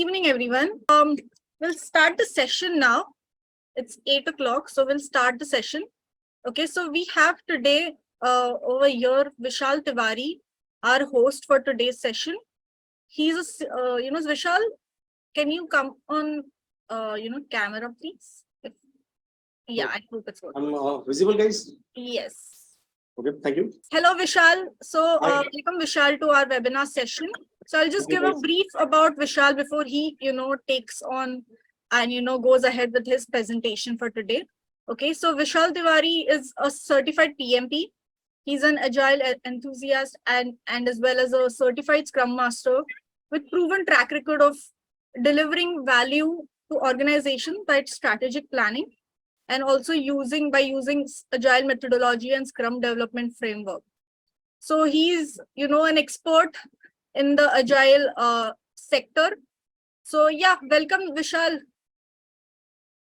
evening, everyone. We'll start the session now. It's 8 o'clock, so we'll start the session. Okay, so we have today over here Vishal Tiwari, our host for today's session. He's Vishal, can you come on, camera, please? Yeah, I hope it's working. I'm visible, guys? Yes. Okay, thank you. Hello, Vishal. So welcome, Vishal, to our webinar session. So I'll just give a brief about Vishal before he, takes on and, goes ahead with his presentation for today. Okay, so Vishal Tiwari is a certified PMP. He's an agile enthusiast and as well as a certified Scrum Master with proven track record of delivering value to organizations by strategic planning and also using agile methodology and Scrum development framework. So he's, an expert in the agile sector. So yeah, welcome, Vishal.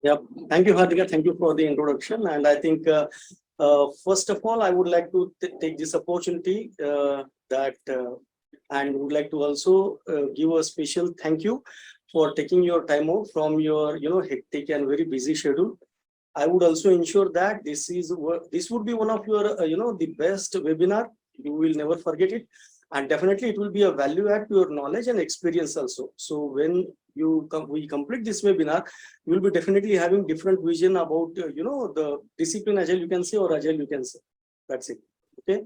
Yeah, thank you, Harika. Thank you for the introduction. And I think, first of all, I would like to take this opportunity and would like to also give a special thank you for taking your time out from your, hectic and very busy schedule. I would also ensure that this would be one of your, the best webinar. You will never forget it. And definitely it will be a value add to your knowledge and experience also. So when we complete this webinar, we will be definitely having different vision about, the discipline agile you can say or agile you can say. That's it. Okay.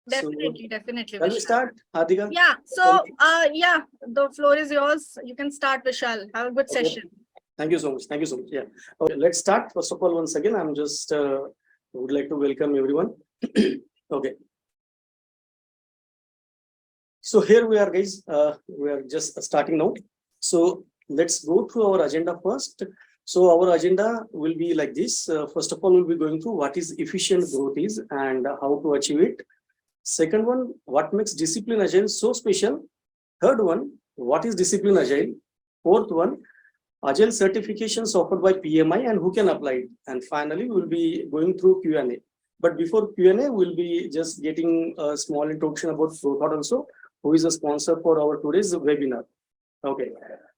Definitely. Can we start, Harika? Yeah. So, the floor is yours. You can start, Vishal. Have a good session. Thank you so much. Thank you so much. Yeah. Okay, let's start. First of all, once again, I'm just would like to welcome everyone. Okay. So here we are, guys. We are just starting now. So let's go through our agenda first. So our agenda will be like this. First of all, we'll be going through what is efficient growth is and how to achieve it. Second one, what makes discipline agile so special. Third one, what is discipline agile. Fourth one, agile certifications offered by PMI and who can apply it. And finally, we'll be going through Q&A. But before Q&A, we'll be just getting a small introduction about ProThoughts also, who is a sponsor for our today's webinar. Okay.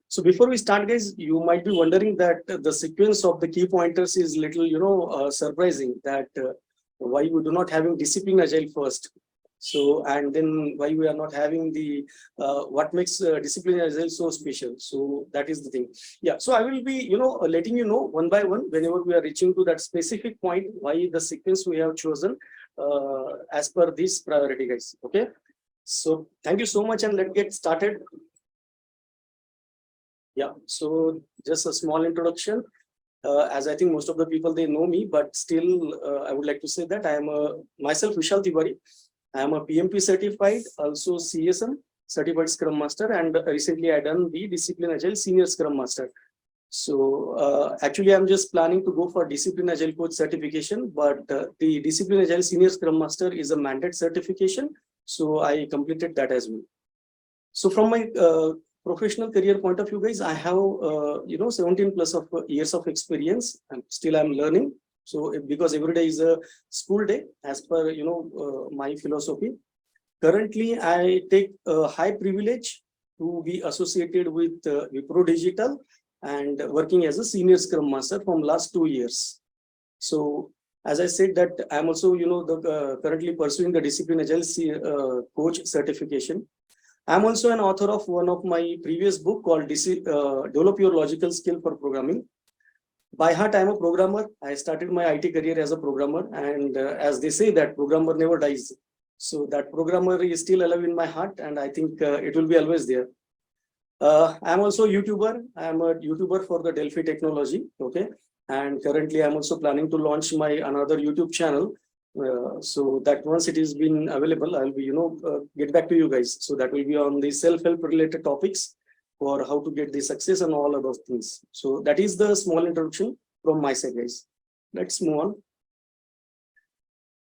So before we start, guys, you might be wondering that the sequence of the key pointers is little, surprising that why we do not having discipline agile first. So, and then why we are not having the, what makes discipline agile so special. So that is the thing. Yeah. So I will be, letting you know one by one, whenever we are reaching to that specific point, why the sequence we have chosen as per this priority, guys. Okay. So thank you so much and let's get started. Yeah. So just a small introduction. As I think most of the people, they know me, but still I would like to say that I am myself Vishal Tiwari. I am a PMP certified, also CSM, certified Scrum Master, and recently I done the Disciplined Agile Senior Scrum Master. So actually I'm just planning to go for Disciplined Agile Coach certification, but the Disciplined Agile Senior Scrum Master is a mandate certification. So I completed that as well. So from my professional career point of view, guys, I have, 17 plus of years of experience and still I'm learning. So because every day is a school day as per, my philosophy. Currently, I take a high privilege to be associated with Wipro Digital and working as a senior Scrum Master from last 2 years. So as I said that I'm also, currently pursuing the Disciplined Agile Coach certification. I'm also an author of one of my previous book called Develop Your Logical Skill for Programming. By heart, I'm a programmer. I started my IT career as a programmer, and as they say that programmer never dies. So that programmer is still alive in my heart, and I think it will be always there. I'm also a YouTuber. I'm a YouTuber for the Delphi technology. Okay. And currently I'm also planning to launch my another YouTube channel. So that once it is been available, I'll be, get back to you guys. So that will be on the self-help related topics for how to get the success and all of those things. So that is the small introduction from my side, guys. Let's move on.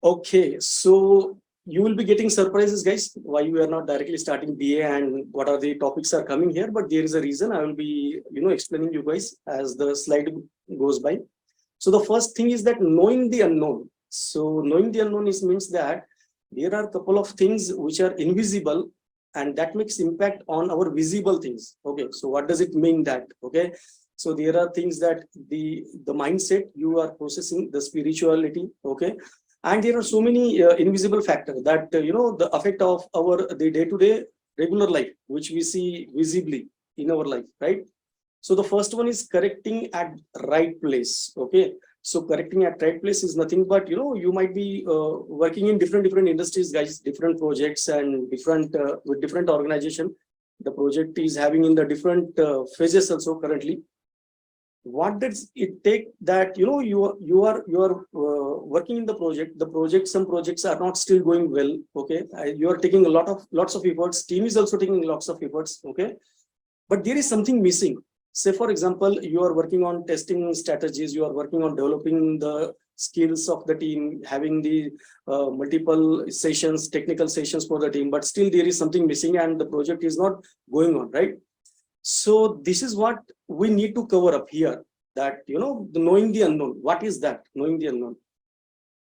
Okay, so you will be getting surprises, guys, why we are not directly starting BA and what are the topics are coming here, but there is a reason. I will be, explaining you guys as the slide goes by. So the first thing is that knowing the unknown. So knowing the unknown means that there are a couple of things which are invisible and that makes impact on our visible things. Okay, so what does it mean that? Okay, so there are things that the mindset you are processing, the spirituality. Okay, and there are so many invisible factors that the effect of our the day-to-day regular life, which we see visibly in our life, right? So the first one is correcting at right place. Okay, so correcting at right place is nothing but you might be working in different industries, guys, different projects and different with different organization. The project is having in the different phases also currently. What does it take that you are working in the project? The project, some projects are not still going well. Okay, you are taking lots of efforts. Team is also taking lots of efforts. Okay, but there is something missing. Say for example, you are working on testing strategies, you are working on developing the skills of the team, having the multiple sessions, technical sessions for the team, but still there is something missing and the project is not going on, right? So this is what we need to cover up here, that the knowing the unknown. What is that? Knowing the unknown.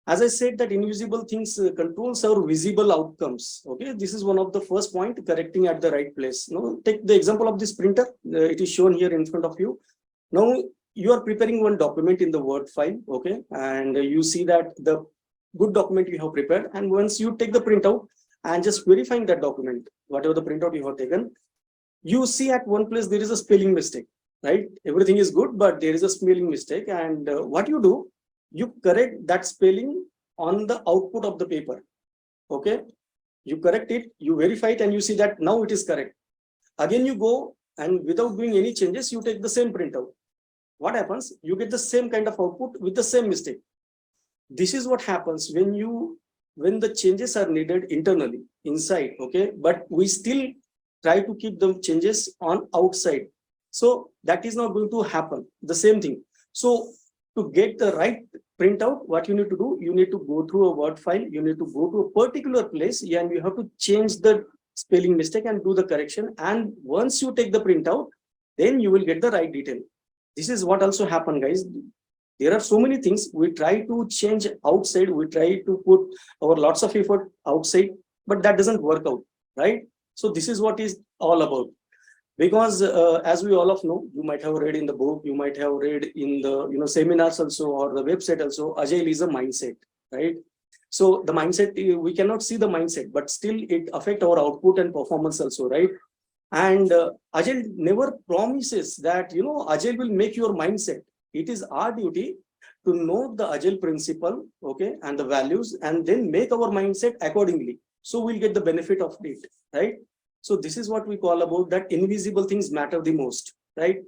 As I said, that invisible things controls our visible outcomes. Okay, this is one of the first point, correcting at the right place. Take the example of this printer. It is shown here in front of you. Now you are preparing one document in the Word file. Okay, and you see that the good document you have prepared, and once you take the printout and just verifying that document, whatever the printout you have taken, you see at one place there is a spelling mistake, right? Everything is good, but there is a spelling mistake, and what you do, you correct that spelling on the output of the paper. Okay, you correct it, you verify it, and you see that now it is correct. Again you go and without doing any changes, you take the same printout. What happens? You get the same kind of output with the same mistake. This is what happens when the changes are needed internally inside. Okay, but we still try to keep the changes on outside. So that is not going to happen. The same thing. So to get the right printout, what you need to do, you need to go through a Word file, you need to go to a particular place, and you have to change the spelling mistake and do the correction. And once you take the printout, then you will get the right detail. This is what also happened, guys. There are so many things we try to change outside, we try to put our lots of effort outside, but that doesn't work out, right? So this is what is all about. Because as we all of know, you might have read in the book, you might have read in the seminars also, or the website also, Agile is a mindset, right? So the mindset, we cannot see the mindset, but still it affects our output and performance also, right? And Agile never promises that Agile will make your mindset. It is our duty to know the Agile principle, okay, and the values, and then make our mindset accordingly. So we'll get the benefit of it, right? So this is what we call about that invisible things matter the most, right?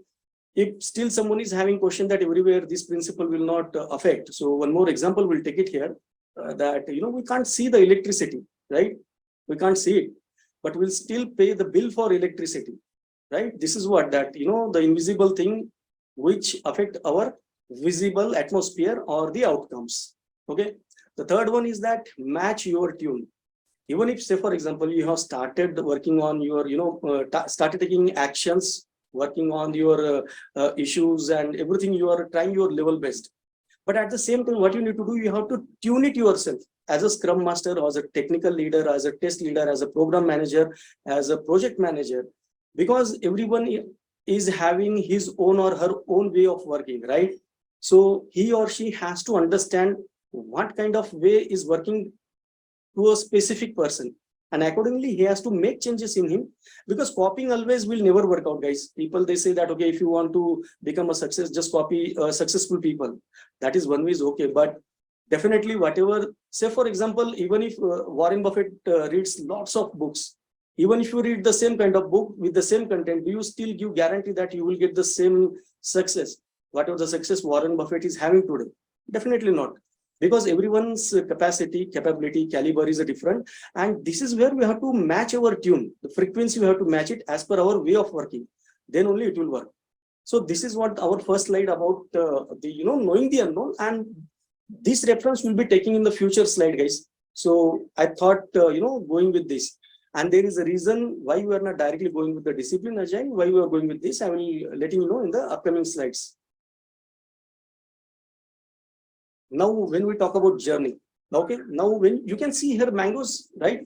If still someone is having question that everywhere this principle will not affect. So one more example, we'll take it here, that we can't see the electricity, right? We can't see it, but we'll still pay the bill for electricity, right? This is what that the invisible thing which affect our visible atmosphere or the outcomes. Okay, the third one is that match your tune. Even if, say for example, you have started working on your started taking actions, working on your issues and everything, you are trying your level best, but at the same time what you need to do, you have to tune it yourself as a scrum master, as a technical leader, as a test leader, as a program manager, as a project manager, because everyone is having his own or her own way of working, right? So he or she has to understand what kind of way is working to a specific person, and accordingly he has to make changes in him, because copying always will never work out, guys. People, they say that okay, if you want to become a success, just copy successful people. That is one way is okay, but definitely whatever, say for example, even if Warren Buffett reads lots of books, even if you read the same kind of book with the same content, do you still give guarantee that you will get the same success, whatever the success Warren Buffett is having today? Definitely not, because everyone's capacity, capability, caliber is different, and this is where we have to match our tune, the frequency. We have to match it as per our way of working, then only it will work. So this is what our first slide about the knowing the unknown, and this reference will be taking in the future slide, guys. So I thought going with this, and there is a reason why we are not directly going with the discipline agile, why we are going with this. I will letting you know in the upcoming slides. Now when we talk about journey, okay, now when you can see here mangoes, right?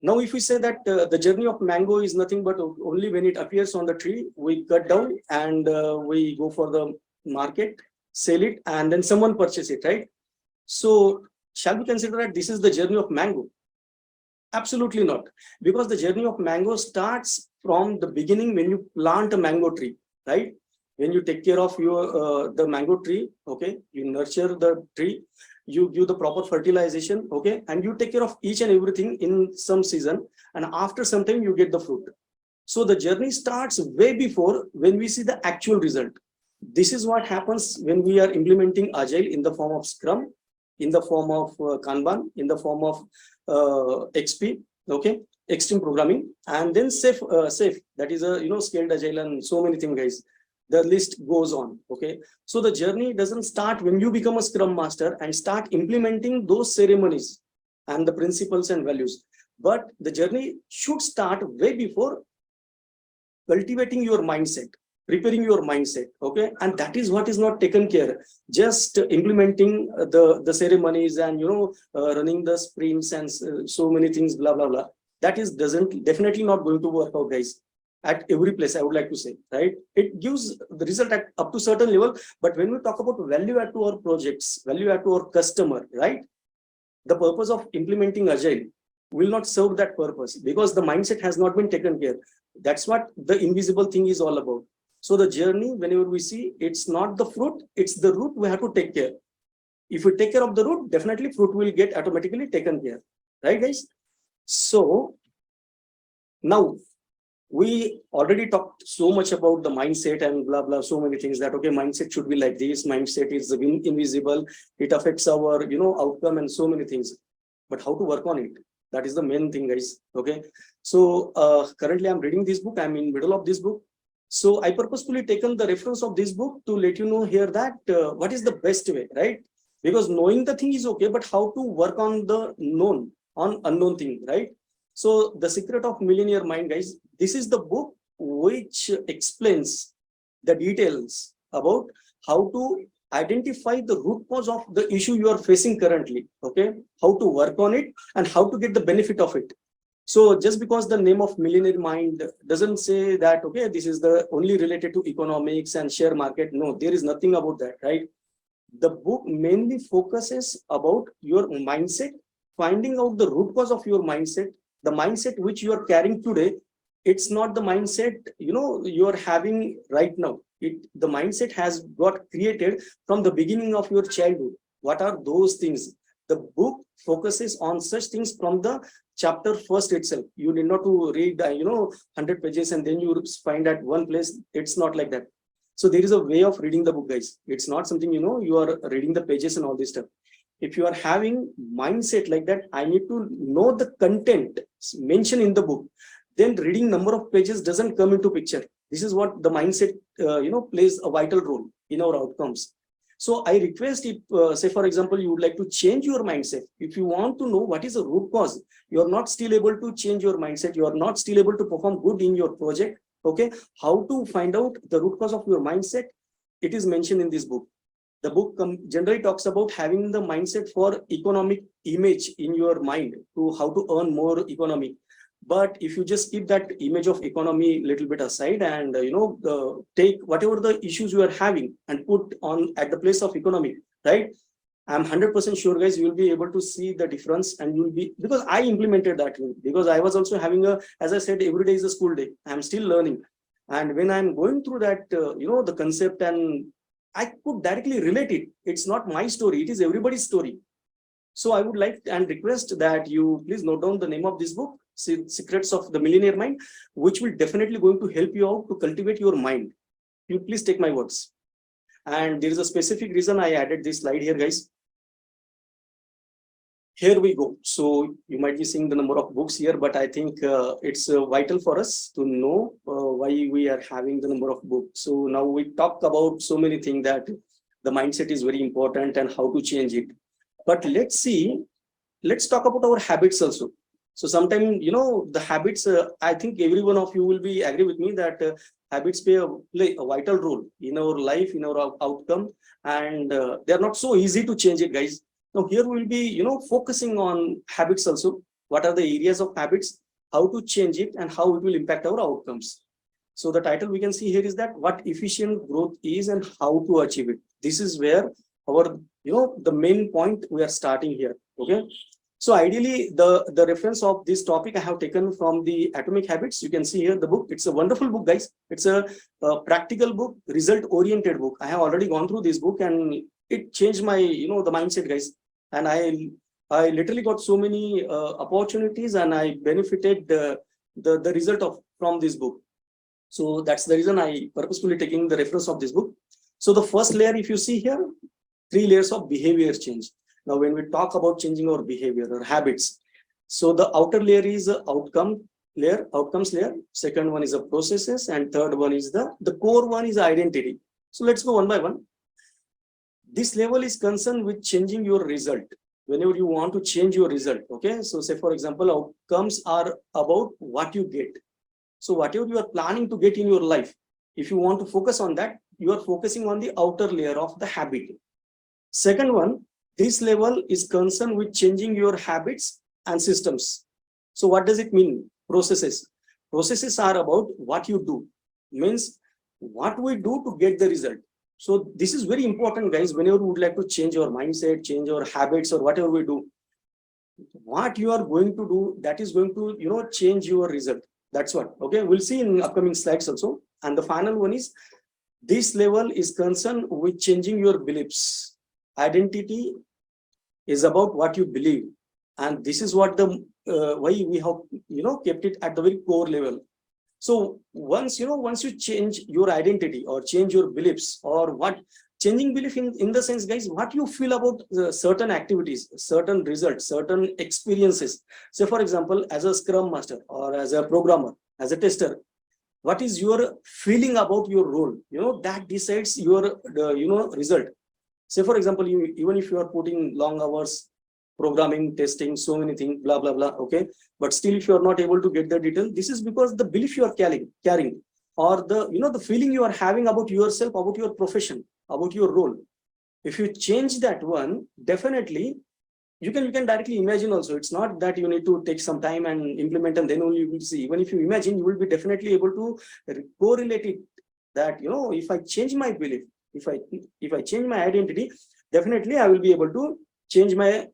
Now, if we say that the journey of mango is nothing but only when it appears on the tree, we cut down and we go for the market, sell it, and then someone purchase it, right? So shall we consider that this is the journey of mango? Absolutely not, because the journey of mango starts from the beginning when you plant a mango tree, right? When you take care of your the mango tree, okay, you nurture the tree, you give the proper fertilization, okay, and you take care of each and everything in some season, and after some time you get the fruit. So the journey starts way before when we see the actual result. This is what happens when we are implementing Agile in the form of Scrum, in the form of Kanban, in the form of XP, okay, extreme programming, and then safe, that is a scaled Agile and so many things, guys. The list goes on, okay. So the journey doesn't start when you become a Scrum Master and start implementing those ceremonies and the principles and values, but the journey should start way before cultivating your mindset, preparing your mindset, okay, and that is what is not taken care. Just implementing the ceremonies and running the sprints and so many things, blah blah blah. That is definitely not going to work out, guys. At every place, I would like to say, right? It gives the result at up to certain level, but when we talk about value add to our projects, value add to our customer, right? The purpose of implementing Agile will not serve that purpose because the mindset has not been taken care. That's what the invisible thing is all about. So the journey, whenever we see, it's not the fruit, it's the root we have to take care. If we take care of the root, definitely fruit will get automatically taken care. Right, guys? So now we already talked so much about the mindset and blah, blah, so many things that, okay, mindset should be like this. Mindset is invisible. It affects our, outcome and so many things. But how to work on it? That is the main thing, guys. Okay. So currently I'm reading this book. I'm in middle of this book. So I purposefully taken the reference of this book to let you know here that what is the best way, right? Because knowing the thing is okay, but how to work on the unknown thing, right? So the secret of millionaire mind, guys, this is the book which explains the details about how to identify the root cause of the issue you are facing currently, okay? How to work on it and how to get the benefit of it. So just because the name of millionaire mind doesn't say that, okay, this is the only related to economics and share market. No, there is nothing about that, right? The book mainly focuses about your mindset, finding out the root cause of your mindset, the mindset which you are carrying today. It's not the mindset, you are having right now. The mindset has got created from the beginning of your childhood. What are those things? The book focuses on such things from the chapter first itself. You need not to read 100 pages and then you find at one place. It's not like that. So there is a way of reading the book, guys. It's not something you are reading the pages and all this stuff. If you are having mindset like that, I need to know the content mentioned in the book. Then reading number of pages doesn't come into picture. This is what the mindset plays a vital role in our outcomes. So I request if, say for example, you would like to change your mindset. If you want to know what is the root cause, you are not still able to change your mindset. You are not still able to perform good in your project. Okay, how to find out the root cause of your mindset? It is mentioned in this book. The book generally talks about having the mindset for economic image in your mind to how to earn more economy. But if you just keep that image of economy a little bit aside and take whatever the issues you are having and put on at the place of economy, right? I'm 100% sure, guys, you will be able to see the difference, and you will be, because I implemented that because I was also having as I said, every day is a school day. I'm still learning, and when I'm going through that, the concept, and I could directly relate it. It's not my story; it is everybody's story. So I would like and request that you please note down the name of this book, Secrets of the Millionaire Mind, which will definitely going to help you out to cultivate your mind. You please take my words. And there is a specific reason I added this slide here, guys. Here we go. So you might be seeing the number of books here, but I think it's vital for us to know why we are having the number of books. So now we talk about so many things that the mindset is very important and how to change it. But let's talk about our habits also. So sometimes, the habits, I think every one of you will be agree with me that habits play a vital role in our life, in our outcome, and they're not so easy to change it, guys. Now here we will be, focusing on habits also. what are the areas of habits, how to change it, and how it will impact our outcomes. So the title we can see here is that what efficient growth is and how to achieve it. This is where our, the main point we are starting here. Okay. So ideally, the reference of this topic I have taken from the Atomic Habits. You can see here the book. It's a wonderful book, guys. It's a practical book, result-oriented book. I have already gone through this book and it changed my, the mindset, guys. And I literally got so many opportunities, and I benefited the result from this book. So that's the reason I purposefully taking the reference of this book. So the first layer, if you see here, 3 layers of behavior change. Now, when we talk about changing our behavior or habits, so the outer layer is outcomes layer. Second one is the processes, and third one is the core one is identity. So let's go one by one. This level is concerned with changing your result. Whenever you want to change your result, okay. So say for example, outcomes are about what you get. So whatever you are planning to get in your life, if you want to focus on that, you are focusing on the outer layer of the habit. Second one, this level is concerned with changing your habits and systems. So what does it mean? Processes. Processes are about what you do, means what we do to get the result. So this is very important, guys. Whenever we would like to change your mindset, change your habits, or whatever we do, what you are going to do, that is going to, change your result. That's what. Okay, we'll see in upcoming slides also. And the final one is, this level is concerned with changing your beliefs. Identity is about what you believe, and this is what the why we have kept it at the very core level. So once you change your identity or change your beliefs, or what changing belief in the sense, guys, what you feel about certain activities, certain results, certain experiences. So for example, as a Scrum Master or as a programmer, as a tester, what is your feeling about your role? That decides your result. Say for example, even if you are putting long hours, programming, testing, so many things, blah blah blah, okay, but still if you are not able to get the detail, this is because the belief you are carrying, or the feeling you are having about yourself, about your profession, about your role. If you change that one, definitely you can directly imagine also. It's not that you need to take some time and implement and then only you will see. Even if you imagine, you will be definitely able to correlate it, that if I change my belief, if I change my identity, definitely I will be able to change my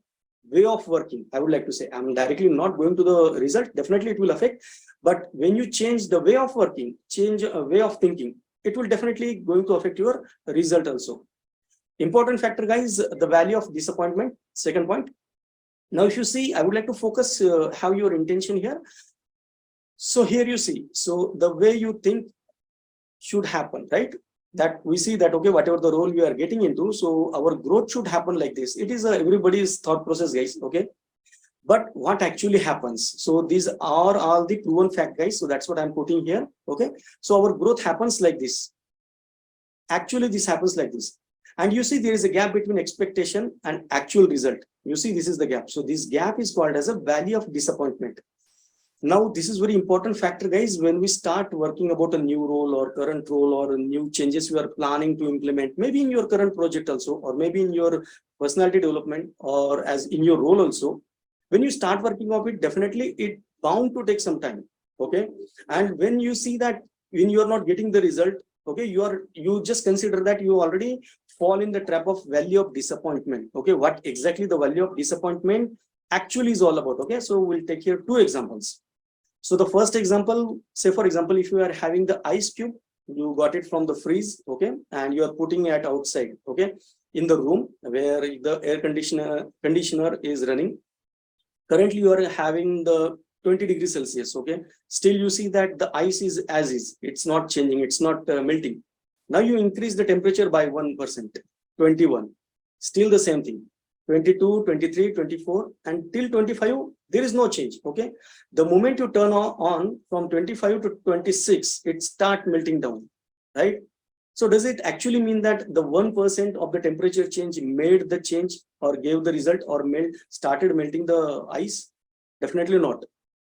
way of working. I would like to say, I'm directly not going to the result, definitely it will affect, but when you change the way of working, change a way of thinking, it will definitely going to affect your result also. Important factor, guys, the value of disappointment. Second point. Now if you see, I would like to focus how your intention here. So here you see, so the way you think should happen, right? That we see that, okay, whatever the role we are getting into, so our growth should happen like this. It is everybody's thought process, guys, okay? But what actually happens? So these are all the proven fact, guys. So that's what I'm putting here, okay? So our growth happens like this. Actually, this happens like this. And you see there is a gap between expectation and actual result. You see, this is the gap. So this gap is called as a value of disappointment. Now, this is very important factor, guys, when we start working about a new role or current role or new changes we are planning to implement, maybe in your current project also, or maybe in your personality development, or as in your role also. When you start working on it, definitely it bound to take some time, okay? And when you see that when you are not getting the result, okay, you just consider that you already fall in the trap of value of disappointment, okay? What exactly the value of disappointment actually is all about, okay? So we'll take here 2 examples. So the first example, say for example, if you are having the ice cube, you got it from the freeze, okay, and you are putting it outside, okay, in the room where the air conditioner is running. Currently, you are having the 20 degrees Celsius, okay. Still, you see that the ice is as is. It's not changing. It's not melting. Now you increase the temperature by 1%, 21. Still the same thing. 22, 23, 24, and till 25, there is no change, okay? The moment you turn on from 25 to 26, it start melting down, right? So does it actually mean that the 1% of the temperature change made the change or gave the result or started melting the ice? Definitely not.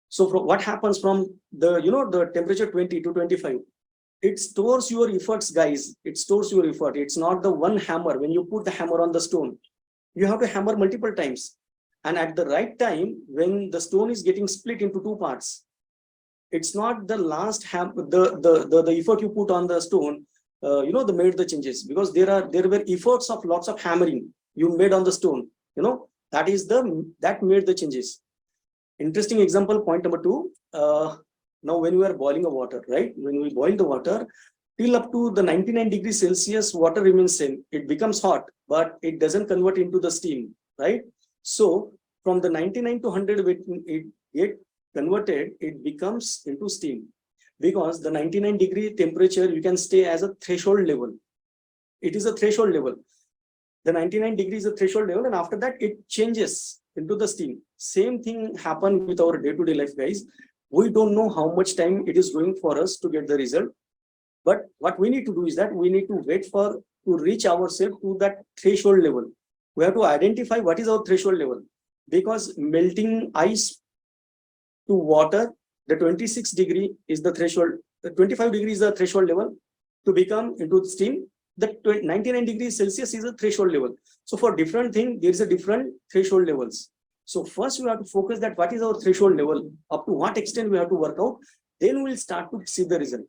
So what happens from the, the temperature 20 to 25? It stores your efforts, guys. It stores your effort. It's not the one hammer. When you put the hammer on the stone, you have to hammer multiple times. And at the right time, when the stone is getting split into two parts, it's not the last the effort you put on the stone, the made the changes, because there were efforts of lots of hammering you made on the stone, that made the changes. Interesting example, point number 2. Now, when we are boiling the water, right? When we boil the water, till up to the 99 degrees Celsius, water remains same. It becomes hot, but it doesn't convert into the steam, right? So from the 99 to 100, it get converted, it becomes into steam, because the 99 degree temperature you can stay as a threshold level. It is a threshold level. The 99 degrees is a threshold level, and after that it changes into the steam. Same thing happened with our day-to-day life, guys. We don't know how much time it is going for us to get the result, but what we need to do is that we need to wait to reach ourselves to that threshold level. We have to identify what is our threshold level, because melting ice to water, the 26 degree is the threshold, the 25 degrees is the threshold level to become into steam. The 99 degrees Celsius is a threshold level. So for different thing, there is a different threshold levels. So first we have to focus that what is our threshold level, up to what extent we have to work out, then we'll start to see the result.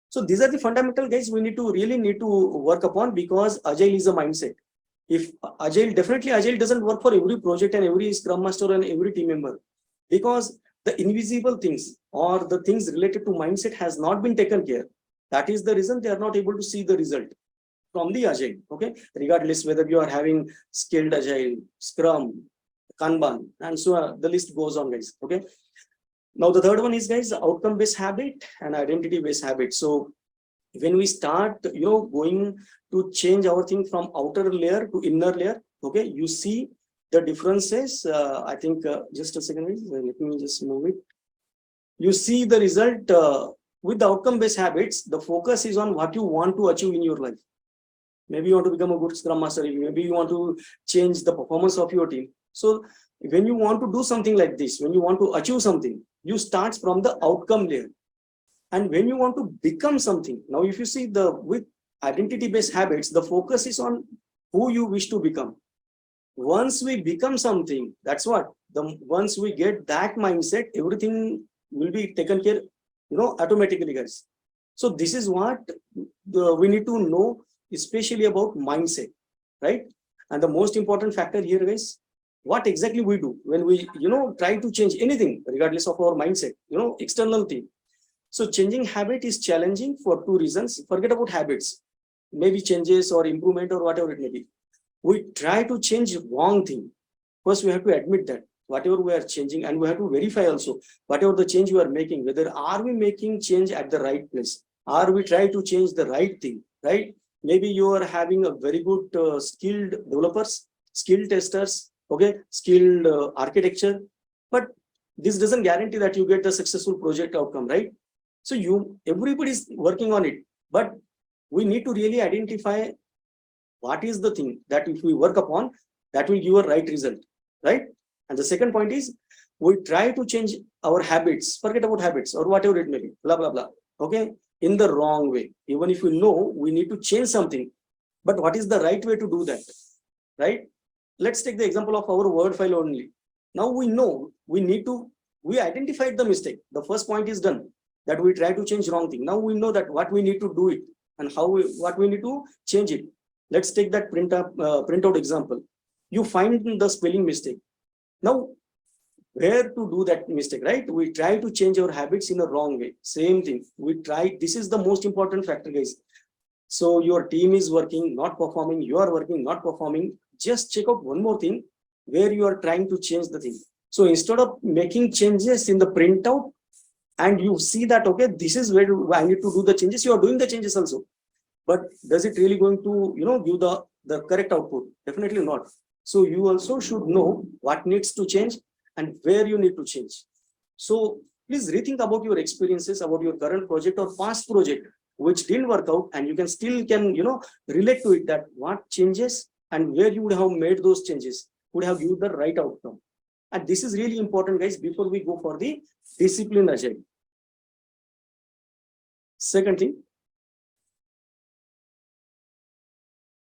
So these are the fundamental, guys, we really need to work upon, because Agile is a mindset. If definitely Agile doesn't work for every project and every Scrum Master and every team member, because the invisible things or the things related to mindset has not been taken care. That is the reason they are not able to see the result from the Agile, okay? Regardless whether you are having skilled Agile, Scrum, Kanban, and so the list goes on, guys, okay? Now the third one is, guys, outcome-based habit and identity-based habit. So when we start, going to change our thing from outer layer to inner layer, okay, you see the differences. I think just a second, let me just move it. You see the result with the outcome-based habits. The focus is on what you want to achieve in your life. Maybe you want to become a good Scrum Master. Maybe you want to change the performance of your team. So when you want to do something like this, when you want to achieve something, you start from the outcome layer. And when you want to become something, now if you see with identity-based habits, the focus is on who you wish to become. Once we become something, that's what, once we get that mindset, everything will be taken care, automatically, guys. So this is what we need to know, especially about mindset, right? And the most important factor here, guys, what exactly we do when we, try to change anything, regardless of our mindset, external thing. So changing habit is challenging for 2 reasons. Forget about habits, maybe changes or improvement or whatever it may be. We try to change wrong thing. First, we have to admit that whatever we are changing, and we have to verify also whatever the change we are making, whether are we making change at the right place? Are we trying to change the right thing, right? Maybe you are having a very good skilled developers, skilled testers, okay, skilled architecture, but this doesn't guarantee that you get a successful project outcome, right? So everybody is working on it, but we need to really identify what is the thing that if we work upon, that will give a right result, right? And the second point is, we try to change our habits, forget about habits or whatever it may be, blah, blah, blah, okay, in the wrong way. Even if we know we need to change something, but what is the right way to do that, right? Let's take the example of our Word file only. Now we know we identified the mistake. The first point is done, that we try to change wrong thing. Now we know that what we need to do it and what we need to change it. Let's take that printout example. You find the spelling mistake. Now, where to do that mistake, right? We try to change our habits in a wrong way. Same thing. This is the most important factor, guys. So your team is working, not performing. You are working, not performing. Just check out one more thing where you are trying to change the thing. So instead of making changes in the printout, and you see that, okay, this is where I need to do the changes, you are doing the changes also. But does it really going to, give the correct output? Definitely not. So you also should know what needs to change and where you need to change. So please rethink about your experiences, about your current project or past project, which didn't work out, and you can relate to it, that what changes and where you would have made those changes would have given the right outcome. And this is really important, guys, before we go for the disciplined agile. Second thing,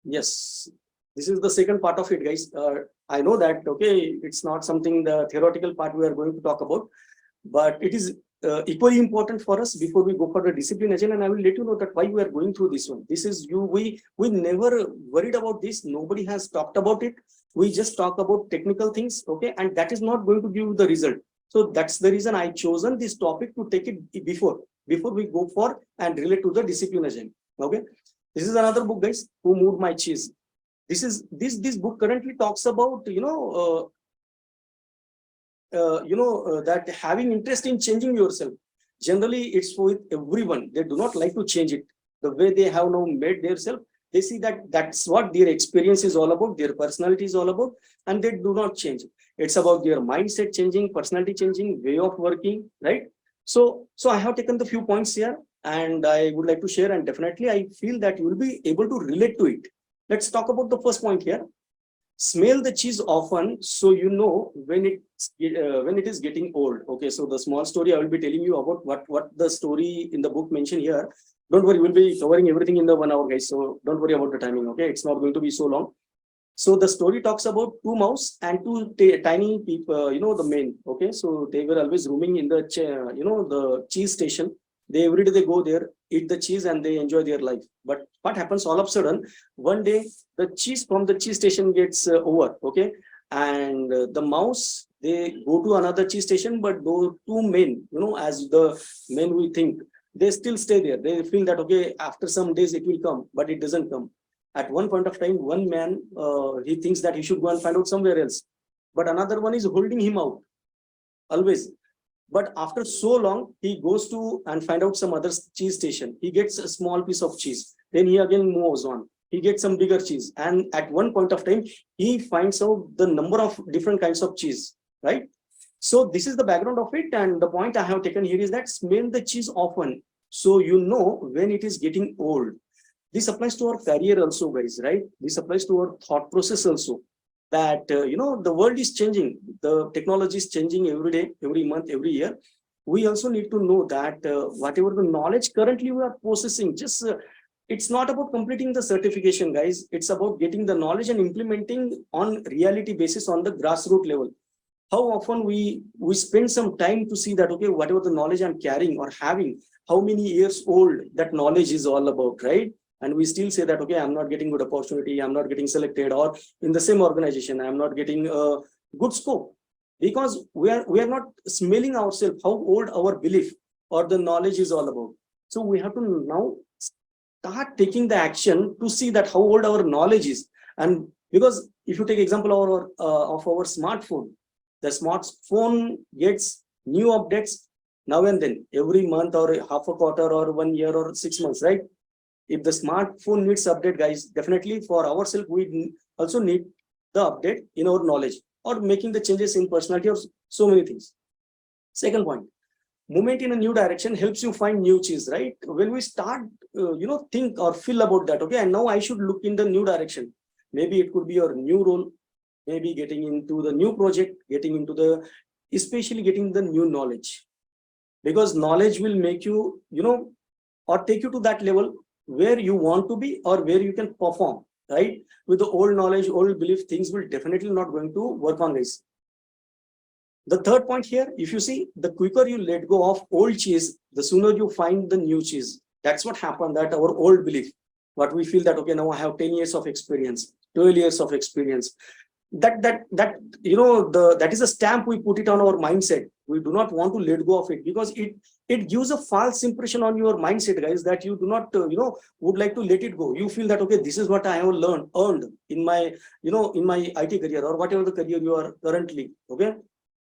yes, This is the second part of it, guys. I know that, okay, it's not something the theoretical part we are going to talk about, but it is equally important for us before we go for the discipline agile. And I will let you know that why we are going through this one. This is we never worried about this. Nobody has talked about it. We just talk about technical things, okay, and that is not going to give the result. So that's the reason I chosen this topic to take it before we go for and relate to the discipline agile. Okay, this is another book, guys. Who Moved My Cheese? This book currently talks about that having interest in changing yourself. Generally, it's with everyone. They do not like to change it. The way they have now made themselves, they see that that's what their experience is all about, their personality is all about, and they do not change. It's about their mindset changing, personality changing, way of working, right? So I have taken the few points here, and I would like to share, and definitely I feel that you will be able to relate to it. Let's talk about the first point here. Smell the cheese often, so you know when it is getting old. Okay, so the small story I will be telling you about what the story in the book mentioned here. Don't worry, we'll be covering everything in the 1 hour, guys. So don't worry about the timing. Okay, it's not going to be so long. So the story talks about two mouse and two tiny people. The men. Okay, so they were always roaming in the the cheese station. They every day they go there, eat the cheese, and they enjoy their life. But what happens all of a sudden, one day the cheese from the cheese station gets over, okay, and the mouse, they go to another cheese station, but those two men, as the men we think, they still stay there. They feel that, okay, after some days it will come, but it doesn't come. At one point of time, one man, he thinks that he should go and find out somewhere else, but another one is holding him out always. But after so long, he goes to and find out some other cheese station. He gets a small piece of cheese. Then he again moves on. He gets some bigger cheese. And at one point of time, he finds out the number of different kinds of cheese, right? So this is the background of it. And the point I have taken here is that smell the cheese often, so you know when it is getting old. This applies to our career also, guys, right? This applies to our thought process also. That the world is changing, the technology is changing every day, every month, every year. We also need to know that whatever the knowledge currently we are possessing, just it's not about completing the certification, guys. It's about getting the knowledge and implementing on reality basis on the grassroots level. How often we spend some time to see that, okay, whatever the knowledge I'm carrying or having, how many years old that knowledge is all about, right? And we still say that, okay, I'm not getting good opportunity, I'm not getting selected, or in the same organization, I'm not getting a good scope, because we are not smelling ourselves how old our belief or the knowledge is all about. So we have to now start taking the action to see that how old our knowledge is. And because if you take example of our smartphone, the smartphone gets new updates now and then, every month or half a quarter or 1 year or 6 months, right? If the smartphone needs update, guys, definitely for ourselves, we also need the update in our knowledge or making the changes in personality or so many things. Second point, movement in a new direction helps you find new cheese, right? When we start, think or feel about that, okay, and now I should look in the new direction. Maybe it could be your new role, maybe getting into the new project, especially getting the new knowledge, because knowledge will make you, or take you to that level where you want to be or where you can perform, right? With the old knowledge, old belief, things will definitely not going to work on this. The third point here, if you see, the quicker you let go of old cheese, the sooner you find the new cheese. That's what happened, that our old belief, what we feel that, okay, now I have 10 years of experience, 12 years of experience. That is a stamp we put it on our mindset. We do not want to let go of it, because it gives a false impression on your mindset, guys, that you do not would like to let it go. You feel that, okay, this is what I have earned in my in my IT career or whatever the career you are currently, okay.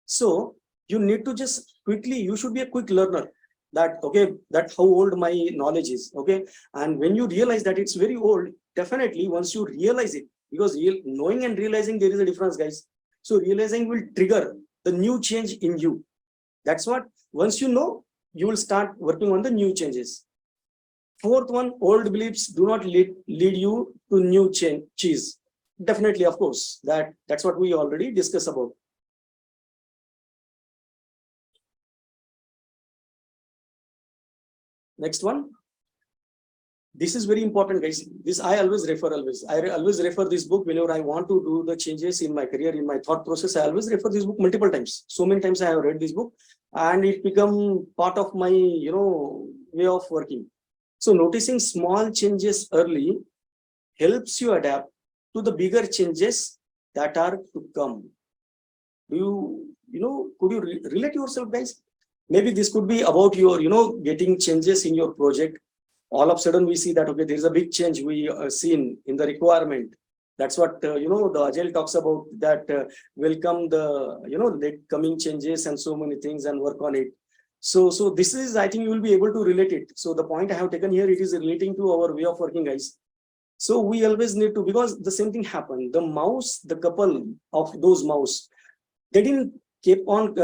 So you need to just quickly, you should be a quick learner, that, okay, that how old my knowledge is, okay. And when you realize that it's very old, definitely once you realize it, because knowing and realizing, there is a difference, guys. So realizing will trigger the new change in you. That's what, once you know, you will start working on the new changes. Fourth one, old beliefs do not lead you to new cheese. Definitely, of course, that's what we already discussed about. Next one, This is very important, guys. This I always refer. I always refer this book whenever I want to do the changes in my career, in my thought process. I always refer this book multiple times. So many times I have read this book, and it become part of my way of working. So noticing small changes early helps you adapt to the bigger changes that are to come. Do could you relate yourself, guys? Maybe this could be about your, getting changes in your project. All of a sudden we see that, okay, there is a big change we seen in the requirement. That's what, the Agile talks about, that welcome the coming changes and so many things and work on it. So this is, I think you will be able to relate it. So the point I have taken here, it is relating to our way of working, guys. So we always need to, because the same thing happened. The couple of those mouse, they didn't kept on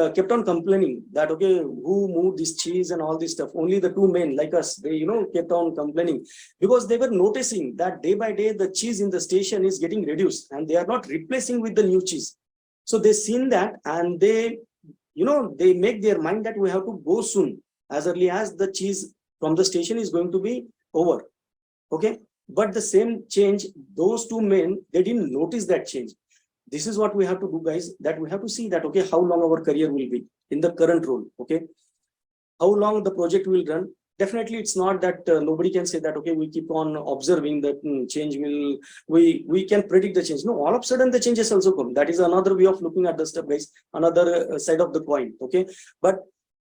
complaining that, okay, who moved this cheese and all this stuff. Only the two men like us, they kept on complaining, because they were noticing that day by day the cheese in the station is getting reduced and they are not replacing with the new cheese. So they seen that, and they they make their mind that we have to go soon, as early as the cheese from the station is going to be over. Okay, but the same change, those two men, they didn't notice that change. This is what we have to do, guys, that we have to see that, okay, how long our career will be in the current role. Okay, how long the project will run. Definitely it's not that nobody can say that, okay, we keep on observing that change will, we can predict the change. No, all of a sudden the changes also come. That is another way of looking at the stuff, guys, another side of the coin. Okay, but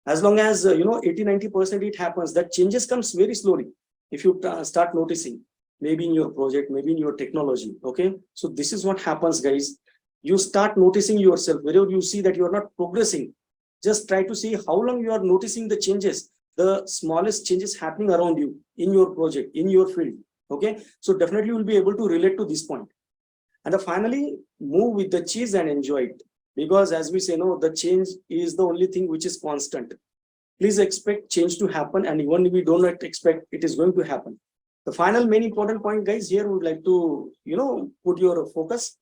as long as 80-90% it happens, that changes comes very slowly. If you start noticing, maybe in your project, maybe in your technology. Okay, so this is what happens, guys. You start noticing yourself. Wherever you see that you are not progressing, just try to see how long you are noticing the changes, the smallest changes happening around you in your project, in your field. Okay, so definitely you will be able to relate to this point. And finally, move with the cheese and enjoy it, because as we say, no, the change is the only thing which is constant. Please expect change to happen, and even if we do not expect, it is going to happen. The final main important point, guys, here we would like to put your focus.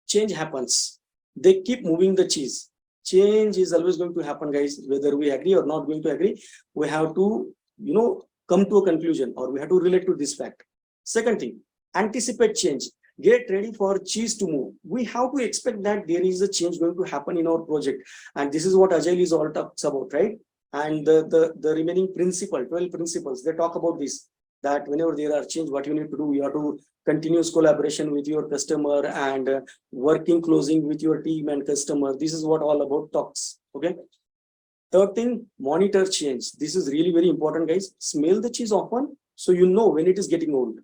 Change happens. They keep moving the cheese. Change is always going to happen, guys, whether we agree or not going to agree. We have to come to a conclusion, or we have to relate to this fact. Second thing, anticipate change. Get ready for cheese to move. We have to expect that there is a change going to happen in our project, and this is what Agile is all talks about, right? And the remaining 12 principles, they talk about this, that whenever there are change, what you need to do, you have to continuous collaboration with your customer and working closely with your team and customer. This is what all about talks. Okay. Third thing, monitor change. This is really very important, guys. Smell the cheese often, so you know when it is getting old.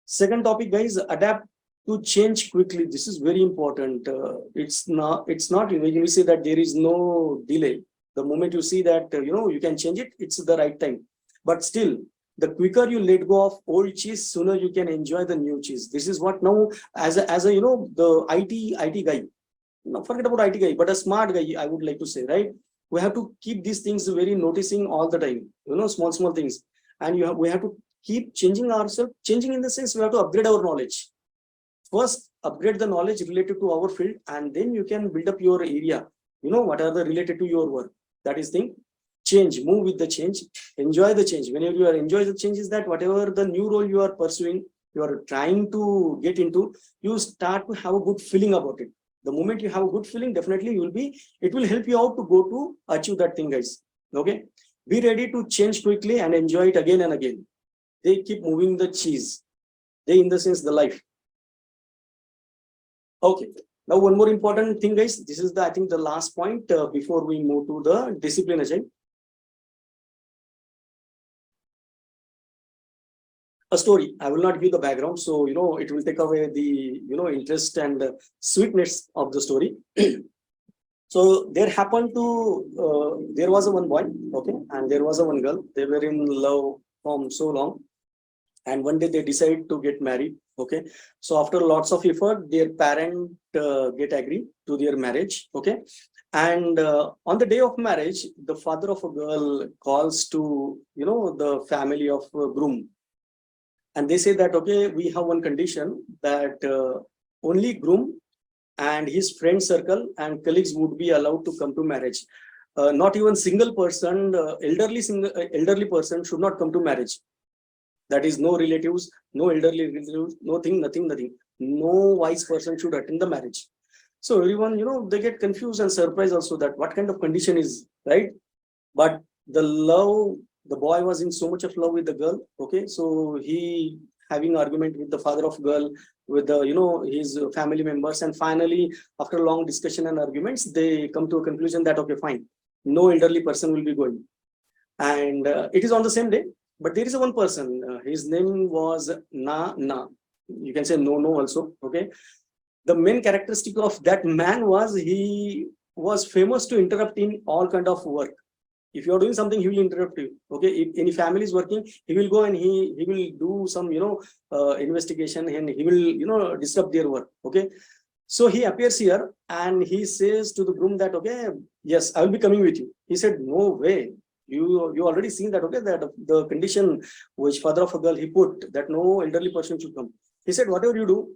Second topic, guys, adapt to change quickly. This is very important. It's not when we say that there is no delay. The moment you see that you can change it, it's the right time. But still, the quicker you let go of old cheese, sooner you can enjoy the new cheese. This is what now, as a the IT guy, not forget about IT guy, but a smart guy, I would like to say, right? We have to keep these things very noticing all the time, small things. And we have to keep changing ourselves. Changing in the sense, we have to upgrade our knowledge. First, upgrade the knowledge related to our field, and then you can build up your area. What are the related to your work. That is thing. Change, move with the change, enjoy the change. Whenever you are enjoy the change, is that whatever the new role you are pursuing, you are trying to get into, you start to have a good feeling about it. The moment you have a good feeling, definitely it will help you out to go to achieve that thing, guys. Okay, be ready to change quickly and enjoy it again and again. They keep moving the cheese. They, in the sense, the life. Okay, now one more important thing, guys. This is I think the last point before we move to the discipline agile. A story. I will not give the background, so it will take away the interest and sweetness of the story. So there happened to there was a one boy, okay, and there was a one girl. They were in love from so long, and one day they decide to get married. Okay, so after lots of effort, their parent get agree to their marriage. Okay, and on the day of marriage, the father of a girl calls to the family of groom. And they say that, okay, we have one condition, that only groom and his friend circle and colleagues would be allowed to come to marriage. Not even single person, elderly person should not come to marriage. That is no relatives, no elderly relatives, nothing. No wise person should attend the marriage. So everyone, they get confused and surprised also that what kind of condition is, right? But the love, the boy was in so much of love with the girl. Okay, so he having argument with the father of girl, with the his family members, and finally after long discussion and arguments, they come to a conclusion that okay, fine, no elderly person will be going, and it is on the same day. But there is one person, his name was Na. You can say no also. Okay, the main characteristic of that man was he was famous to interrupt in all kind of work. If you are doing something, he will interrupt you. Okay, if any family is working, he will go and he will do some investigation, and he will disrupt their work. Okay, so he appears here and he says to the groom that okay, yes, I will be coming with you. He said, no way. You already seen that, okay, that the condition which father of a girl he put, that no elderly person should come. He said, whatever you do,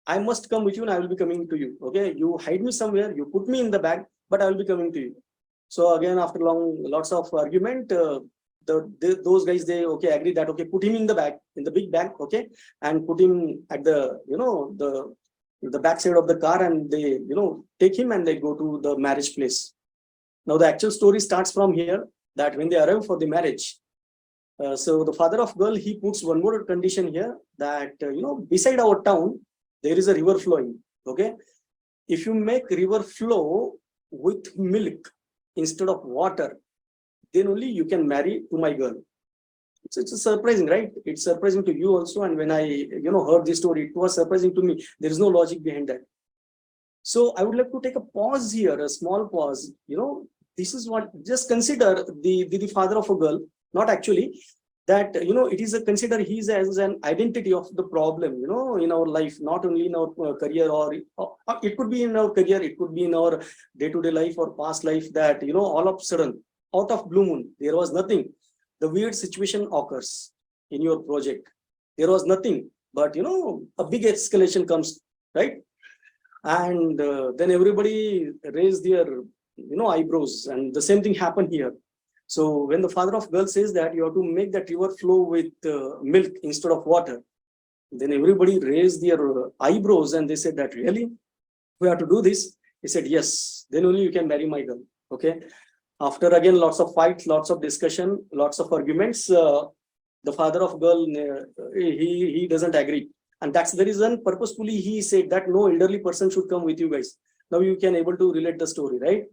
I must come with you and I will be coming to you. Okay, you hide me somewhere, you put me in the bag, but I will be coming to you. So again, after lots of argument, those guys, they okay agree that okay, put him in the bag, in the big bag, okay, and put him at the the back side of the car, and they take him and they go to the marriage place. Now the actual story starts from here, that when they arrive for the marriage, so the father of girl, he puts one more condition here, that beside our town there is a river flowing. Okay, if you make river flow with milk instead of water, then only you can marry to my girl. It's surprising, right? It's surprising to you also, and when I heard this story, it was surprising to me. There is no logic behind that. So I would like to take a pause here, a small pause. This is what, just consider the father of a girl, not actually that it is a consider he is as an identity of the problem in our life, not only in our career, or it could be in our career, it could be in our day-to-day life or past life, that all of a sudden, out of blue moon, there was nothing, the weird situation occurs in your project. There was nothing, but a big escalation comes, right? And then everybody raised their eyebrows, and the same thing happened here. So when the father of girl says that you have to make that river flow with milk instead of water, then everybody raised their eyebrows and they said that really we have to do this. He said yes, then only you can marry my girl. Okay, after again lots of fights, lots of discussion, lots of arguments, the father of girl he doesn't agree, and that's the reason purposefully he said that no elderly person should come with you guys. Now you can able to relate the story, right?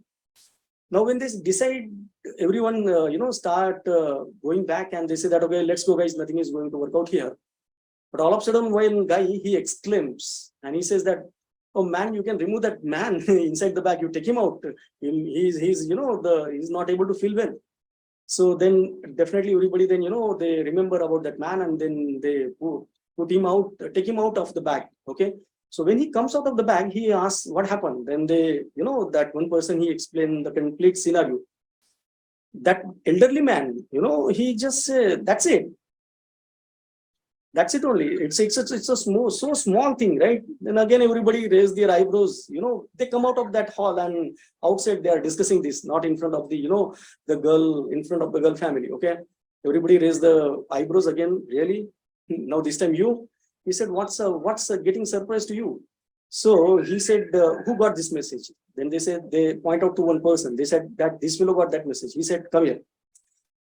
Now when they decide, everyone start going back, and they say that okay, let's go guys, nothing is going to work out here. But all of a sudden, one guy, he exclaims and he says that, oh man, you can remove that man inside the bag, you take him out, he's not able to feel well. So then definitely everybody then they remember about that man, and then they put him out, take him out of the bag. Okay, so when he comes out of the bag, he asks what happened. Then they, that one person, he explained the complete scenario. That elderly man, he just said, that's it. That's it only. It's a so small thing, right? Then again, everybody raised their eyebrows. They come out of that hall, and outside they are discussing this, not in front of the, the girl, in front of the girl family. Okay, everybody raised the eyebrows again. Really? Now this time you? He said, what's getting surprised to you? So he said, who got this message? Then they said, they point out to one person. They said that this fellow got that message. He said, come here.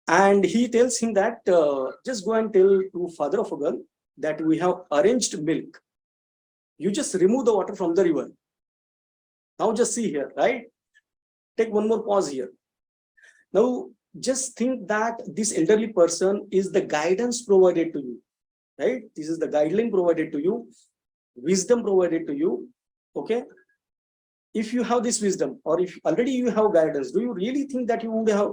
And he tells him that just go and tell to father of a girl that we have arranged milk. You just remove the water from the river. Now just see here, right? Take one more pause here. Now just think that this elderly person is the guidance provided to you, right? This is the guideline provided to you, wisdom provided to you. Okay. If you have this wisdom, or if already you have guidance, do you really think that you would have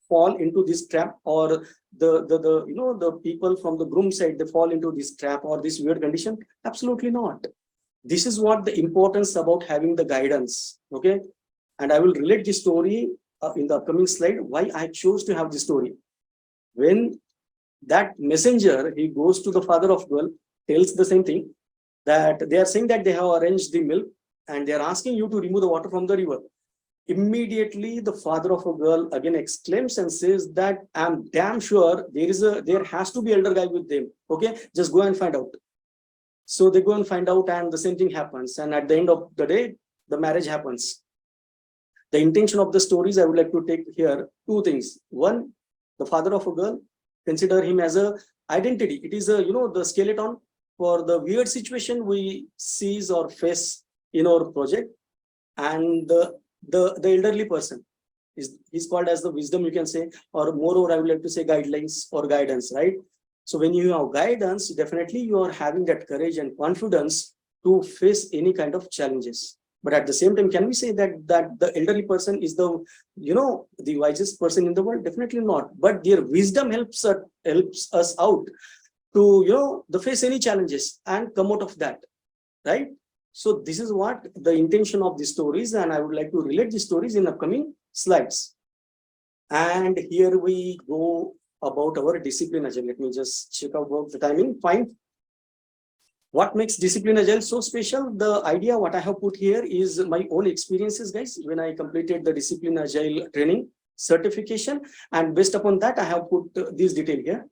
fall into this trap, or the people from the groom side, they fall into this trap or this weird condition? Absolutely not. This is what the importance about having the guidance. Okay, and I will relate this story in the upcoming slide, why I chose to have this story. When that messenger, he goes to the father of girl, tells the same thing, that they are saying that they have arranged the milk and they are asking you to remove the water from the river. Immediately, the father of a girl again exclaims and says that I'm damn sure there has to be elder guy with them. Okay, just go and find out. So they go and find out, and the same thing happens. And at the end of the day, the marriage happens. The intention of the stories, I would like to take here two things. One, the father of a girl, consider him as a identity. It is a, the skeleton for the weird situation we seize or face in our project. And the elderly person is called as the wisdom, you can say, or moreover, I would like to say guidelines or guidance, right? So when you have guidance, definitely you are having that courage and confidence to face any kind of challenges. But at the same time, can we say that the elderly person is the wisest person in the world? Definitely not. But their wisdom helps us out to face any challenges and come out of that, right? So this is what the intention of the stories, and I would like to relate the stories in upcoming slides. And here we go about our discipline agile. Let me just check out the timing. Fine. What makes discipline agile so special? The idea what I have put here is my own experiences, guys, when I completed the discipline agile training certification, and based upon that, I have put this detail here.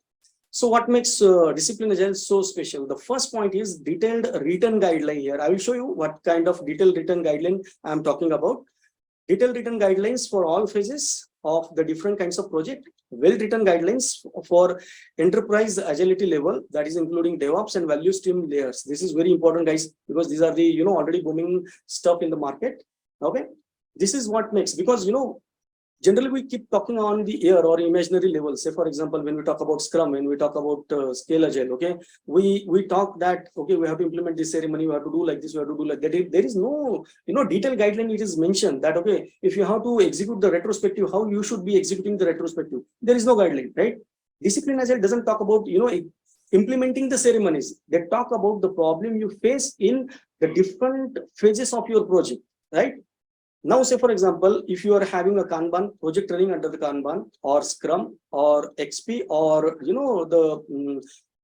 So what makes discipline agile so special? The first point is detailed written guideline here. I will show you what kind of detailed written guideline I am talking about. Detailed written guidelines for all phases of the different kinds of project. Well-written guidelines for enterprise agility level, that is including DevOps and value stream layers. This is very important, guys, because these are the already booming stuff in the market. Okay, this is what makes, because generally we keep talking on the air or imaginary level. Say for example, when we talk about Scrum, when we talk about scale agile, okay, we talk that okay, we have to implement this ceremony, we have to do like this, we have to do like that. There is no detailed guideline. It is mentioned that okay, if you have to execute the retrospective, how you should be executing the retrospective. There is no guideline, right? Discipline agile doesn't talk about implementing the ceremonies. They talk about the problem you face in the different phases of your project, right? Now, say for example, if you are having a Kanban project running under the Kanban or Scrum or XP or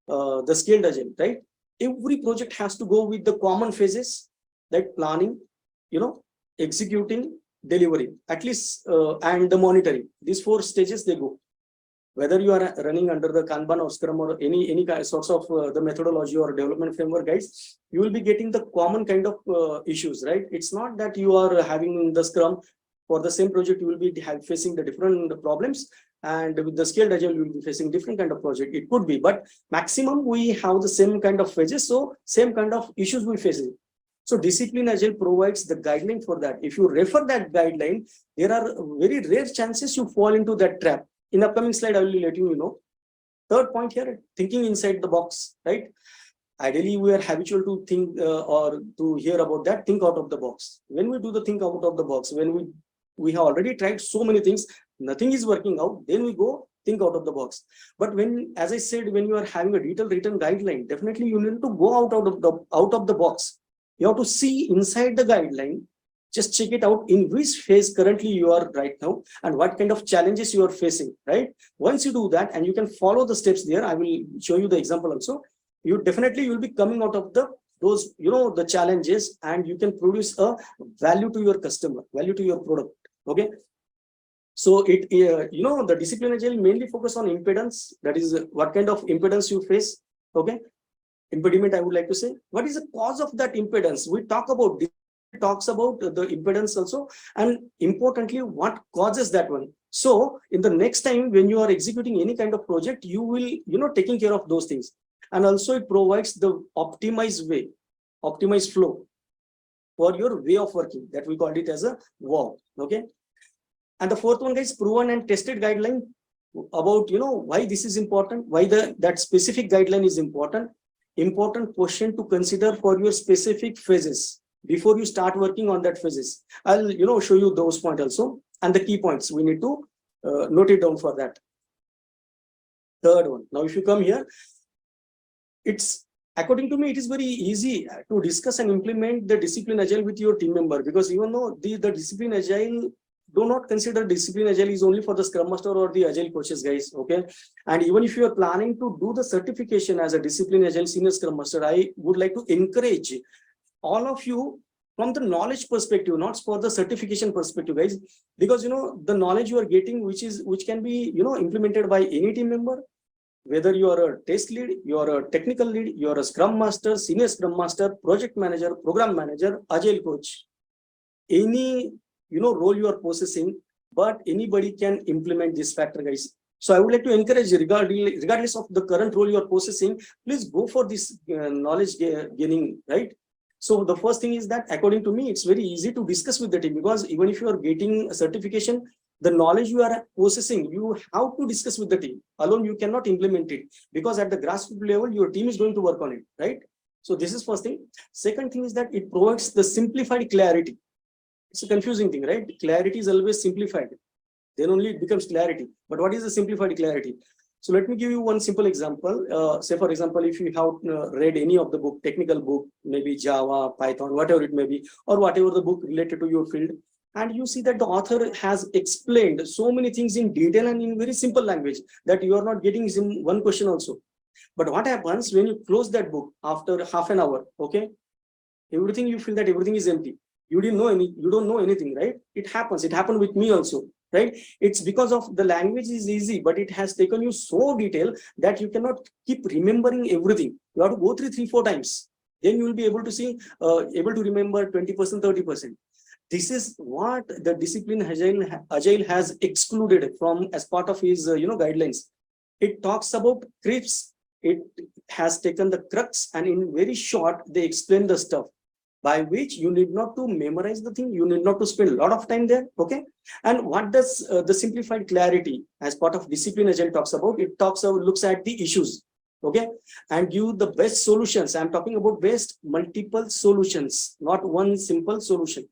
the scaled agile, right? Every project has to go with the common phases like planning, executing, delivering, at least, and the monitoring. These 4 stages they go. Whether you are running under the Kanban or Scrum or any sorts of the methodology or development framework, guys, you will be getting the common kind of issues, right? It's not that you are having the Scrum for the same project, you will be facing the different problems, and with the scaled agile, you will be facing different kind of project. It could be, but maximum we have the same kind of phases, so same kind of issues we face. So discipline agile provides the guideline for that. If you refer that guideline, there are very rare chances you fall into that trap. In upcoming slide, I will let you know. Third point here, thinking inside the box, right? Ideally, we are habitual to think or to hear about that, think out of the box. When we do the think out of the box, when we have already tried so many things, nothing is working out, then we go think out of the box. But when, as I said, when you are having a detailed written guideline, definitely you need to go out of the box. You have to see inside the guideline. Just check it out in which phase currently you are right now and what kind of challenges you are facing, right? Once you do that and you can follow the steps there, I will show you the example also. You will be coming out of those the challenges, and you can produce a value to your customer, value to your product. Okay. So the discipline agile mainly focus on impedance. That is what kind of impedance you face. Okay. Impediment, I would like to say. What is the cause of that impedance? We talk about this. Talks about the impedance also, and importantly what causes that one. So in the next time when you are executing any kind of project, you will taking care of those things. And also it provides the optimized flow for your way of working, that we called it as a WOW. Okay. And the fourth one, guys, proven and tested guideline about why this is important, why that specific guideline is important question to consider for your specific phases before you start working on that phases. I'll show you those points also, and the key points we need to note it down for that. Third one. Now, if you come here, it's according to me, it is very easy to discuss and implement the discipline agile with your team member, because even though the discipline agile, do not consider discipline agile is only for the Scrum Master or the agile coaches, guys. Okay. And even if you are planning to do the certification as a discipline agile senior Scrum Master, I would like to encourage all of you from the knowledge perspective, not for the certification perspective, guys, because the knowledge you are getting, which can be implemented by any team member, whether you are a test lead, you are a technical lead, you are a scrum master, senior scrum master, project manager, program manager, agile coach, any role you are possessing, but anybody can implement this factor, guys. So I would like to encourage, regardless of the current role you are possessing, please go for this knowledge gaining, right? So the first thing is that, according to me, it's very easy to discuss with the team, because even if you are getting a certification, the knowledge you are possessing, you have to discuss with the team. Alone, you cannot implement it, because at the grassroots level, your team is going to work on it, right? So this is first thing. Second thing is that it provides the simplified clarity. It's a confusing thing, right? Clarity is always simplified. Then only it becomes clarity. But what is the simplified clarity? So let me give you one simple example. Say, for example, if you have read any of the book, technical book, maybe Java, Python, whatever it may be, or whatever the book related to your field, and you see that the author has explained so many things in detail and in very simple language that you are not getting in one question also. But what happens when you close that book after half an hour? Okay, everything, you feel that everything is empty. You don't know anything, right? It happens. It happened with me also, right? It's because of the language is easy, but it has taken you so detailed that you cannot keep remembering everything. You have to go through 3-4 times. Then you will be able to see, able to remember 20%, 30%. This is what the Disciplined Agile has excluded from as part of his guidelines. It talks about crisps. It has taken the crux, and in very short, they explain the stuff, by which you need not to memorize the thing, you need not to spend a lot of time there, okay? And what does the simplified clarity as part of Disciplined Agile talks about? It looks at the issues, okay? And give the best solutions. I'm talking about best multiple solutions, not one simple solution.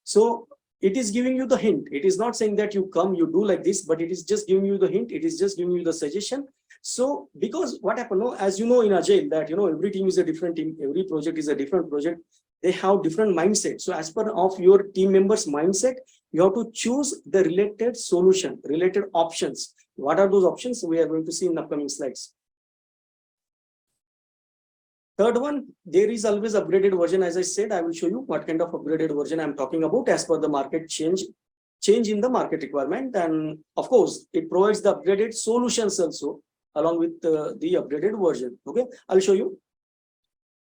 So it is giving you the hint. It is not saying that you come, you do like this, but it is just giving you the hint. It is just giving you the suggestion. So because what happened, as you know in Agile, that every team is a different team, every project is a different project. They have different mindset. So as per of your team members' mindset, you have to choose the related solution, related options. What are those options? We are going to see in the upcoming slides. Third one, there is always upgraded version. As I said, I will show you what kind of upgraded version I'm talking about as per the market change in the market requirement. And of course, it provides the upgraded solutions also along with the upgraded version. Okay, I'll show you.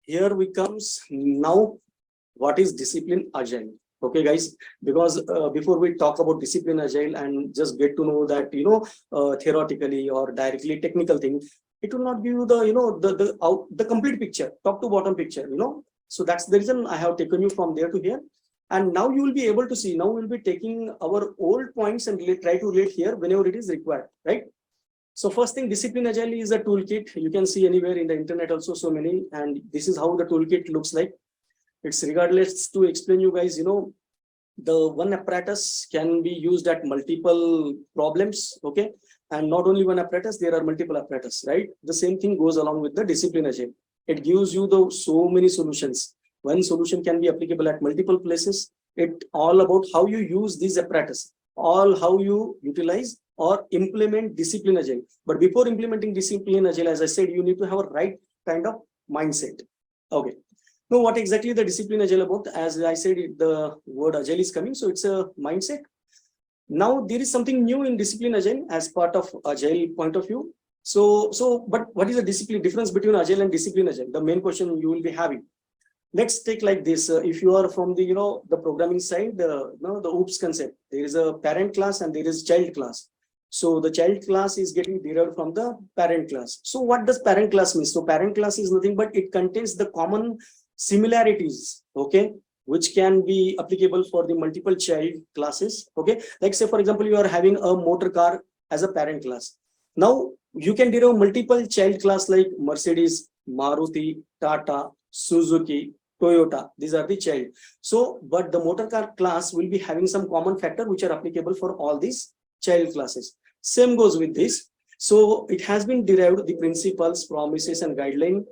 Here we comes now. What is Disciplined Agile? Okay, guys, because before we talk about Disciplined Agile and just get to know that theoretically or directly technical thing, it will not give you the the complete picture, top to bottom picture. So that's the reason I have taken you from there to here. And now you will be able to see. Now we'll be taking our old points and try to relate here whenever it is required, right? So first thing, Disciplined Agile is a toolkit. You can see anywhere in the internet also so many, and this is how the toolkit looks like. It's regardless to explain you guys, the one apparatus can be used at multiple problems, okay? And not only one apparatus, there are multiple apparatus, right? The same thing goes along with the Disciplined Agile. It gives you so many solutions. One solution can be applicable at multiple places. It all about how you use these apparatus, all how you utilize or implement Disciplined Agile. But before implementing Disciplined Agile, as I said, you need to have a right kind of mindset. Okay. Now, what exactly the Disciplined Agile about? As I said, the word Agile is coming, so it's a mindset. Now, there is something new in Disciplined Agile as part of Agile point of view. But what is the difference between Agile and Disciplined Agile? The main question you will be having. Let's take like this. If you are from the the programming side, the OOPS concept, there is a parent class and there is child class. So the child class is getting derived from the parent class. So what does parent class mean? So parent class is nothing but it contains the common similarities, okay, which can be applicable for the multiple child classes. Okay, like say for example, you are having a motor car as a parent class. Now you can derive multiple child class like Mercedes, Maruti, Tata, Suzuki, Toyota. These are the child. So, but the motor car class will be having some common factor which are applicable for all these child classes. Same goes with this. So it has been derived, the principles, promises, and guideline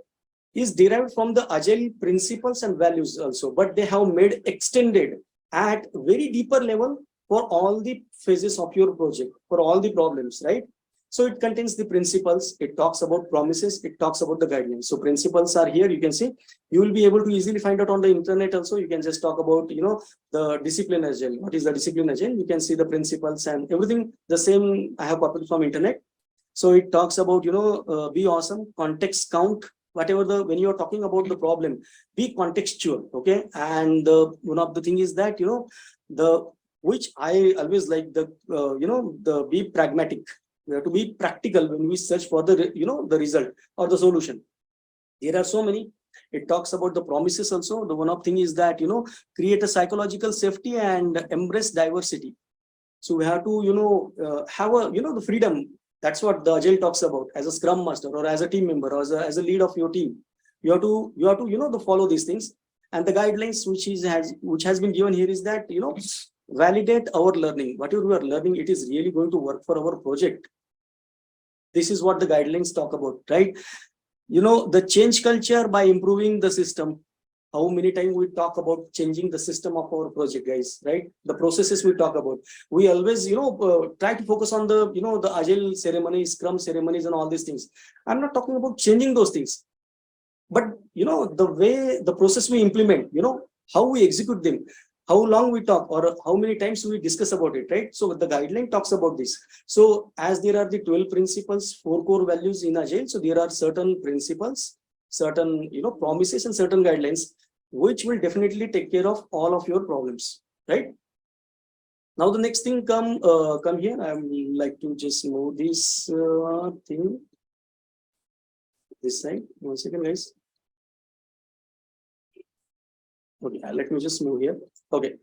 is derived from the Agile principles and values also, but they have made extended at very deeper level for all the phases of your project, for all the problems, right? So it contains the principles, it talks about promises, it talks about the guidelines. So principles are here, you can see. You will be able to easily find out on the internet also. You can just talk about, the discipline agile. What is the discipline agile? You can see the principles and everything the same I have copied from internet. So it talks about, be awesome, context count, whatever when you're talking about the problem, be contextual, okay? And one of the thing is that, which I always like the be pragmatic. We have to be practical when we search for the, the result or the solution. There are so many. It talks about the promises also. The one of thing is that, create a psychological safety and embrace diversity. So we have to, have a, the freedom. That's what the Agile talks about as a Scrum Master or as a team member or as a lead of your team. You have to, to follow these things. And the guidelines which has been given here is that, validate our learning. Whatever we are learning, it is really going to work for our project. This is what the guidelines talk about, right? The change culture by improving the system. How many times we talk about changing the system of our project, guys, right? The processes we talk about. We always, try to focus on the, the Agile ceremonies, Scrum ceremonies and all these things. I'm not talking about changing those things. But, the way, the process we implement, how we execute them, how long we talk or how many times we discuss about it, right? So the guideline talks about this. So as there are the 12 principles, 4 core values in Agile, so there are certain principles, certain, promises and certain guidelines, which will definitely take care of all of your problems, right? Now the next thing come here. I would like to just move this thing this side. 1 second, guys. Okay, let me just move here. Okay.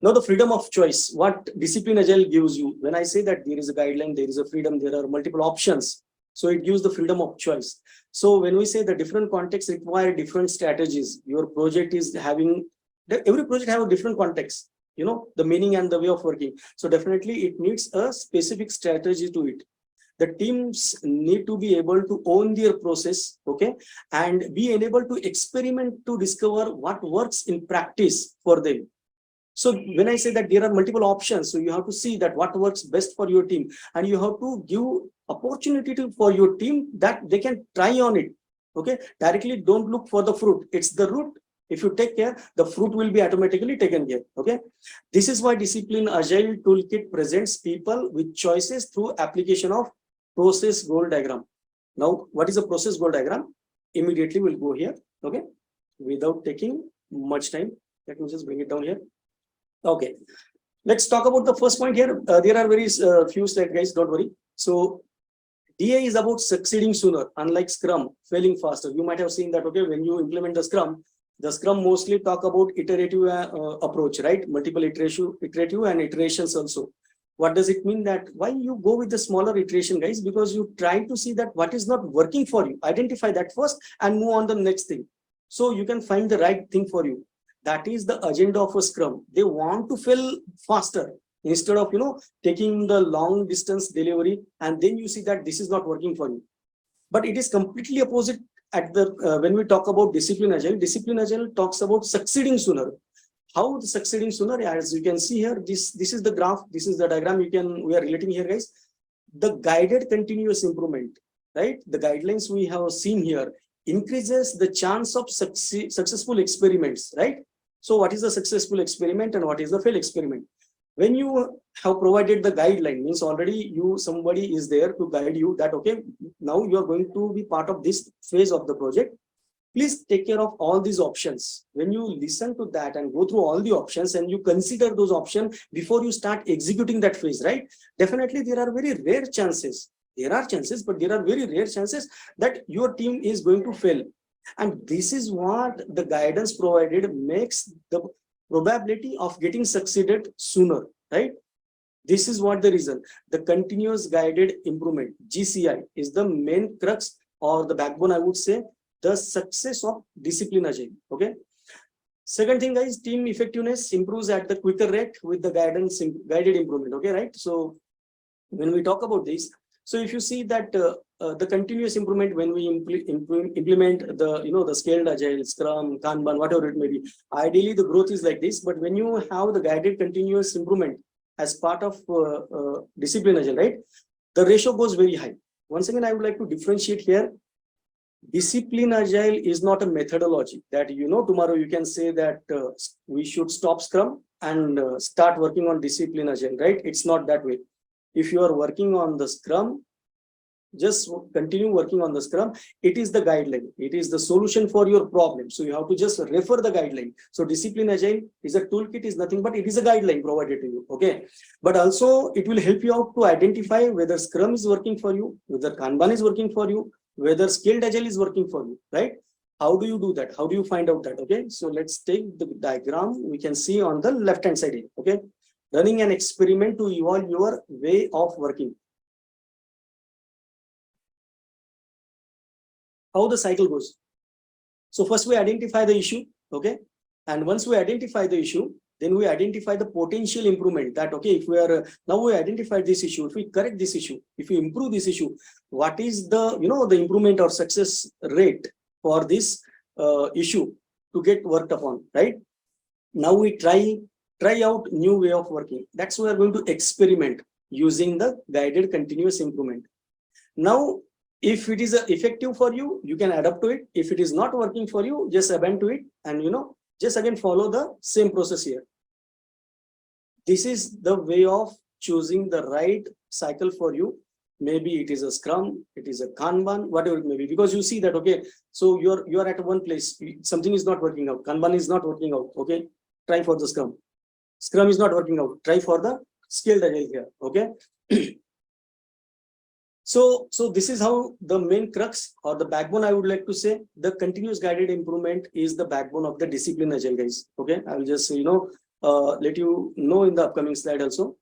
Now the freedom of choice. What Disciplined Agile gives you? When I say that there is a guideline, there is a freedom, there are multiple options. So it gives the freedom of choice. So when we say the different contexts require different strategies, your project is having, every project have a different context, the meaning and the way of working. So definitely it needs a specific strategy to it. The teams need to be able to own their process, okay, and be enabled to experiment to discover what works in practice for them. So when I say that there are multiple options, so you have to see that what works best for your team, and you have to give opportunity for your team that they can try on it. Okay, directly don't look for the fruit. It's the root. If you take care, the fruit will be automatically taken care. Okay, this is why Disciplined Agile Toolkit presents people with choices through application of process goal diagram. Now, what is a process goal diagram? Immediately we'll go here. Okay, without taking much time, let me just bring it down here. Okay, let's talk about the first point here. There are very few slides, guys, don't worry. So DA is about succeeding sooner, unlike Scrum, failing faster. You might have seen that, okay, when you implement the Scrum mostly talk about iterative approach, right? Multiple iterative and iterations also. What does it mean? That why you go with the smaller iteration, guys? Because you try to see that what is not working for you, identify that first and move on the next thing. So you can find the right thing for you. That is the agenda of a Scrum. They want to fail faster instead of, taking the long distance delivery, and then you see that this is not working for you. But it is completely opposite at the when we talk about Disciplined Agile. Disciplined Agile talks about succeeding sooner. How the succeeding sooner? As you can see here, this is the graph, this is the diagram we are relating here, guys. The guided continuous improvement, right? The guidelines we have seen here increases the chance of successful experiments, right? So what is the successful experiment and what is the failed experiment? When you have provided the guideline, means already somebody is there to guide you that, okay, now you are going to be part of this phase of the project. Please take care of all these options. When you listen to that and go through all the options and you consider those options before you start executing that phase, right? Definitely there are very rare chances. There are chances, but there are very rare chances that your team is going to fail. And this is what the guidance provided makes the probability of getting succeeded sooner, right? This is what the reason. The continuous guided improvement, GCI, is the main crux or the backbone, I would say, the success of Disciplined Agile. Okay. Second thing, guys, team effectiveness improves at the quicker rate with the guided improvement. Okay, right? So when we talk about this, so if you see that the continuous improvement, when we implement the the scaled agile, Scrum, Kanban, whatever it may be, ideally the growth is like this. But when you have the guided continuous improvement as part of Disciplined Agile, right? the ratio goes very high. Once again, I would like to differentiate here. Discipline Agile is not a methodology that, tomorrow you can say that we should stop Scrum and start working on Discipline Agile, right? It's not that way. If you are working on the Scrum, just continue working on the Scrum. It is the guideline. It is the solution for your problem. So you have to just refer the guideline. So Discipline Agile is a toolkit, is nothing but it is a guideline provided to you. Okay. But also it will help you out to identify whether Scrum is working for you, whether Kanban is working for you, whether Scaled Agile is working for you, right? How do you do that? How do you find out that? Okay. So let's take the diagram. We can see on the left-hand side here. Okay. Running an experiment to evolve your way of working. How the cycle goes. So first we identify the issue, okay? And once we identify the issue, then we identify the potential improvement that, okay, if we are, now we identified this issue, if we correct this issue, if we improve this issue, what is the, the improvement or success rate for this issue to get worked upon, right? Now we try out new way of working. That's why we are going to experiment using the guided continuous improvement. Now, if it is effective for you, you can adapt to it. If it is not working for you, just abandon to it and, just again follow the same process here. This is the way of choosing the right cycle for you. Maybe it is a Scrum, it is a Kanban, whatever it may be, because you see that, okay, so you're at one place, something is not working out, Kanban is not working out, okay, try for the Scrum. Scrum is not working out, try for the Scaled Agile here, okay. So this is how the main crux or the backbone, I would like to say, the continuous guided improvement is the backbone of the Disciplined Agile, guys. Okay, I will just, let you know in the upcoming slide also.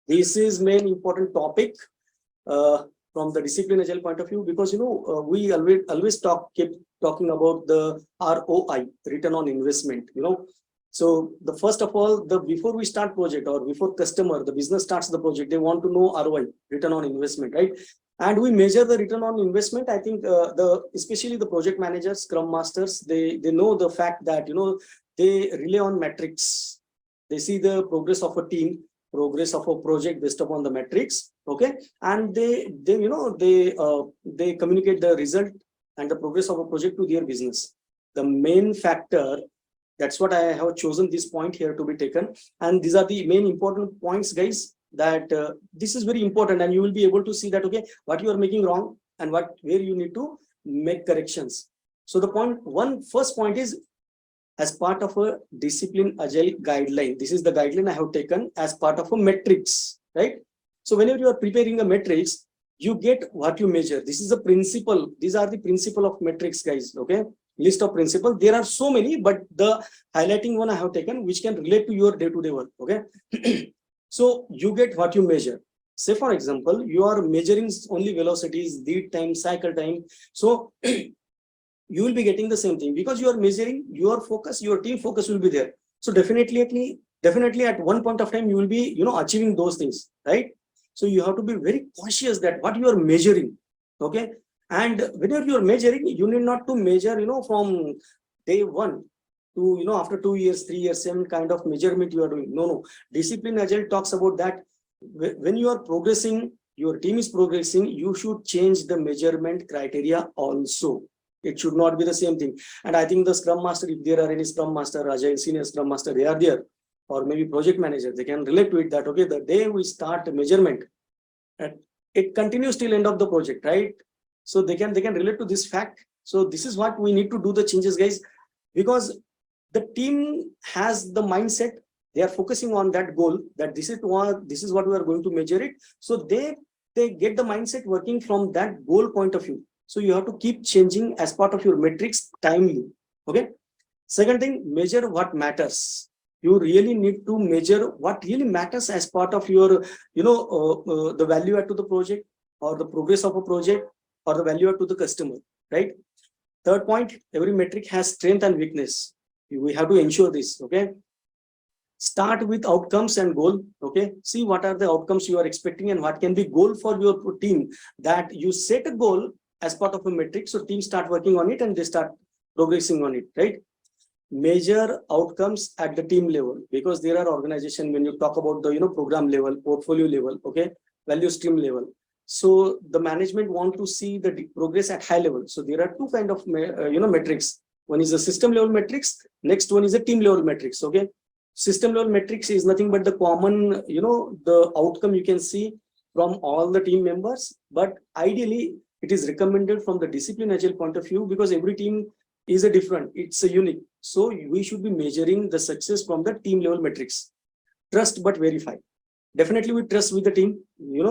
This is main important topic from the Disciplined Agile point of view, because, we always keep talking about the ROI, return on investment, So the first of all, before we start project or before the business starts the project, they want to know ROI, return on investment, right? And we measure the return on investment. I think especially the project managers, Scrum Masters, they know the fact that, they rely on metrics. They see the progress of a team, progress of a project based upon the metrics, okay? And they communicate the result and the progress of a project to their business. The main factor, that's what I have chosen this point here to be taken. And these are the main important points, guys, that this is very important, and you will be able to see that, okay, what you are making wrong and where you need to make corrections. So the first point is, as part of a Disciplined Agile guideline, this is the guideline I have taken as part of a metrics, right? So whenever you are preparing a metrics, you get what you measure. This is a principle. These are the principle of metrics, guys, okay? List of principles. There are so many, but the highlighting one I have taken, which can relate to your day-to-day work, okay? So you get what you measure. Say, for example, you are measuring only velocities, lead time, cycle time. So you will be getting the same thing because you are measuring your focus, your team focus will be there. So definitely at one point of time, you will be, achieving those things, right? So you have to be very cautious that what you are measuring, okay? And whenever you are measuring, you need not to measure, from day one to, after 2 years, 3 years, same kind of measurement you are doing. No. Discipline Agile talks about that. When you are progressing, your team is progressing, you should change the measurement criteria also. It should not be the same thing. And I think the Scrum Master, if there are any Scrum Master, Agile Senior Scrum Master, they are there, or maybe project manager, they can relate to it that, okay, the day we start measurement, and it continues till end of the project, right? So they can relate to this fact. So this is what we need to do the changes, guys, because the team has the mindset, they are focusing on that goal, that this is what we are going to measure it. So they get the mindset working from that goal point of view. So you have to keep changing as part of your metrics timely. Okay. Second thing, measure what matters. You really need to measure what really matters as part of your, the value add to the project, or the progress of a project, or the value add to the customer, right? Third point, every metric has strength and weakness. We have to ensure this, okay? Start with outcomes and goal, okay? See what are the outcomes you are expecting and what can be goal for your team, that you set a goal as part of a metric. So teams start working on it and they start progressing on it, right? Measure outcomes at the team level, because there are organizations, when you talk about the, program level, portfolio level, okay? value stream level. So the management want to see the progress at high level. So there are two kind of metrics. One is a system level metrics. Next one is a team level metrics. Okay, system level metrics is nothing but the common, the outcome you can see from all the team members. But ideally, it is recommended from the discipline agile point of view, because every team is a different. It's a unique. So we should be measuring the success from the team level metrics. Trust but verify. Definitely we trust with the team.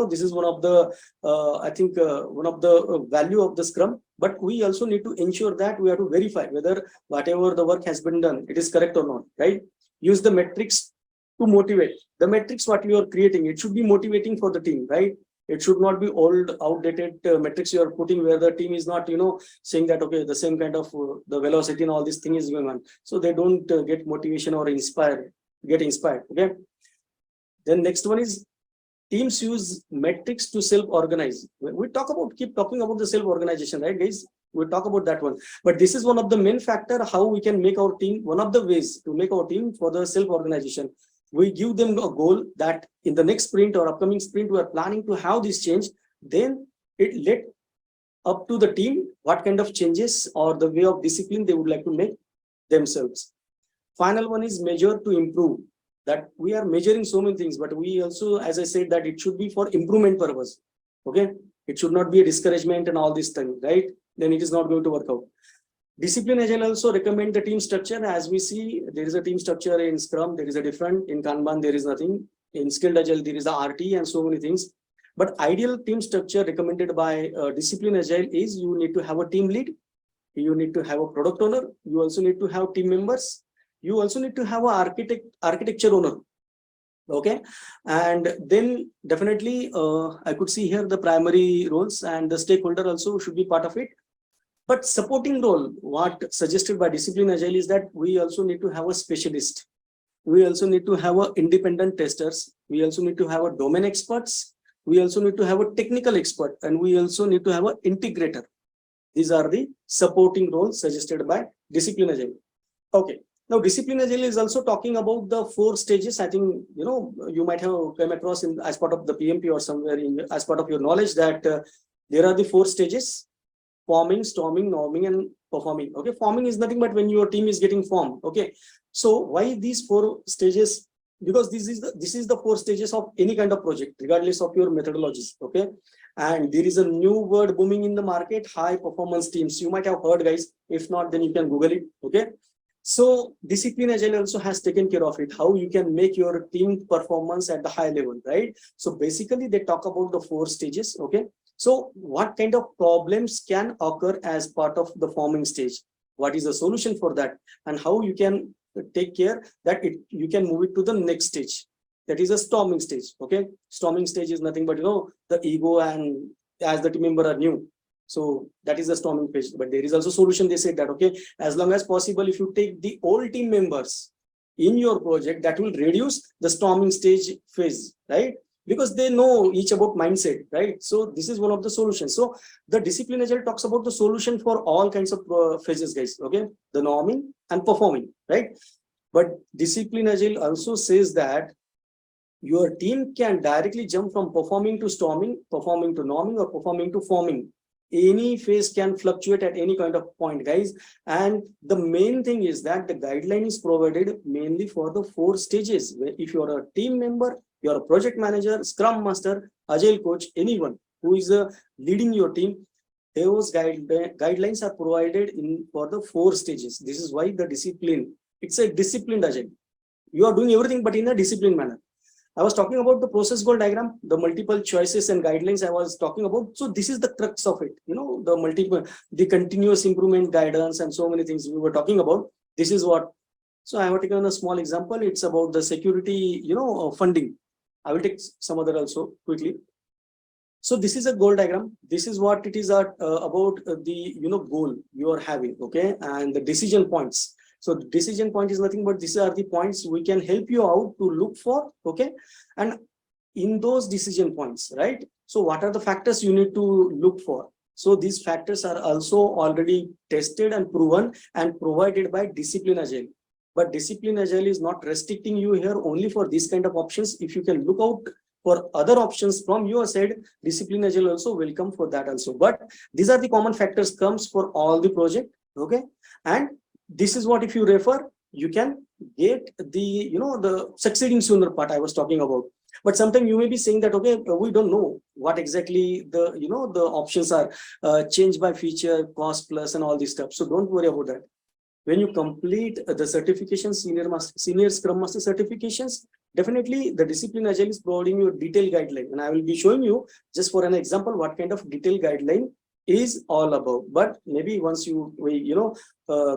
This is one of the one of the value of the Scrum. But we also need to ensure that we have to verify whether whatever the work has been done, it is correct or not, right? Use the metrics to motivate. The metrics what you are creating, it should be motivating for the team, right? It should not be old, outdated metrics you are putting where the team is not, saying that, okay, the same kind of the velocity and all this thing is going on. So they don't get motivation or get inspired. Okay. Then next one is teams use metrics to self-organize. We keep talking about the self-organization, right, guys? We'll talk about that one. But this is one of the main factor how we can make our team, one of the ways to make our team for the self-organization. We give them a goal that in the next sprint or upcoming sprint, we are planning to have this change. Then it let up to the team what kind of changes or the way of discipline they would like to make themselves. Final one is measure to improve. That we are measuring so many things, but we also, as I said, that it should be for improvement purpose. Okay, it should not be a discouragement and all this thing, right? Then it is not going to work out. Discipline Agile also recommend the team structure. As we see, there is a team structure in Scrum, there is a different, in Kanban there is nothing, in Skilled Agile there is the RT and so many things. But ideal team structure recommended by Discipline Agile is you need to have a team lead, you need to have a product owner, you also need to have team members, you also need to have an architecture owner. Okay, and then definitely I could see here the primary roles and the stakeholder also should be part of it. But supporting role, what suggested by Discipline Agile is that we also need to have a specialist. We also need to have a independent testers. We also need to have a domain experts. We also need to have a technical expert, and we also need to have an integrator. These are the supporting roles suggested by Discipline Agile. Okay. Now, Discipline Agile is also talking about the 4 stages. I think, you might have come across as part of the PMP or somewhere as part of your knowledge that there are the 4 stages: forming, storming, norming, and performing. Okay, forming is nothing but when your team is getting formed. Okay, so why these 4 stages? Because this is the 4 stages of any kind of project, regardless of your methodologies. Okay, and there is a new word booming in the market: high performance teams. You might have heard, guys. If not, then you can Google it. Okay. So Discipline Agile also has taken care of it, how you can make your team performance at the high level, right? So basically they talk about the 4 stages. Okay. So what kind of problems can occur as part of the forming stage? What is the solution for that? And how you can take care that you can move it to the next stage. That is a storming stage. Okay. Storming stage is nothing but, the ego and as the team member are new. So that is the storming phase. But there is also solution. They said that, okay, as long as possible, if you take the old team members in your project, that will reduce the storming stage phase, right? Because they know each about mindset, right? So this is one of the solutions. So the Discipline Agile talks about the solution for all kinds of phases, guys. Okay, the norming and performing, right? But Discipline Agile also says that your team can directly jump from performing to storming, performing to norming, or performing to forming. Any phase can fluctuate at any kind of point, guys. And the main thing is that the guideline is provided mainly for the 4 stages. If you're a team member, you're a project manager, scrum master, agile coach, anyone who is leading your team, those guidelines are provided for the 4 stages. This is why the discipline, it's a disciplined agile. You are doing everything but in a disciplined manner. I was talking about the process goal diagram, the multiple choices and guidelines I was talking about. So this is the crux of it, the continuous improvement guidance and so many things we were talking about. This is what, so I have taken a small example. It's about the security, funding. I will take some other also quickly. So this is a goal diagram. This is what it is about the, goal you are having. Okay. And the decision points. So the decision point is nothing but these are the points we can help you out to look for. Okay. And in those decision points, right? So what are the factors you need to look for? So these factors are also already tested and proven and provided by Discipline Agile. But Discipline Agile is not restricting you here only for these kind of options. If you can look out for other options from your side, Disciplined Agile also welcome for that also. But these are the common factors comes for all the project. Okay, and this is what if you refer, you can get the the succeeding sooner part I was talking about. But sometimes you may be saying that okay, we don't know what exactly the the options are, change by feature, cost plus, and all this stuff. So don't worry about that. When you complete the certification, senior Scrum Master certifications, definitely the Disciplined Agile is providing you a detailed guideline, and I will be showing you just for an example what kind of detailed guideline is all about. But maybe once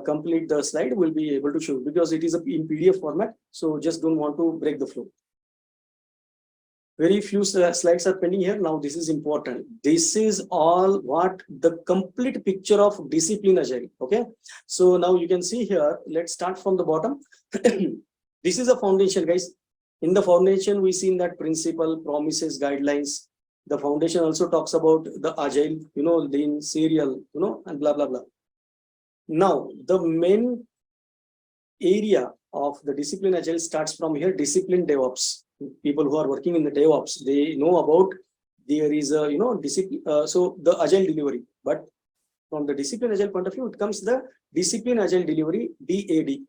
complete the slide, we'll be able to show, because it is in PDF format. So just don't want to break the flow. Very few slides are pending here. Now this is important. This is all what the complete picture of Disciplined Agile. Okay, so now you can see here, let's start from the bottom. This is a foundation, guys. In the foundation, we seen that principle, promises, guidelines. The foundation also talks about the agile, lean, serial, and blah blah blah. Now the main area of the Disciplined Agile starts from here. Disciplined DevOps. People who are working in the DevOps, they know about there is a discipline. So the agile delivery, but from the Disciplined Agile point of view, it comes the Disciplined Agile delivery, DAD.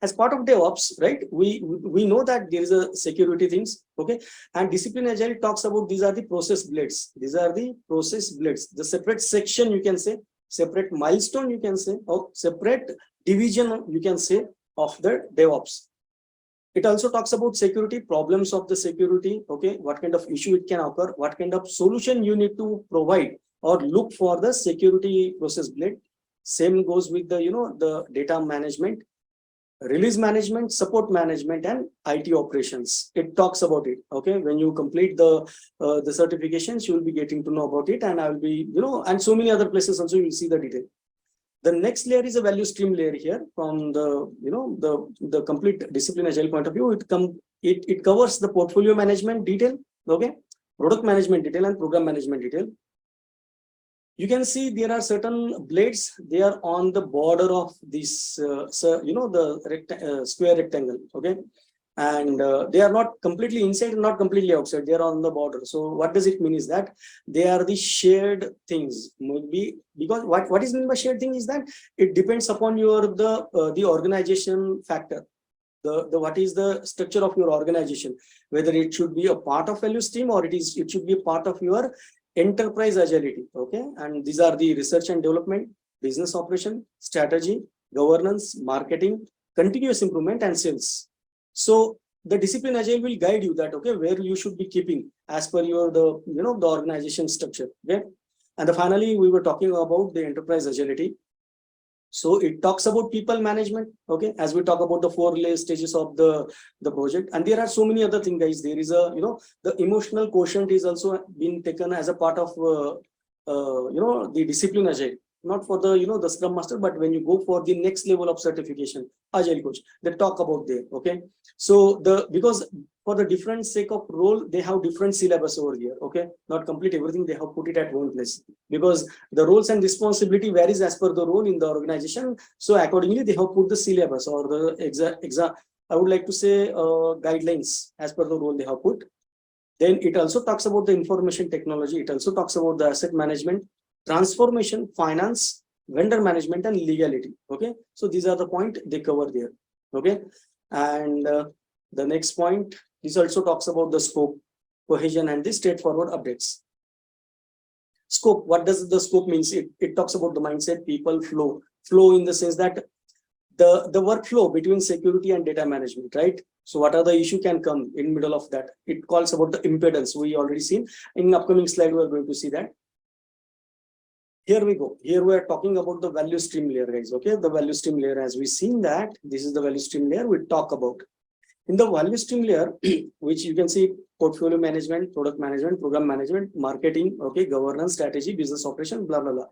As part of DevOps, right? We know that there is a security things, okay? And Disciplined Agile talks about these are the process blades. These are the process blades. The separate section, you can say, separate milestone, you can say, or separate division, you can say, of the DevOps. It also talks about security, problems of the security, okay? What kind of issue it can occur, what kind of solution you need to provide or look for the security process blade. Same goes with the, the data management, release management, support management, and IT operations. It talks about it, okay? When you complete the certifications, you will be getting to know about it, and I will be, and so many other places also you will see the detail. The next layer is a value stream layer here from the, the complete Disciplined Agile point of view. It covers the portfolio management detail, okay, product management detail, and program management detail. You can see there are certain blades. They are on the border of this, the square rectangle, okay, and they are not completely inside and not completely outside. They are on the border. So what does it mean is that they are the shared things. Maybe because what is meant by shared thing is that it depends upon your the organization factor. The what is the structure of your organization, whether it should be a part of value stream or it should be a part of your enterprise agility, okay? And these are the research and development, business operation, strategy, governance, marketing, continuous improvement, and sales. So the Disciplined Agile will guide you that, okay, where you should be keeping as per your the organization structure, okay? And finally, we were talking about the enterprise agility. So it talks about people management, okay, as we talk about the 4 stages of the project. And there are so many other things, guys. There is a, the emotional quotient is also being taken as a part of, the Disciplined Agile. Not for the, the Scrum Master, but when you go for the next level of certification, Agile Coach, they talk about there, okay? So because for the different sake of role, they have different syllabus over here, okay? Not complete everything, they have put it at one place. Because the roles and responsibility varies as per the role in the organization. So accordingly, they have put the syllabus or the I would like to say guidelines as per the role they have put. Then it also talks about the information technology. It also talks about the asset management, transformation, finance, vendor management, and legality. Okay, so these are the points they cover there. Okay, and the next point, this also talks about the scope, cohesion, and the straightforward updates. Scope, what does the scope means? It talks about the mindset, people, flow in the sense that the workflow between security and data management, right? So what are the issue can come in middle of that? It calls about the impedance. We already seen in upcoming slide. We are going to see that. Here we go. Here we are talking about the value stream layer, guys. Okay, the value stream layer, as we seen that this is the value stream layer we talk about. In the value stream layer, which you can see portfolio management, product management, program management, marketing, okay, governance, strategy, business operation, blah, blah, blah.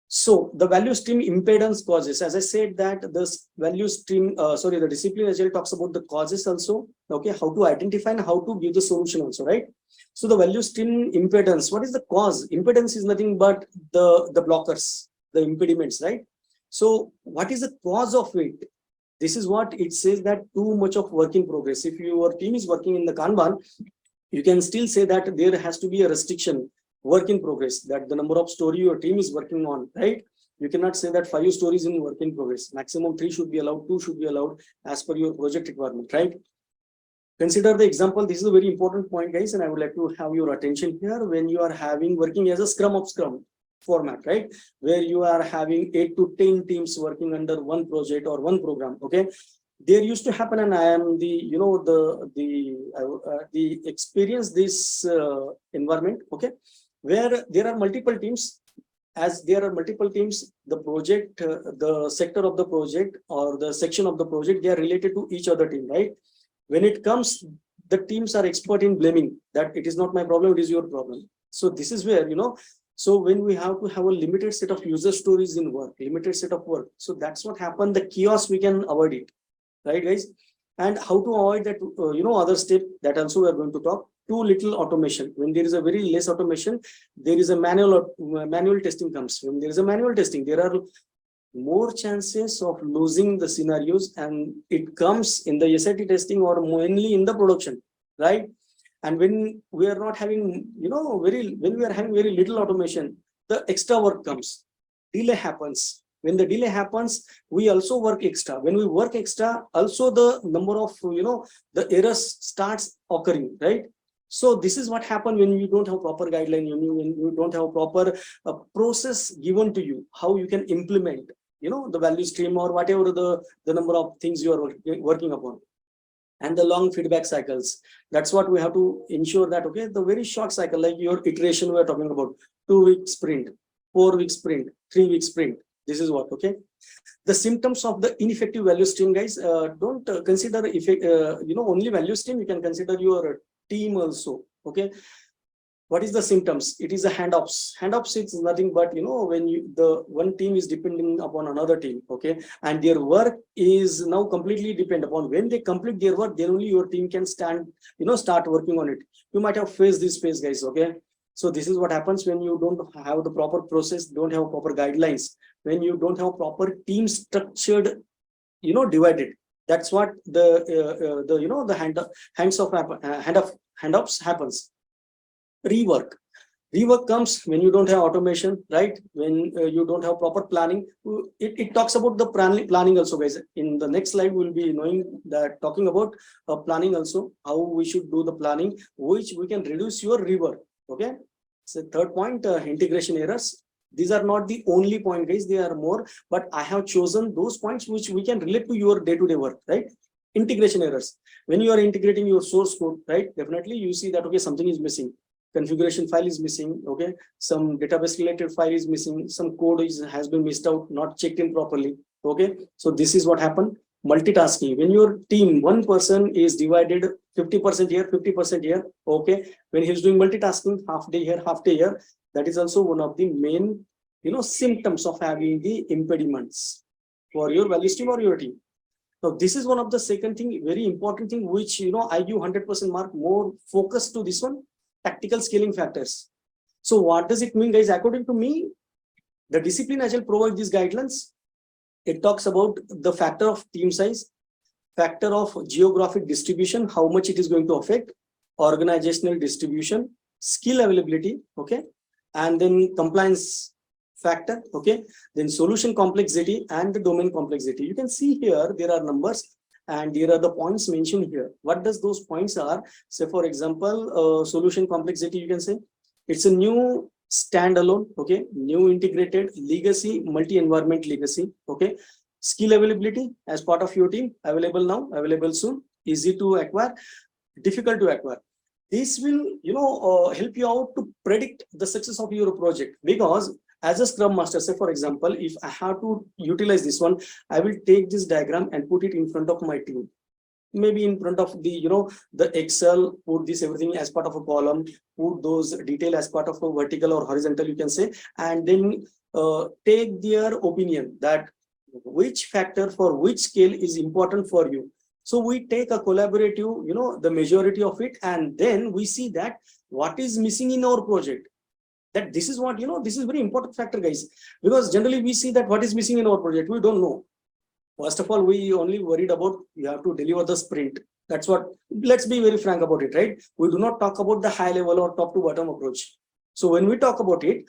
So the value stream impedance causes, as I said that the value stream, the Disciplined Agile talks about the causes also, okay, how to identify and how to give the solution also, right? So the value stream impedance, what is the cause? Impedance is nothing but the blockers, the impediments, right? So what is the cause of it? This is what it says, that too much of work in progress. If your team is working in the Kanban, you can still say that there has to be a restriction, work in progress, that the number of story your team is working on, right? You cannot say that 5 stories in work in progress. Maximum 3 should be allowed, 2 should be allowed as per your project requirement, right? Consider the example. This is a very important point, guys, and I would like to have your attention here. When you are working as a Scrum format, right, where you are having 8 to 10 teams working under one project or one program, okay, there used to happen, and I am the experience this environment, okay, where there are multiple teams. As there are multiple teams, the project, the sector of the project or the section of the project, they are related to each other team, right? When it comes, the teams are expert in blaming that it is not my problem, it is your problem. So this is where, so when we have to have a limited set of user stories in work, limited set of work, so that's what happened. The chaos, we can avoid it, right, guys? And how to avoid that, other step that also we are going to talk. Too little automation. When there is a very less automation, there is a manual testing comes. When there is a manual testing, there are more chances of losing the scenarios, and it comes in the SIT testing or mainly in the production, right? And when we are not having, when we are having very little automation, the extra work comes, delay happens. When the delay happens, we also work extra. When we work extra, also the number of, the errors starts occurring, right? So this is what happened when you don't have proper guideline, when you don't have proper process given to you, how you can implement, the value stream or whatever the number of things you are working upon. And the long feedback cycles. That's what we have to ensure that, okay, the very short cycle, like your iteration we are talking about, 2-week sprint, 4-week sprint, 3-week sprint. This is what, okay. The symptoms of the ineffective value stream, guys, don't consider only value stream. You can consider your team also, okay. What is the symptoms? It is a handoffs. Handoffs is nothing but, when the one team is depending upon another team, okay, and their work is now completely dependent upon. When they complete their work, then only your team can start working on it. You might have faced this phase, guys, okay. So this is what happens when you don't have the proper process, don't have proper guidelines, when you don't have proper team structured, divided. That's what the handoffs happens. Rework comes when you don't have automation, right? When you don't have proper planning. It talks about the planning also, guys. In the next slide, we'll be talking about planning also, how we should do the planning, which we can reduce your rework, okay. So third point, integration errors. These are not the only point, guys. There are more, but I have chosen those points which we can relate to your day-to-day work, right? Integration errors. When you are integrating your source code, right? Definitely you see that, okay, something is missing. Configuration file is missing, okay. Some database related file is missing. Some code has been missed out, not checked in properly, okay. So this is what happened. Multitasking. When your team, one person is divided 50% here, 50% here, okay. When he's doing multitasking, half day here, half day here, that is also one of the main, symptoms of having the impediments for your value stream or your team. Now, this is one of the second thing, very important thing, which, I give 100% mark, more focus to this one, tactical scaling factors. So what does it mean, guys? According to me, the Disciplined Agile provides these guidelines. It talks about the factor of team size, factor of geographic distribution, how much it is going to affect, organizational distribution, skill availability, okay, and then compliance factor, okay, then solution complexity and the domain complexity. You can see here there are numbers and here are the points mentioned here. What does those points are? Say for example, solution complexity, you can say it's a new standalone, okay, new integrated legacy, multi-environment legacy, okay. Skill availability as part of your team, available now, available soon, easy to acquire, difficult to acquire. This will, help you out to predict the success of your project, because as a Scrum Master, say for example, if I have to utilize this one, I will take this diagram and put it in front of my team. Maybe in front of the, the Excel, put this everything as part of a column, put those detail as part of a vertical or horizontal, you can say, and then take their opinion that which factor for which scale is important for you. So we take a collaborative, the majority of it, and then we see that what is missing in our project. That this is what, this is very important factor, guys, because generally we see that what is missing in our project, we don't know. First of all, we only worried about you have to deliver the sprint. That's what, let's be very frank about it, right? We do not talk about the high level or top to bottom approach. So when we talk about it,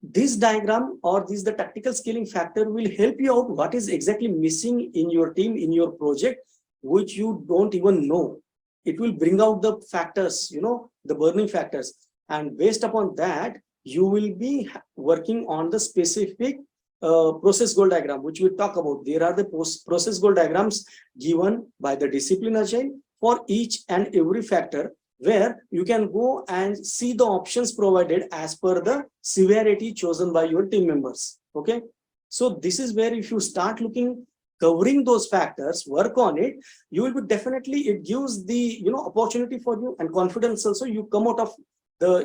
this diagram or this the tactical scaling factor will help you out what is exactly missing in your team, in your project, which you don't even know. It will bring out the factors, the burning factors. And based upon that, you will be working on the specific process goal diagram, which we talk about. There are the process goal diagrams given by the Disciplined Agile for each and every factor, where you can go and see the options provided as per the severity chosen by your team members. Okay. So this is where if you start looking, covering those factors, work on it, you will be definitely, it gives the, opportunity for you and confidence also. You come out of the,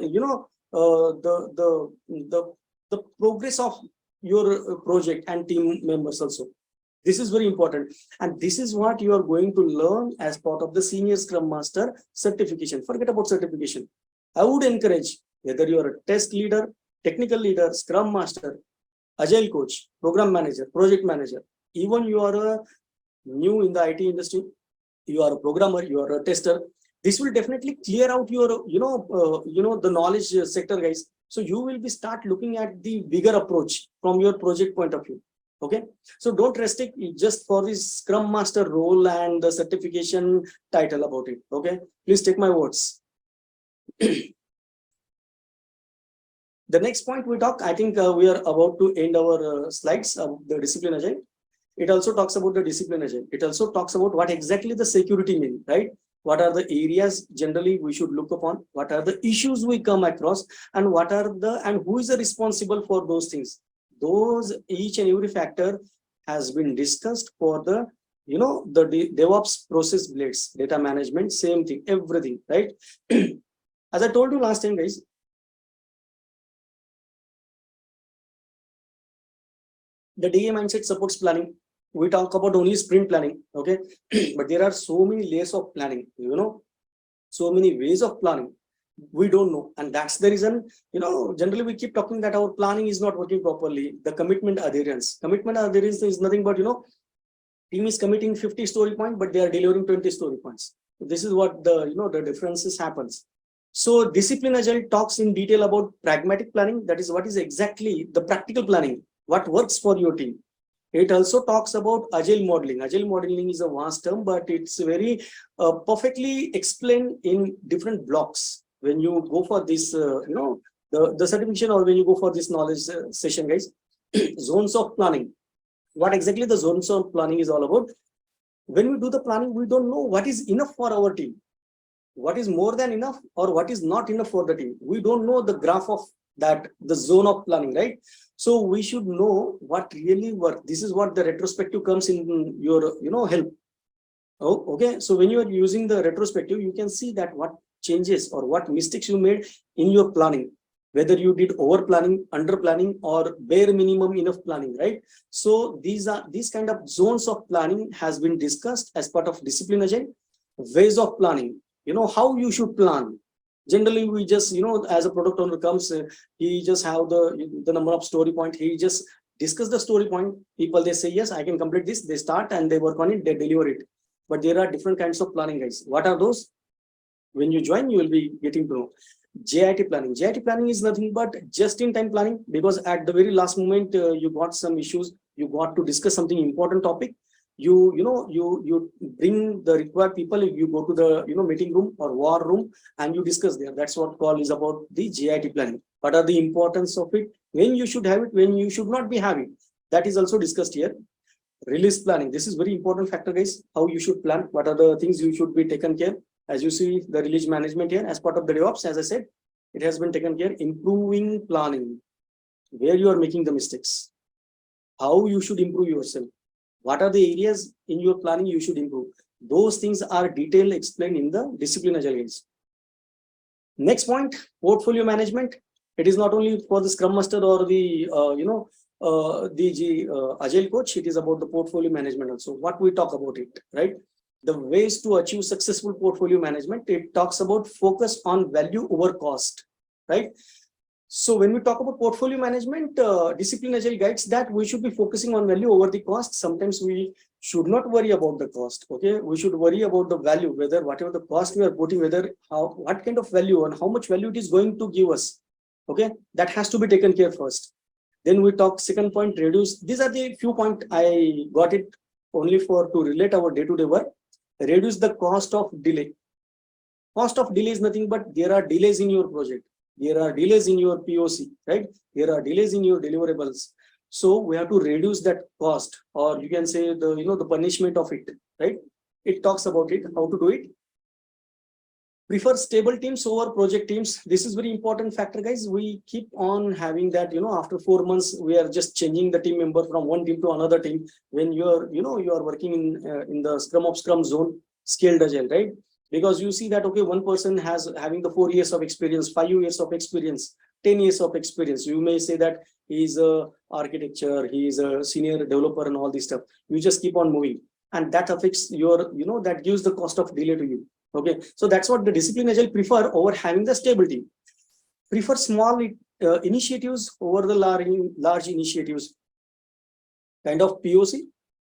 the progress of your project and team members also. This is very important. And this is what you are going to learn as part of the Senior Scrum Master certification. Forget about certification. I would encourage, whether you are a test leader, technical leader, Scrum Master, Agile coach, program manager, project manager, even you are new in the IT industry, you are a programmer, you are a tester, this will definitely clear out your, the knowledge sector, guys. So you will be start looking at the bigger approach from your project point of view. Okay, so don't restrict just for this Scrum Master role and the certification title about it. Okay, please take my words. The next point we talk, I think we are about to end our slides of the Disciplined Agile. It also talks about the Disciplined Agile. It also talks about what exactly the security means, right? What are the areas generally we should look upon? What are the issues we come across? And what are the, and who is responsible for those things? Those, each and every factor has been discussed for the, the DevOps process blades, data management, same thing, everything, right? As I told you last time, guys, the DA mindset supports planning. We talk about only sprint planning, okay? But there are so many layers of planning, so many ways of planning. We don't know, and that's the reason, generally we keep talking that our planning is not working properly. The commitment adherence is nothing but, team is committing 50 story points, but they are delivering 20 story points. This is what the, the differences happens. So Disciplined Agile talks in detail about pragmatic planning. That is what is exactly the practical planning, what works for your team. It also talks about agile modeling. Agile modeling is a vast term, but it's very perfectly explained in different blocks. When you go for this, the certification, or when you go for this knowledge session, guys, zones of planning. What exactly the zones of planning is all about? When we do the planning, we don't know what is enough for our team, what is more than enough, or what is not enough for the team. We don't know the graph of that, the zone of planning, right? So we should know what really works. This is what the retrospective comes in your, help. Oh, okay. So when you are using the retrospective, you can see that what changes or what mistakes you made in your planning, whether you did over planning, under planning, or bare minimum enough planning, right? So these kind of zones of planning has been discussed as part of Disciplined Agile. Ways of planning, how you should plan. Generally, we just, as a product owner comes, he just have the number of story point. He just discuss the story point. People, they say, yes, I can complete this. They start and they work on it, they deliver it. But there are different kinds of planning, guys. What are those? When you join, you will be getting to know. JIT planning. JIT planning is nothing but just-in-time planning, because at the very last moment, you got some issues. You got to discuss something important topic. You bring the required people. You go to the meeting room or war room and you discuss there. That's what call is about the JIT planning. What are the importance of it? When you should have it, when you should not be having. That is also discussed here. Release planning. This is very important factor, guys. How you should plan. What are the things you should be taken care. As you see the release management here as part of the DevOps, as I said, it has been taken care. Improving planning. Where you are making the mistakes. How you should improve yourself. What are the areas in your planning you should improve? Those things are detailed explained in the Disciplined Agile guides. Next point, portfolio management. It is not only for the Scrum Master or the Agile coach. It is about the portfolio management also. What we talk about it, right? The ways to achieve successful portfolio management. It talks about focus on value over cost, right? So when we talk about portfolio management, Disciplined Agile guides that we should be focusing on value over the cost. Sometimes we should not worry about the cost. Okay, we should worry about the value, whether whatever the cost we are putting, whether what kind of value and how much value it is going to give us. Okay, that has to be taken care first. Then we talk second point, reduce. These are the few points I got it only for to relate our day-to-day work. Reduce the cost of delay. Cost of delay is nothing but there are delays in your project. There are delays in your POC, right? There are delays in your deliverables. So we have to reduce that cost, or you can say the the punishment of it, right? It talks about it, how to do it. Prefer stable teams over project teams. This is very important factor, guys. We keep on having that, after 4 months, we are just changing the team member from one team to another team. When you are working in the Scrum zone, scaled agile, right? Because you see that, okay, one person having the 4 years of experience, 5 years of experience, 10 years of experience. You may say that he's a architecture, he is a senior developer and all this stuff. You just keep on moving. And that affects your, that gives the cost of delay to you. Okay, so that's what the Disciplined Agile prefer over having the stable team. Prefer small initiatives over the large initiatives. Kind of POC.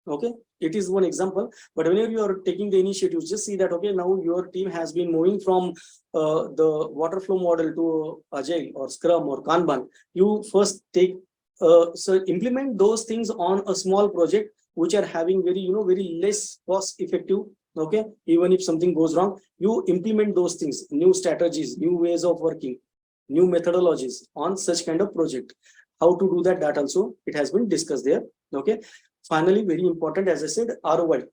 Okay, it is one example. But whenever you are taking the initiatives, just see that, okay, now your team has been moving from the water flow model to Agile or Scrum or Kanban. You first take, so implement those things on a small project which are having very, very less cost effective. Okay, even if something goes wrong, you implement those things, new strategies, new ways of working, new methodologies on such kind of project. How to do that, that also it has been discussed there. Okay, finally, very important, as I said, ROI.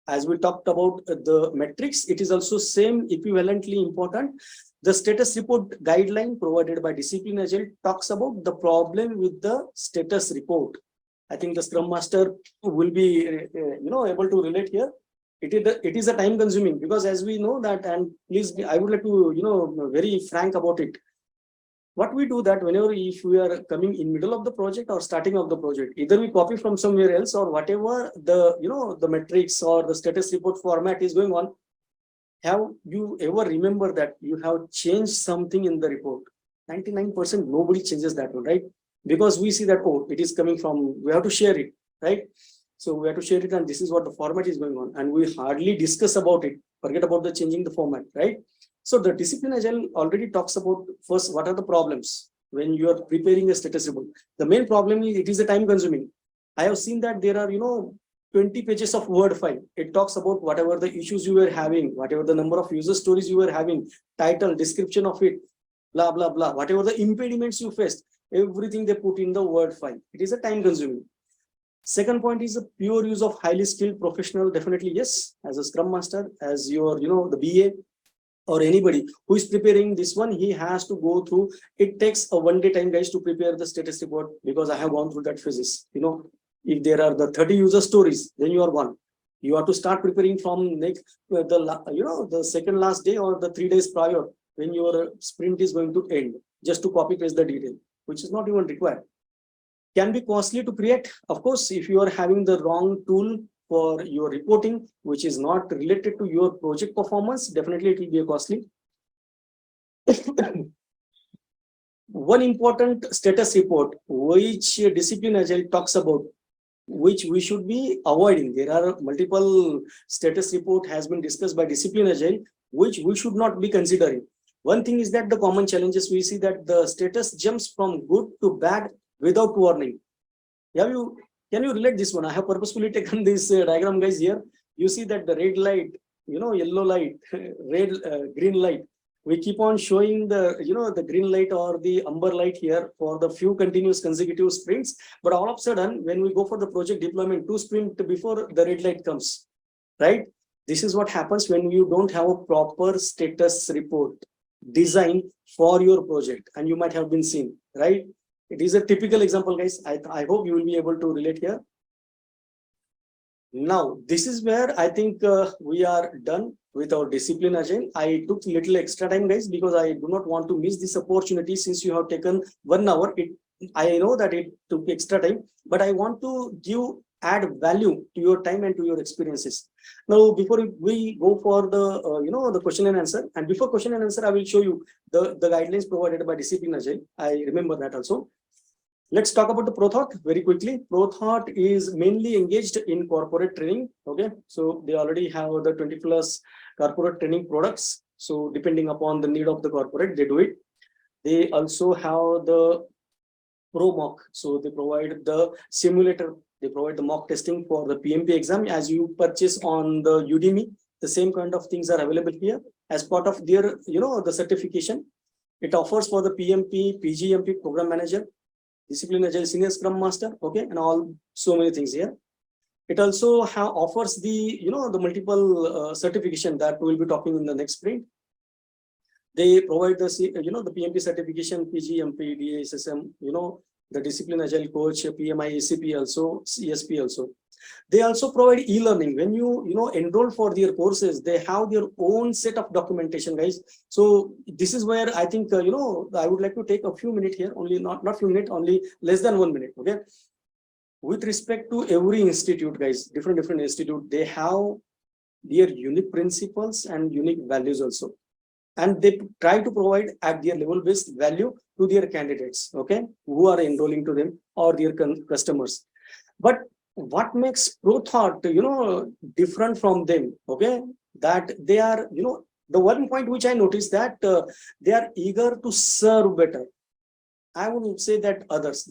As we talked about the metrics, it is also same equivalently important. The status report guideline provided by Disciplined Agile talks about the problem with the status report. I think the Scrum Master will be able to relate here. It is a time consuming, because as we know that, and please, I would like to very frank about it. What we do that whenever, if we are coming in middle of the project or starting of the project, either we copy from somewhere else, or whatever the the metrics or the status report format is going on. Have you ever remember that you have changed something in the report? 99% nobody changes that one, right? Because we see that, oh, it is coming from, we have to share it, right? So we have to share it, and this is what the format is going on, and we hardly discuss about it. Forget about the changing the format, right? So the Disciplined Agile already talks about first what are the problems when you are preparing a status report. The main problem is it is a time consuming. I have seen that there are 20 pages of Word file. It talks about whatever the issues you were having, whatever the number of user stories you were having, title, description of it, blah blah blah. Whatever the impediments you faced, everything they put in the Word file. It is a time consuming. Second point is the pure use of highly skilled professional. Definitely yes, as a Scrum Master, as your the BA or anybody who is preparing this one, he has to go through. It takes a 1 day time, guys, to prepare the status report, because I have gone through that phases. If there are the 30 user stories, then you are one. You have to start preparing from next the second last day or the 3 days prior, when your sprint is going to end, just to copy paste the detail, which is not even required. Can be costly to create. Of course, if you are having the wrong tool for your reporting, which is not related to your project performance, definitely it will be a costly. One important status report which Disciplined Agile talks about, which we should be avoiding. There are multiple status report has been discussed by Disciplined Agile, which we should not be considering. One thing is that the common challenges we see that the status jumps from good to bad without warning. Can you relate this one? I have purposefully taken this diagram, guys. Here you see that the red light, yellow light, red, green light. We keep on showing the the green light or the amber light here for the few continuous consecutive sprints. But all of a sudden, when we go for the project deployment, 2 sprints before the red light comes, right? This is what happens when you don't have a proper status report designed for your project, and you might have been seen, right? It is a typical example, guys. I hope you will be able to relate here. Now, this is where I think we are done with our Disciplined Agile. I took little extra time, guys, because I do not want to miss this opportunity. Since you have taken 1 hour, I know that it took extra time, but I want to give add value to your time and to your experiences. Now, before we go for the the question and answer, and before question and answer, I will show you the guidelines provided by Disciplined Agile. I remember that also. Let's talk about the ProThought very quickly. ProThought is mainly engaged in corporate training. Okay, so they already have the 20 plus corporate training products. So depending upon the need of the corporate, they do it. They also have the ProMock. So they provide the simulator. They provide the mock testing for the PMP exam as you purchase on the Udemy. The same kind of things are available here as part of their the certification. It offers for the PMP, PGMP, Program Manager, Disciplined Agile Senior Scrum Master, okay, and all so many things here. It also offers the the multiple certification that we'll be talking in the next sprint. They provide the the PMP certification, PGMP, DASSM, the Disciplined Agile Coach, PMI, ACP also, CSP also. They also provide e-learning. When you enroll for their courses, they have their own set of documentation, guys. So this is where I think I would like to take a few minutes here, only not few minutes, only less than 1 minute. Okay, with respect to every institute, guys, different institute, they have their unique principles and unique values also, and they try to provide at their level based value to their candidates, okay, who are enrolling to them or their customers. But what makes ProThought different from them, okay, that they are the one point which I noticed that they are eager to serve better. I wouldn't say that others,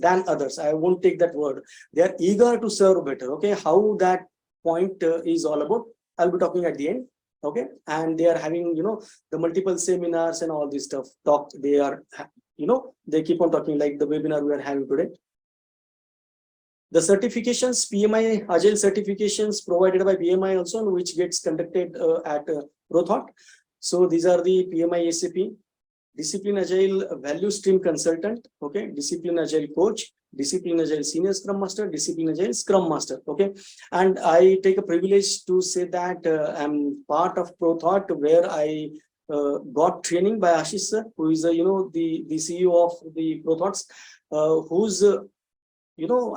I won't take that word. They are eager to serve better. Okay, how that point is all about, I'll be talking at the end. Okay, and they are having the multiple seminars and all this stuff talk. They are they keep on talking like the webinar we are having today. The certifications, PMI Agile certifications provided by PMI also, which gets conducted at ProThought. So these are the PMI ACP, Disciplined Agile Value Stream Consultant, okay, Disciplined Agile Coach, Disciplined Agile Senior Scrum Master, Disciplined Agile Scrum Master, okay. And I take a privilege to say that I'm part of ProThought, where I got training by Ashish sir, who is the CEO of the ProThoughts, who's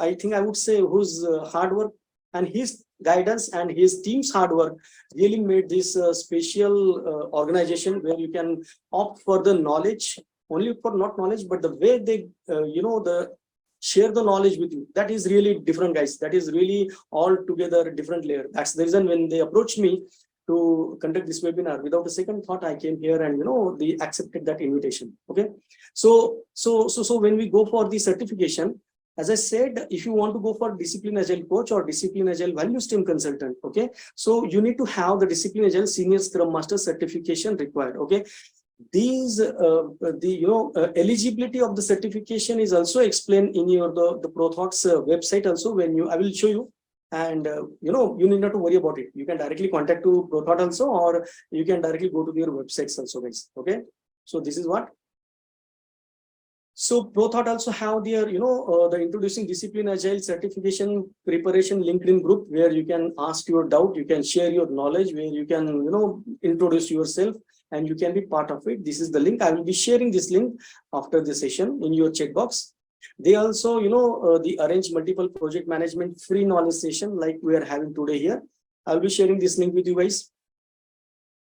I think I would say whose hard work and his guidance and his team's hard work really made this special organization where you can opt for the knowledge, only for not knowledge, but the way they the share the knowledge with you. That is really different, guys. That is really altogether different layer. That's the reason when they approached me to conduct this webinar, without a second thought, I came here and they accepted that invitation. Okay, so when we go for the certification, as I said, if you want to go for Disciplined Agile Coach or Disciplined Agile Value Stream Consultant, okay, so you need to have the Disciplined Agile Senior Scrum Master certification required. Okay, these eligibility of the certification is also explained in your the ProThoughts website also. When I will show you, and you need not to worry about it. You can directly contact to ProThought also, or you can directly go to their websites also, guys. Okay, so this is what. So ProThought also have their, the introducing Disciplined Agile certification preparation LinkedIn group, where you can ask your doubt, you can share your knowledge, where you can, introduce yourself, and you can be part of it. This is the link. I will be sharing this link after the session in your chat box. They also, they arrange multiple project management free knowledge session like we are having today here. I'll be sharing this link with you guys.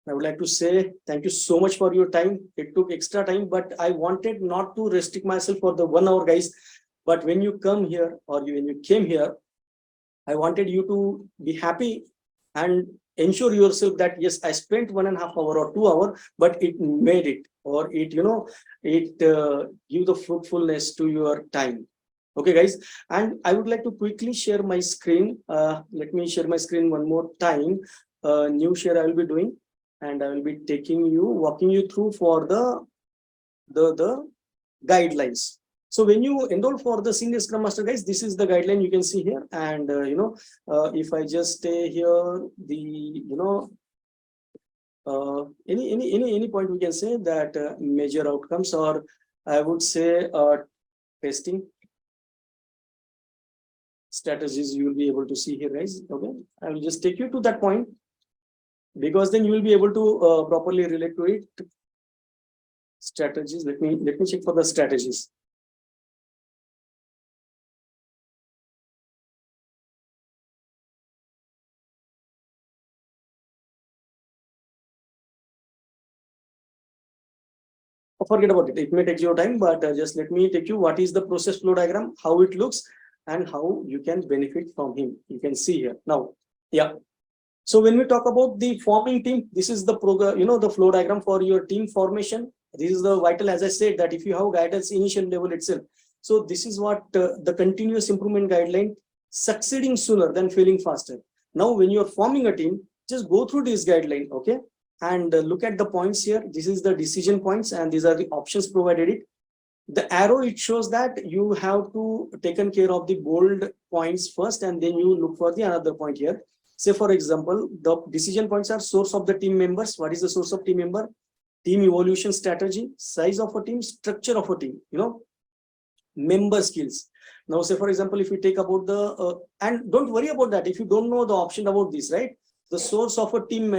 I would like to say thank you so much for your time. It took extra time, but I wanted not to restrict myself for the 1 hour, guys. But when you come here, or when you came here, I wanted you to be happy and ensure yourself that yes, I spent 1.5 hours or 2 hours, but it made it, or it give the fruitfulness to your time. Okay, guys, and I would like to quickly share my screen. Let me share my screen one more time. New share I will be doing. And I will be walking you through for the guidelines. So when you enroll for the Senior Scrum Master, guys, this is the guideline you can see here. And if I just stay here, the any point we can say that major outcomes, or I would say testing strategies, you will be able to see here, guys. Okay, I will just take you to that point, because then you will be able to properly relate to it. Strategies. Let me check for the strategies. forget about it. It may take your time, but just let me take you what is the process flow diagram, how it looks, and how you can benefit from him. You can see here now. Yeah. So when we talk about the forming team, this is the program, the flow diagram for your team formation. This is the vital, as I said, that if you have guidance initial level itself. So this is what the continuous improvement guideline, succeeding sooner than failing faster. Now, when you're forming a team, just go through this guideline, okay? And look at the points here. This is the decision points, and these are the options provided it. The arrow, it shows that you have to taken care of the bold points first, and then you look for the another point here. Say, for example, the decision points are source of the team members. What is the source of team member? Team evolution strategy, size of a team, structure of a team, member skills. Now, say, for example, if you take about the, and don't worry about that if you don't know the option about this, right? The source of a team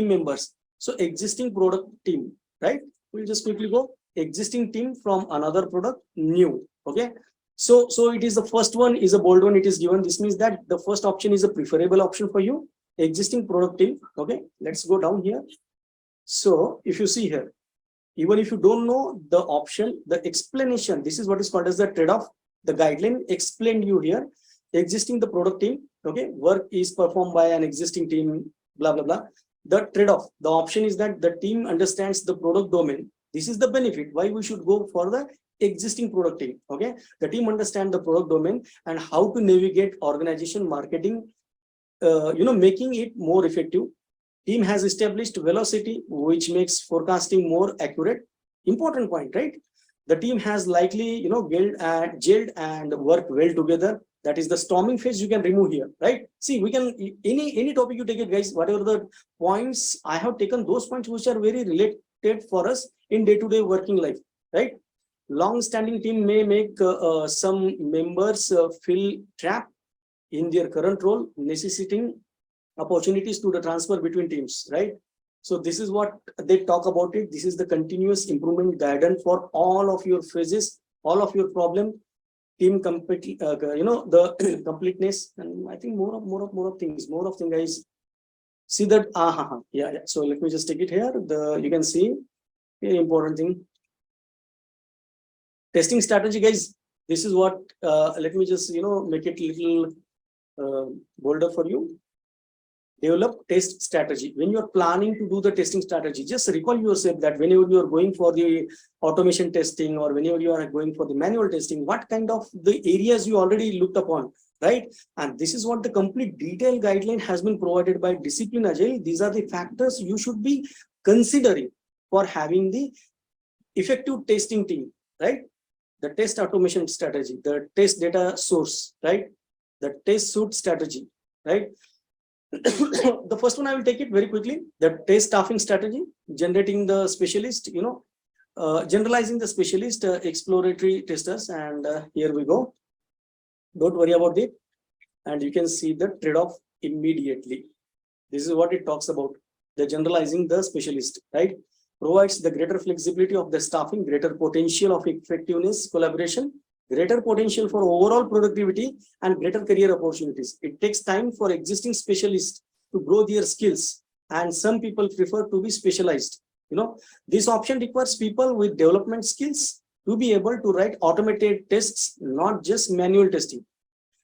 members. So existing product team, right? We'll just quickly go existing team from another product, new, okay? So it is the first one is a bold one, it is given. This means that the first option is a preferable option for you, existing product team, okay? Let's go down here. So if you see here, even if you don't know the option, the explanation, this is what is called as the trade-off. The guideline explained you here, existing the product team, okay? Work is performed by an existing team, blah, blah, blah. The trade-off, the option is that the team understands the product domain. This is the benefit, why we should go for the existing product team, okay? The team understand the product domain and how to navigate organization marketing, making it more effective. Team has established velocity, which makes forecasting more accurate. Important point, right? The team has likely, gelled and work well together. That is the storming phase you can remove here, right? See, we can, any topic you take it, guys, whatever the points, I have taken those points which are very related for us in day-to-day working life, right? Long-standing team may make some members feel trapped in their current role, necessitating opportunities to the transfer between teams, right? So this is what they talk about it. This is the continuous improvement guidance for all of your phases, all of your problem, team complete, the completeness, and I think more of things, guys. See that, yeah. So let me just take it here. You can see very important thing. Testing strategy, guys. This is what. Let me just make it little bolder for you. Develop test strategy. When you're planning to do the testing strategy, just recall yourself that whenever you're going for the automation testing or whenever you are going for the manual testing, what kind of the areas you already looked upon, right? And this is what the complete detailed guideline has been provided by Disciplined Agile. These are the factors you should be considering for having the effective testing team, right? The test automation strategy, the test data source, right? The test suite strategy, right? The first one I will take it very quickly. The test staffing strategy, generating the specialist, generalizing the specialist, exploratory testers, and here we go. Don't worry about it. And you can see the trade-off immediately. This is what it talks about. The generalizing the specialist, right? Provides the greater flexibility of the staffing, greater potential of effectiveness, collaboration, greater potential for overall productivity, and greater career opportunities. It takes time for existing specialists to grow their skills, and some people prefer to be specialized. This option requires people with development skills to be able to write automated tests, not just manual testing.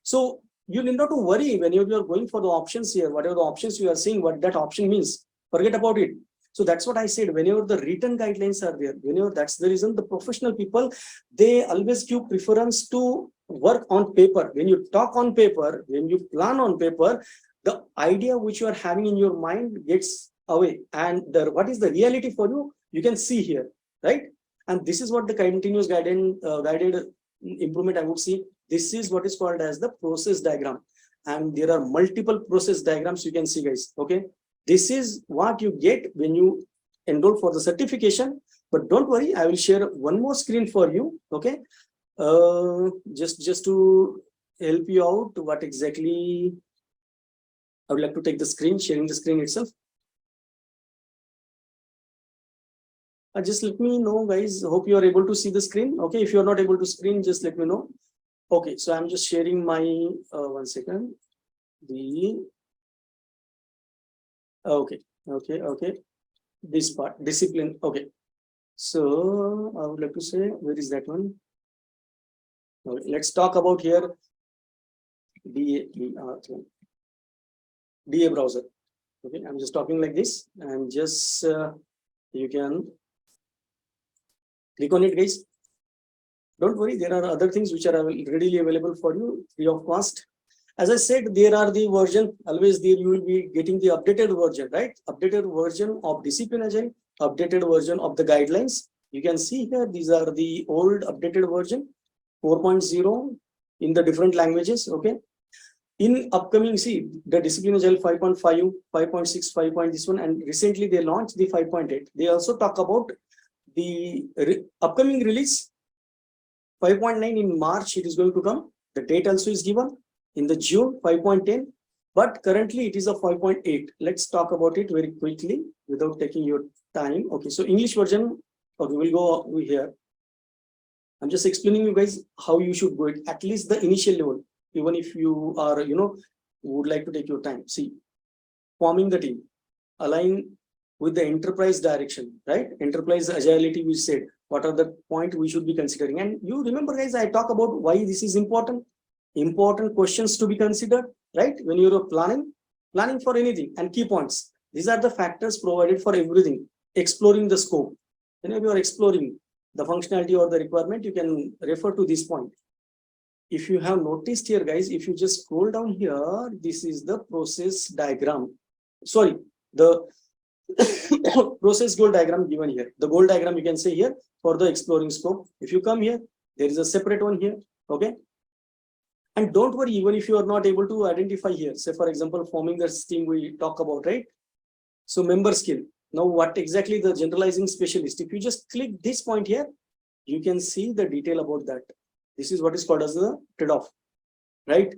So you need not to worry when you are going for the options here, whatever the options you are seeing, what that option means, forget about it. So that's what I said, whenever the written guidelines are there, that's the reason the professional people, they always give preference to work on paper. When you talk on paper, when you plan on paper, the idea which you are having in your mind gets away. And what is the reality for you, you can see here, right? And this is what the continuous guided improvement, I would say. This is what is called as the process diagram. And there are multiple process diagrams you can see, guys, okay? This is what you get when you enroll for the certification. But don't worry, I will share one more screen for you, okay? Just to help you out, what exactly I would like to take the screen, sharing the screen itself. Just let me know, guys. Hope you are able to see the screen. Okay, if you are not able to screen, just let me know. Okay, so I'm just sharing my 1 second. Okay. This part, discipline. Okay. So I would like to say, where is that one? Let's talk about here DA browser. Okay, I'm just talking like this, and just you can click on it, guys. Don't worry, there are other things which are readily available for you free of cost. As I said, there are the version, always there you will be getting the updated version, right? Updated version of Disciplined Agile, updated version of the guidelines. You can see here, these are the old updated version, 4.0 in the different languages, okay? In upcoming, see, the Disciplined Agile 5.5, 5.6, 5. This one, and recently they launched the 5.8. They also talk about the upcoming release, 5.9 in March, it is going to come. The date also is given in the June 5.10, but currently it is a 5.8. Let's talk about it very quickly without taking your time. Okay, so English version, okay, we'll go over here. I'm just explaining you guys how you should go it, at least the initial level, even if you are, would like to take your time. See, forming the team, align with the enterprise direction, right? Enterprise agility, we said, what are the point we should be considering? And you remember, guys, I talk about why this is important. Important questions to be considered, right? When you're planning for anything, and key points. These are the factors provided for everything. Exploring the scope. Whenever you are exploring the functionality or the requirement, you can refer to this point. If you have noticed here, guys, if you just scroll down here, this is the process diagram. Sorry, the process goal diagram given here. The goal diagram you can say here for the exploring scope. If you come here, there is a separate one here. Okay. And don't worry, even if you are not able to identify here, say for example, forming the team we talk about, right? So member skill. Now what exactly the generalizing specialist? If you just click this point here, you can see the detail about that. This is what is called as the trade-off, right?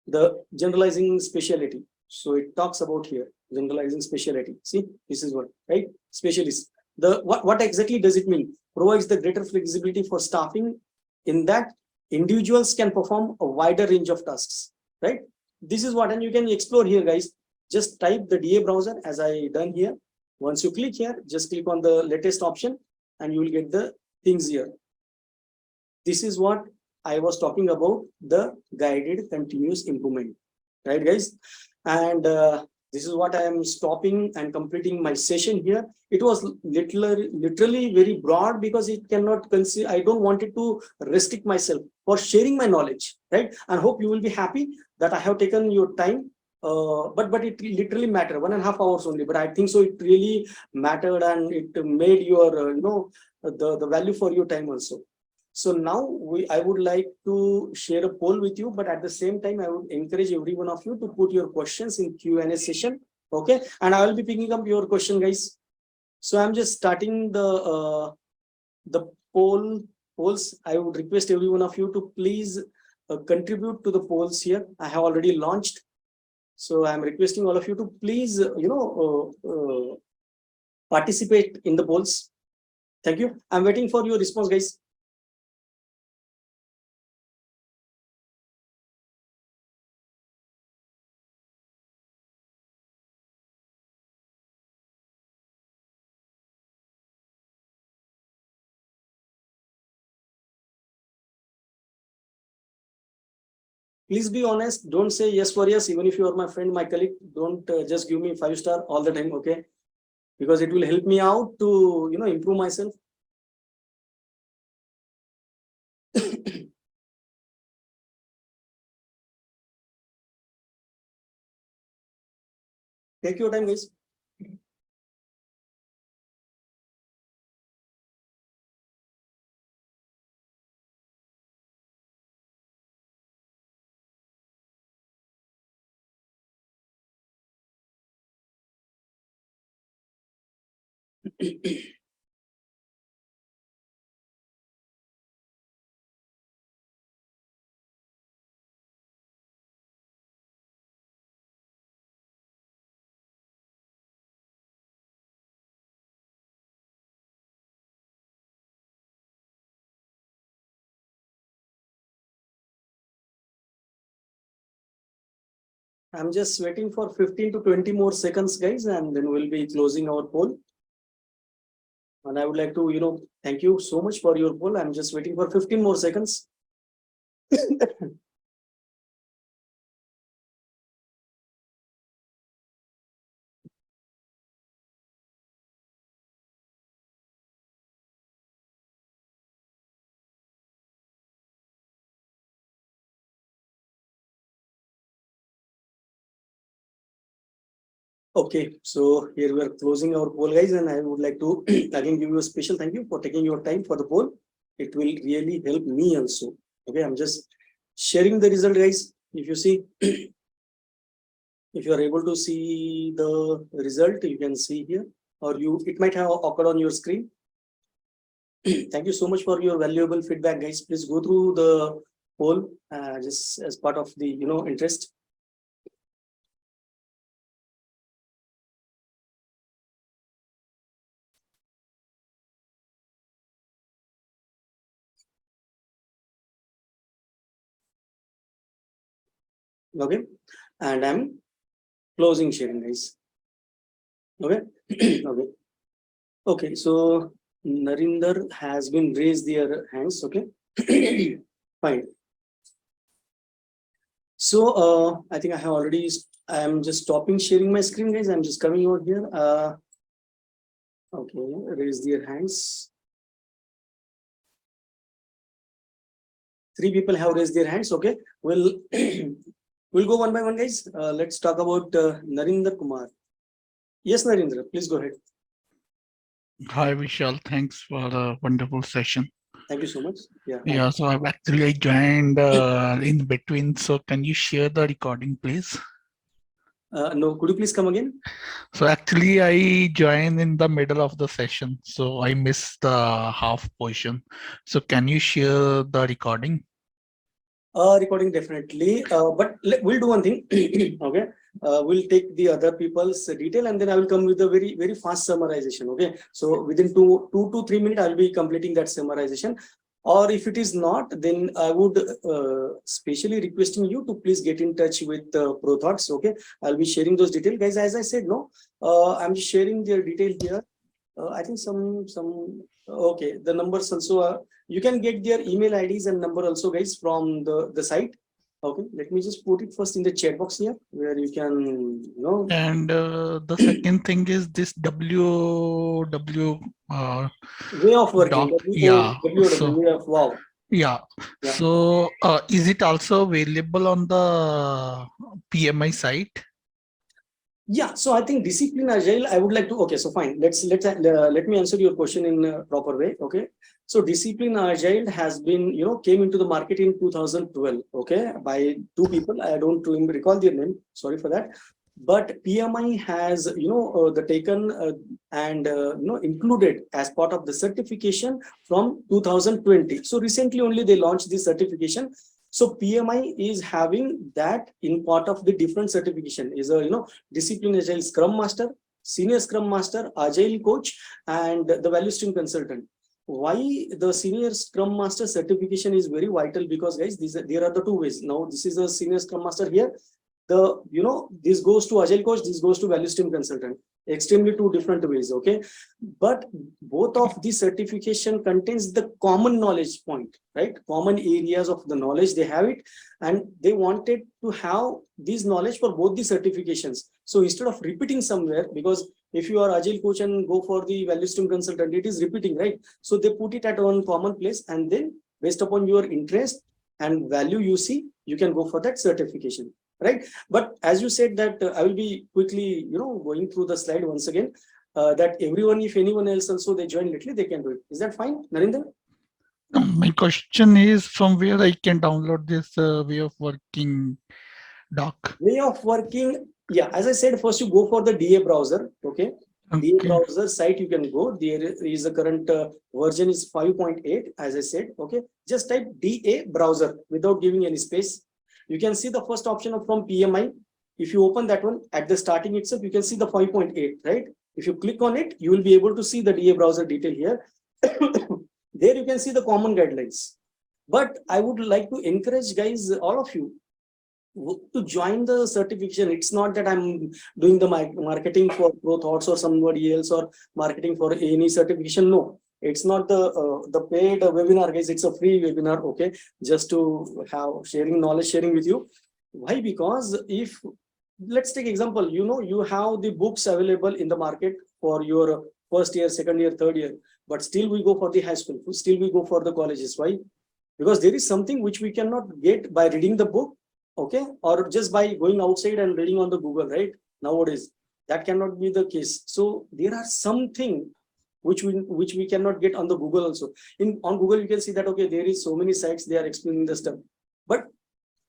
The generalizing specialty. So it talks about here, generalizing specialty. See, this is what, right? Specialist. What exactly does it mean? Provides the greater flexibility for staffing in that individuals can perform a wider range of tasks, right? This is what, and you can explore here, guys. Just type the DA browser as I done here. Once you click here, just click on the latest option and you will get the things here. This is what I was talking about, the guided continuous improvement, right, guys? And this is what I am stopping and completing my session here. It was literally very broad because it cannot consider, I don't want it to restrict myself for sharing my knowledge, right? And hope you will be happy that I have taken your time. But it literally mattered 1.5 hours only, but I think so it really mattered and it made your the value for your time also. So now I would like to share a poll with you, but at the same time, I would encourage every one of you to put your questions in Q&A session. Okay. And I will be picking up your question, guys. So I'm just starting the polls. I would request every one of you to please contribute to the polls here. I have already launched. So I'm requesting all of you to please, participate in the polls. Thank you. I'm waiting for your response, guys. Please be honest. Don't say yes for yes. Even if you are my friend, my colleague, don't just give me 5-star all the time. Okay. Because it will help me out to, improve myself. Take your time, guys. I'm just waiting for 15 to 20 more seconds, guys, and then we'll be closing our poll. And I would like to, thank you so much for your poll. I'm just waiting for 15 more seconds. Okay, so here we are closing our poll, guys, and I would like to again give you a special thank you for taking your time for the poll. It will really help me also. Okay, I'm just sharing the result, guys. If you see, if you are able to see the result, you can see here, or it might have occurred on your screen. Thank you so much for your valuable feedback, guys. Please go through the poll just as part of the interest. Okay, and I'm closing sharing, guys. Okay. Okay. Okay, so Narinder has been raised their hands. Okay. Fine. So I think I am just stopping sharing my screen, guys. I'm just coming over here. Okay, raise their hands. 3 people have raised their hands. Okay, we'll go one by one, guys. Let's talk about Narinder Kumar. Yes, Narinder, please go ahead. Hi, Vishal. Thanks for the wonderful session. Thank you so much. Yeah, so I joined in between. So can you share the recording, please? No, could you please come again? So actually, I joined in the middle of the session, so I missed the half portion. So can you share the recording? Recording definitely, but we'll do one thing. Okay, we'll take the other people's detail and then I will come with a very, very fast summarization. Okay, so within 2 to 3 minutes, I'll be completing that summarization. Or if it is not, then I would specially requesting you to please get in touch with ProThoughts. Okay, I'll be sharing those details, guys. As I said, no, I'm sharing their detail here. I think okay, the numbers also you can get their email IDs and number also, guys, from the site. Okay, let me just put it first in the chat box here where you can And the second thing is this WW way of working. doc. Yeah. So Way of, wow. yeah. Yeah. So is it also available on the PMI site? Yeah, so I think discipline agile, I would like to, okay, so fine. Let me answer your question in a proper way. Okay. So discipline agile has been, came into the market in 2012. Okay. By 2 people. I don't recall their name. Sorry for that. But PMI has, the taken and, included as part of the certification from 2020. So recently only they launched this certification. So PMI is having that in part of the different certification is a, Disciplined Agile Scrum Master, Senior Scrum Master, Agile Coach, and the Value Stream Consultant. Why the Senior Scrum Master certification is very vital? Because, guys, there are the 2 ways. Now, this is a Senior Scrum Master here. This goes to Agile Coach, this goes to Value Stream Consultant. Extremely 2 different ways. Okay, but both of these certification contains the common knowledge point, right? Common areas of the knowledge, they have it, and they wanted to have this knowledge for both the certifications. So instead of repeating somewhere, because if you are Agile Coach and go for the Value Stream Consultant, it is repeating, right? So they put it at one common place, and then based upon your interest and value you see, you can go for that certification. Right, but as you said that I will be quickly, going through the slide once again. That everyone, if anyone else also they join lately, they can do it. Is that fine, Narinder? My question is from where I can download this way of working doc. Way of working, yeah. As I said, first you go for the DA browser. Okay, DA browser site you can go. There is the current version is 5.8. As I said, okay, just type DA browser without giving any space. You can see the first option from PMI. If you open that one at the starting itself, you can see the 5.8, right? If you click on it, you will be able to see the DA browser detail here. There you can see the common guidelines. But I would like to encourage, guys, all of you, to join the certification. It's not that I'm doing the marketing for ProThoughts or somebody else, or marketing for any certification. No, it's not the paid webinar, guys. It's a free webinar. Okay, just to have knowledge sharing with you. Why? Because if, let's take example, you have the books available in the market for your first year, second year, third year, but still we go for the high school, still we go for the colleges. Why? Because there is something which we cannot get by reading the book, okay, or just by going outside and reading on the Google, right? Nowadays that cannot be the case. So there are something which we cannot get on the Google also. On Google you can see that, okay, there is so many sites, they are explaining the stuff, but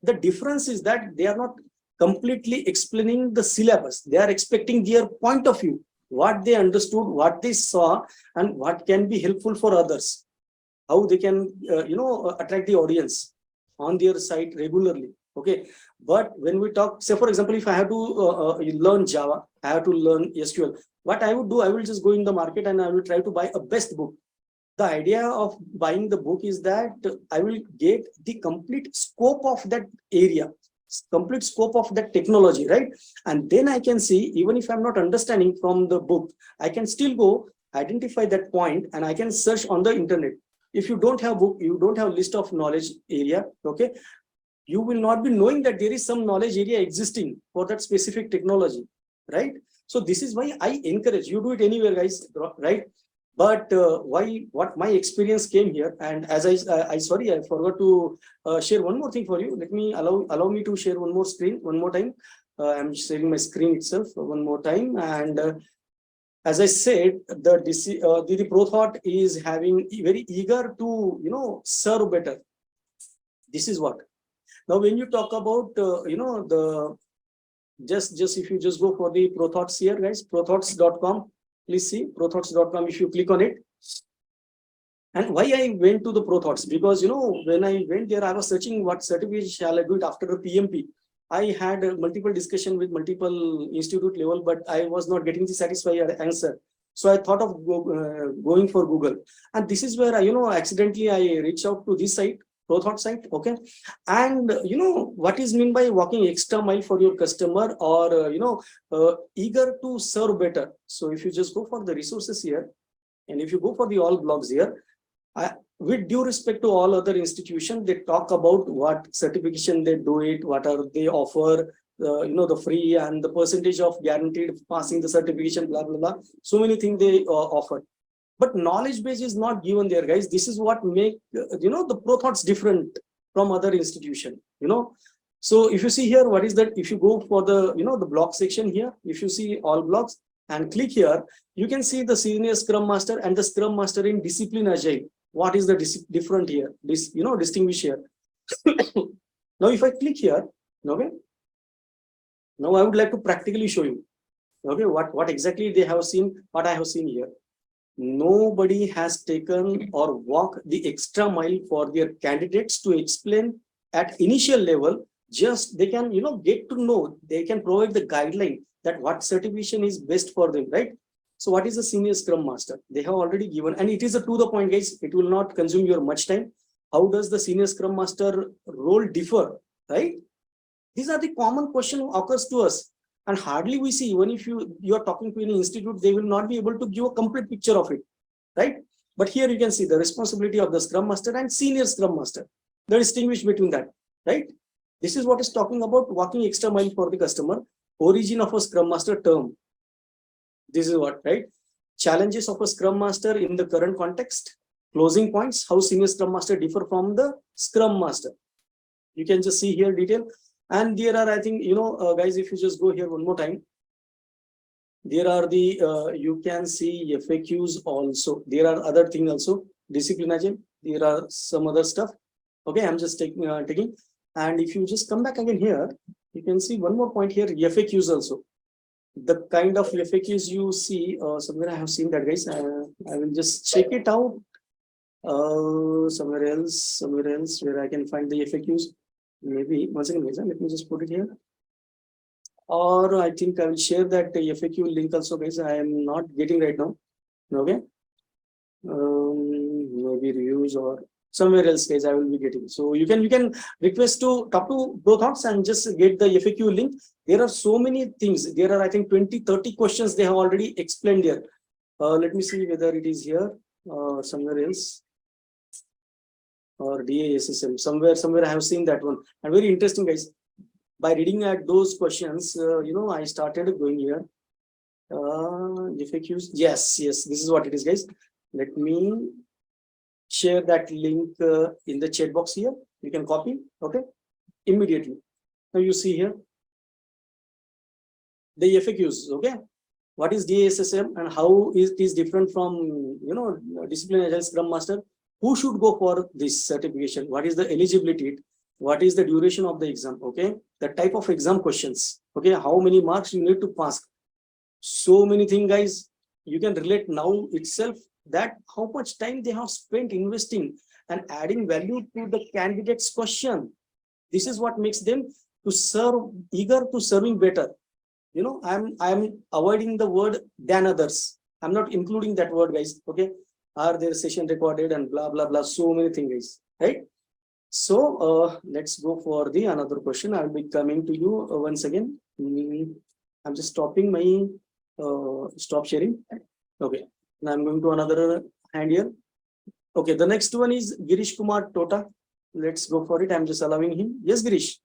the difference is that they are not completely explaining the syllabus. They are expecting their point of view, what they understood, what they saw, and what can be helpful for others, how they can attract the audience on their site regularly. Okay, but when we talk, say for example, if I have to learn Java, I have to learn SQL, what I would do, I will just go in the market and I will try to buy a best book. The idea of buying the book is that I will get the complete scope of that area, complete scope of that technology, right? And then I can see, even if I'm not understanding from the book, I can still go identify that point and I can search on the internet. If you don't have book, you don't have list of knowledge area, okay, you will not be knowing that there is some knowledge area existing for that specific technology, right? So this is why I encourage you, do it anywhere, guys, right? But what my experience came here, and as I sorry, I forgot to share one more thing for you. Let me allow me to share one more screen one more time. I'm sharing my screen itself one more time, and as I said, the ProThought is having very eager to serve better. This is what. Now, when you talk about the just if you just go for the ProThoughts here, guys, prothoughts.com. Please see prothoughts.com. If you click on it, and why I went to the ProThoughts, because when I went there, I was searching what certificate shall I do it after the PMP. I had multiple discussion with multiple institute level, but I was not getting the satisfied answer. So I thought of going for Google, and this is where accidentally I reached out to this site, ProThought site, okay. And what is mean by walking extra mile for your customer, or eager to serve better. So if you just go for the resources here, and if you go for the all blogs here, with due respect to all other institutions, they talk about what certification they do it, what are they offer, the free and the percentage of guaranteed passing the certification, blah blah blah. So many things they offer. But knowledge base is not given there, guys. This is what make the ProThoughts different from other institution. So if you see here, what is that? If you go for the the blog section here, if you see all blogs and click here, you can see the senior Scrum Master and the Scrum Master in Disciplined Agile. What is the different here? This distinguish here. Now, if I click here, okay. Now I would like to practically show you, okay, what exactly they have seen, what I have seen here. Nobody has taken or walked the extra mile for their candidates to explain at initial level. Just they can get to know, they can provide the guideline that what certification is best for them, right? So what is the senior Scrum Master? They have already given, and it is to the point, guys. It will not consume your much time. How does the senior Scrum Master role differ, right? These are the common question occurs to us. And hardly we see, even if you are talking to any institute, they will not be able to give a complete picture of it, right? But here you can see the responsibility of the Scrum Master and senior Scrum Master. The distinguish between that, right? This is what is talking about walking extra mile for the customer. Origin of a Scrum Master term. This is what, right? Challenges of a Scrum Master in the current context. Closing points, how senior Scrum Master differ from the Scrum Master. You can just see here detail. And there are, I think, guys, if you just go here one more time, there are the, you can see FAQs also. There are other things also, Disciplined Agile. There are some other stuff. Okay, I'm just taking. And if you just come back again here, you can see one more point here, FAQs also. The kind of FAQs you see, somewhere I have seen that, guys. I will just check it out. Somewhere else where I can find the FAQs. Maybe one second, guys. Let me just put it here. Or I think I will share that FAQ link also, guys. I am not getting right now. Okay. Maybe reviews or somewhere else, guys, I will be getting. So you can request to talk to ProThoughts and just get the FAQ link. There are so many things. There are, I think, 20-30 questions they have already explained there. Let me see whether it is here or somewhere else. Or DASSM, somewhere I have seen that one. And very interesting, guys. By reading at those questions, I started going here. FAQs. Yes, this is what it is, guys. Let me share that link in the chat box here. You can copy, okay, immediately. Now you see here the FAQs, okay. What is DASSM and how it is different from Disciplined Agile Scrum Master? Who should go for this certification? What is the eligibility? What is the duration of the exam? Okay, the type of exam questions. Okay, how many marks you need to pass? So many things, guys. You can relate now itself that how much time they have spent investing and adding value to the candidate's question. This is what makes them to serve, eager to serving better. I'm avoiding the word than others. I'm not including that word, guys. Okay, are their session recorded and blah blah blah. So many things, guys. Right? So let's go for the another question. I'll be coming to you once again. I'm just stopping my stop sharing. Okay, now I'm going to another hand here. Okay, the next one is Girish Kumar Tota. Let's go for it. I'm just allowing him. Yes, Girish.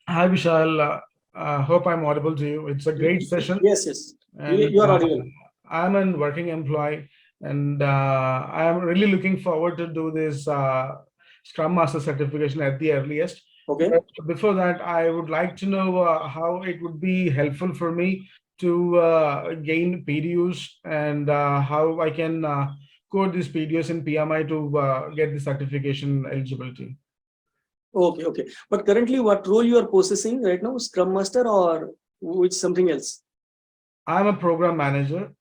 Hi, Vishal. Hope I'm audible to you. It's a great session. Yes. And, you are audible. I'm a working employee, and I am really looking forward to do this Scrum Master certification at the earliest. Okay. But before that, I would like to know how it would be helpful for me to gain PDUs and how I can code these PDUs in PMI to get the certification eligibility. Okay. But currently, what role you are possessing right now? Scrum Master or which something else? I'm a program manager.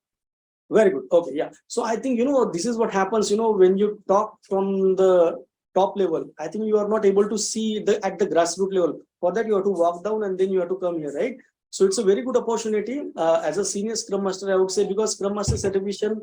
Very good. Okay, yeah. So I think, this is what happens, when you talk from the top level, I think you are not able to see at the grassroots level. For that, you have to walk down and then you have to come here, right? So it's a very good opportunity as a senior Scrum Master, I would say, because Scrum Master certification,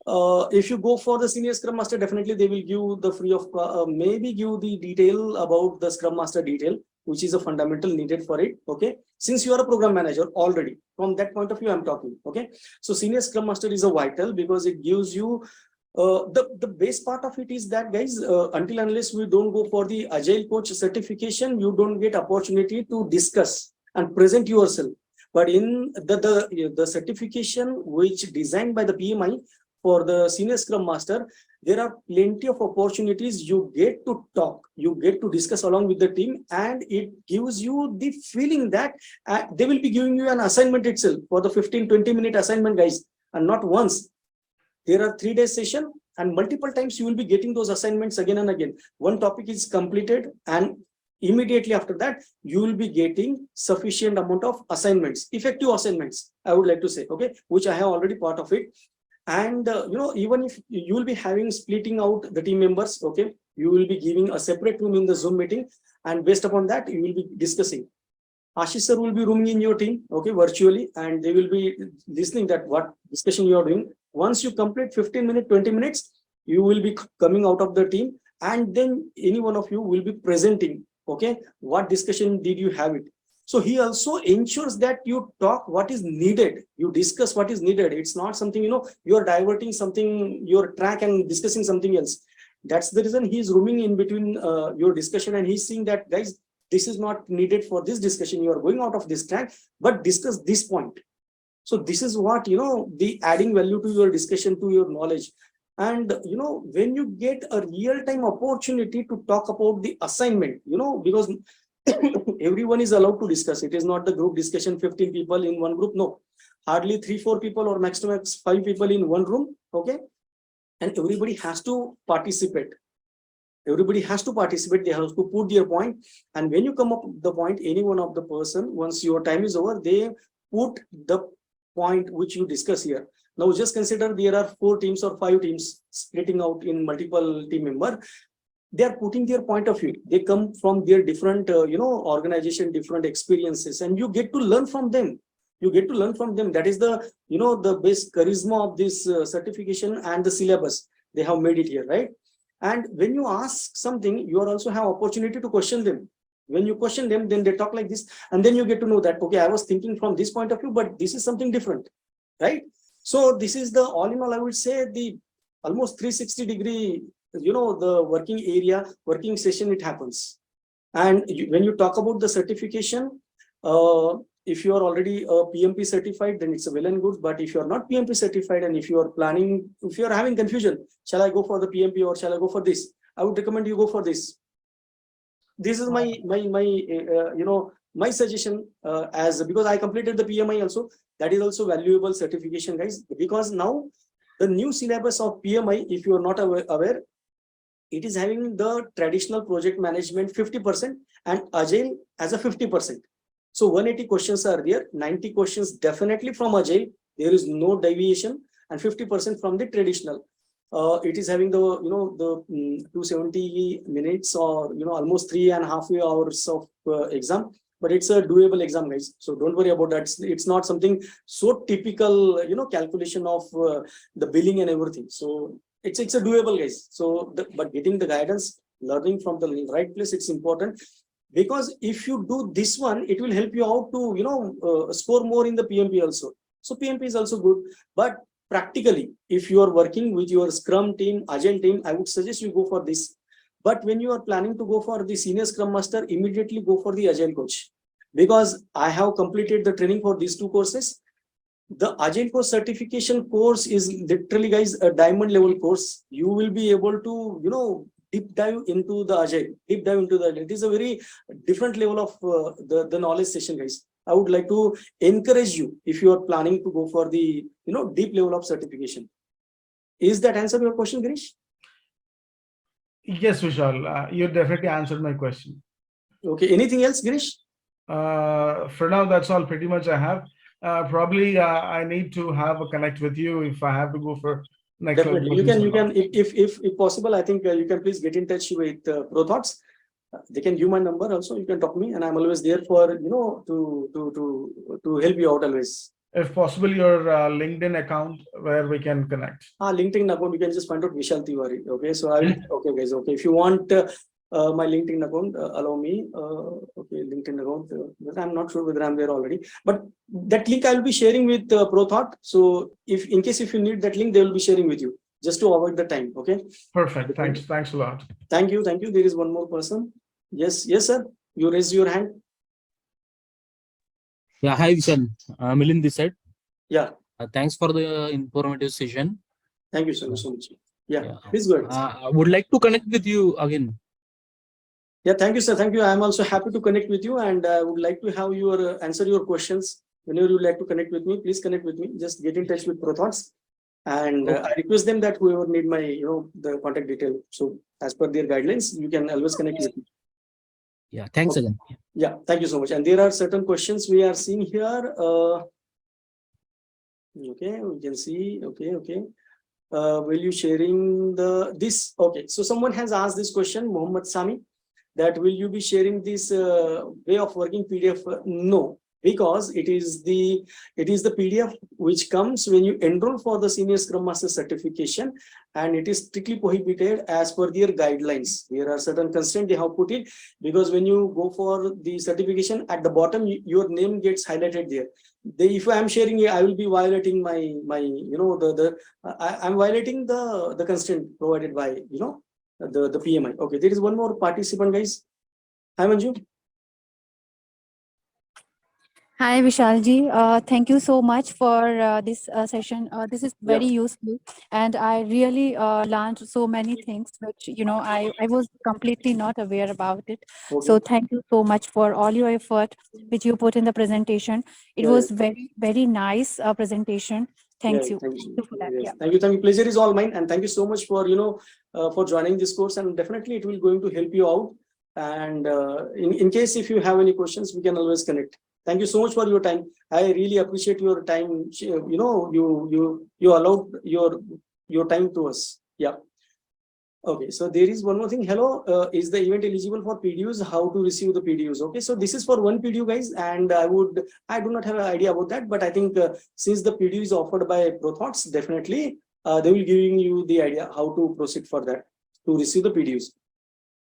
if you go for the senior Scrum Master, definitely they will give the free of, maybe give the detail about the Scrum Master detail, which is a fundamental needed for it. Okay, since you are a program manager already, from that point of view I'm talking. Okay, so senior Scrum Master is a vital because it gives you the base part of it is that, guys, until unless we don't go for the Agile Coach certification, you don't get opportunity to discuss and present yourself. But in the certification which designed by the PMI for the senior Scrum Master, there are plenty of opportunities. You get to talk, you get to discuss along with the team, and it gives you the feeling that they will be giving you an assignment itself for the 15-20 minute assignment, guys, and not once. There are 3-day session and multiple times you will be getting those assignments again and again. One topic is completed and immediately after that you will be getting sufficient amount of assignments, effective assignments, I would like to say, okay, which I have already part of it. And even if you will be having splitting out the team members, okay, you will be giving a separate room in the Zoom meeting, and based upon that you will be discussing. Ashish sir will be rooming in your team, okay, virtually, and they will be listening that what discussion you are doing. Once you complete 15 minutes, 20 minutes, you will be coming out of the team, and then any one of you will be presenting, okay, what discussion did you have it. So he also ensures that you talk what is needed, you discuss what is needed. It's not something, you are diverting something, your track and discussing something else. That's the reason he's rooming in between your discussion, and he's seeing that, guys, this is not needed for this discussion. You are going out of this track, but discuss this point. So this is what, the adding value to your discussion, to your knowledge. And, when you get a real-time opportunity to talk about the assignment, because everyone is allowed to discuss. It is not the group discussion, 15 people in one group. No, hardly 3-4 people or maximum 5 people in one room. Okay. And everybody has to participate. Everybody has to participate. They have to put their point. And when you come up with the point, any one of the person, once your time is over, they put the point which you discuss here. Now just consider there are 4 teams or 5 teams splitting out in multiple team member. They are putting their point of view. They come from their different, organization, different experiences, and you get to learn from them. You get to learn from them. That is the, the best charisma of this certification and the syllabus. they have made it here, right? And when you ask something, you are also have opportunity to question them. When you question them, then they talk like this, and then you get to know that, okay, I was thinking from this point of view, but this is something different, right? So this is the all in all, I would say, the almost 360-degree, the working area, working session, it happens. And when you talk about the certification, if you are already a PMP certified, then it's a well and good. But if you are not PMP certified, and if you are planning, if you are having confusion, shall I go for the PMP or shall I go for this? I would recommend you go for this. This is my suggestion, because I completed the PMI also. That is also valuable certification, guys, because now the new syllabus of PMI, if you are not aware, it is having the traditional project management 50% and Agile as a 50%. So 180 questions are there, 90 questions definitely from Agile, there is no deviation, and 50% from the traditional. It is having the 270 minutes, or almost 3.5 hours of exam, but it's a doable exam, guys. So don't worry about that. It's not something so typical, calculation of the billing and everything. So it's a doable, guys. So but getting the guidance, learning from the right place, it's important, because if you do this one, it will help you out to score more in the PMP also. So PMP is also good, but practically, if you are working with your Scrum team, Agile team, I would suggest you go for this. But when you are planning to go for the senior Scrum Master, immediately go for the Agile coach, because I have completed the training for these 2 courses. The Agile course certification course is literally, guys, a diamond level course. You will be able to, deep dive into the Agile. It is a very different level of the knowledge session, guys. I would like to encourage you, if you are planning to go for the deep level of certification. Is that answer your question, Girish? Yes, Vishal, you definitely answered my question. Okay, anything else, Girish? For now, that's all pretty much I have. Probably I need to have a connect with you if I have to go for next. Definitely, you can if possible, I think you can please get in touch with ProThoughts. They can give my number also. You can talk to me, and I'm always there for to help you out always. If possible, your LinkedIn account where we can connect. LinkedIn account, you can just find out Vishal Tiwari. Okay, so I will. Okay, guys. Okay, if you want my LinkedIn account, allow me. Okay, LinkedIn account. But I'm not sure whether I'm there already. But that link I will be sharing with ProThought. So if in case if you need that link, they will be sharing with you, just to avoid the time. Okay. Perfect. Thanks a lot. Thank you. There is one more person. Yes, sir. You raised your hand. Yeah, hi Vishal. Milind this side. Yeah. Thanks for the informative session. Thank you so much. Yeah. Please go ahead. I would like to connect with you again. Yeah, thank you, sir. Thank you. I'm also happy to connect with you, and I would like to have your answer your questions. Whenever you would like to connect with me, please connect with me. Just get in touch with ProThoughts, and I request them that whoever need my the contact detail. So as per their guidelines, you can always connect with me. Yeah, thanks again. Yeah, thank you so much. And there are certain questions we are seeing here. Okay, we can see. Okay. Will you sharing this? Okay, so someone has asked this question, Muhammad Sami, that will you be sharing this way of working PDF? No, because it is the PDF which comes when you enroll for the Senior Scrum Master certification, and it is strictly prohibited as per their guidelines. There are certain constraints they have put in, because when you go for the certification, at the bottom your name gets highlighted there. If I am sharing it, I will be violating my I'm violating the constraint provided by the PMI. Okay, there is one more participant, guys. Hi, Manju. Hi, Vishalji. Thank you so much for this session. This is very useful, and I really learned so many things which I was completely not aware about it. Okay. So thank you so much for all your effort which you put in the presentation. It was very, very nice presentation. Thank you. Thank you for that. Yeah. Thank you. Pleasure is all mine, and thank you so much for for joining this course, and definitely it will going to help you out. And in case if you have any questions, we can always connect. Thank you so much for your time. I really appreciate your time. You allowed your time to us. Yeah. Okay, so there is one more thing. Hello, is the event eligible for PDUs? How to receive the PDUs? Okay, so this is for one PDU, guys, and I do not have an idea about that, but I think since the PDU is offered by ProThoughts, definitely they will giving you the idea how to proceed for that to receive the PDUs.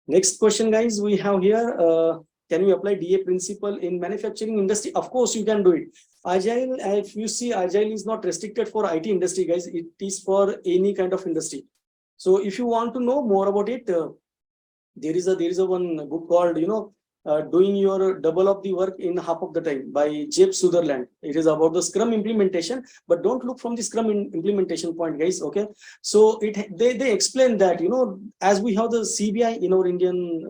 Next question, guys, we have here, can you apply DA principle in manufacturing industry? Of course, you can do it. Agile, if you see, Agile is not restricted for IT industry, guys. It is for any kind of industry. So if you want to know more about it, there is a one book called, doing your double of the work in half of the time by Jeff Sutherland. It is about the Scrum implementation, but don't look from the Scrum implementation point, guys. Okay, so they explain that, as we have the CBI in our Indian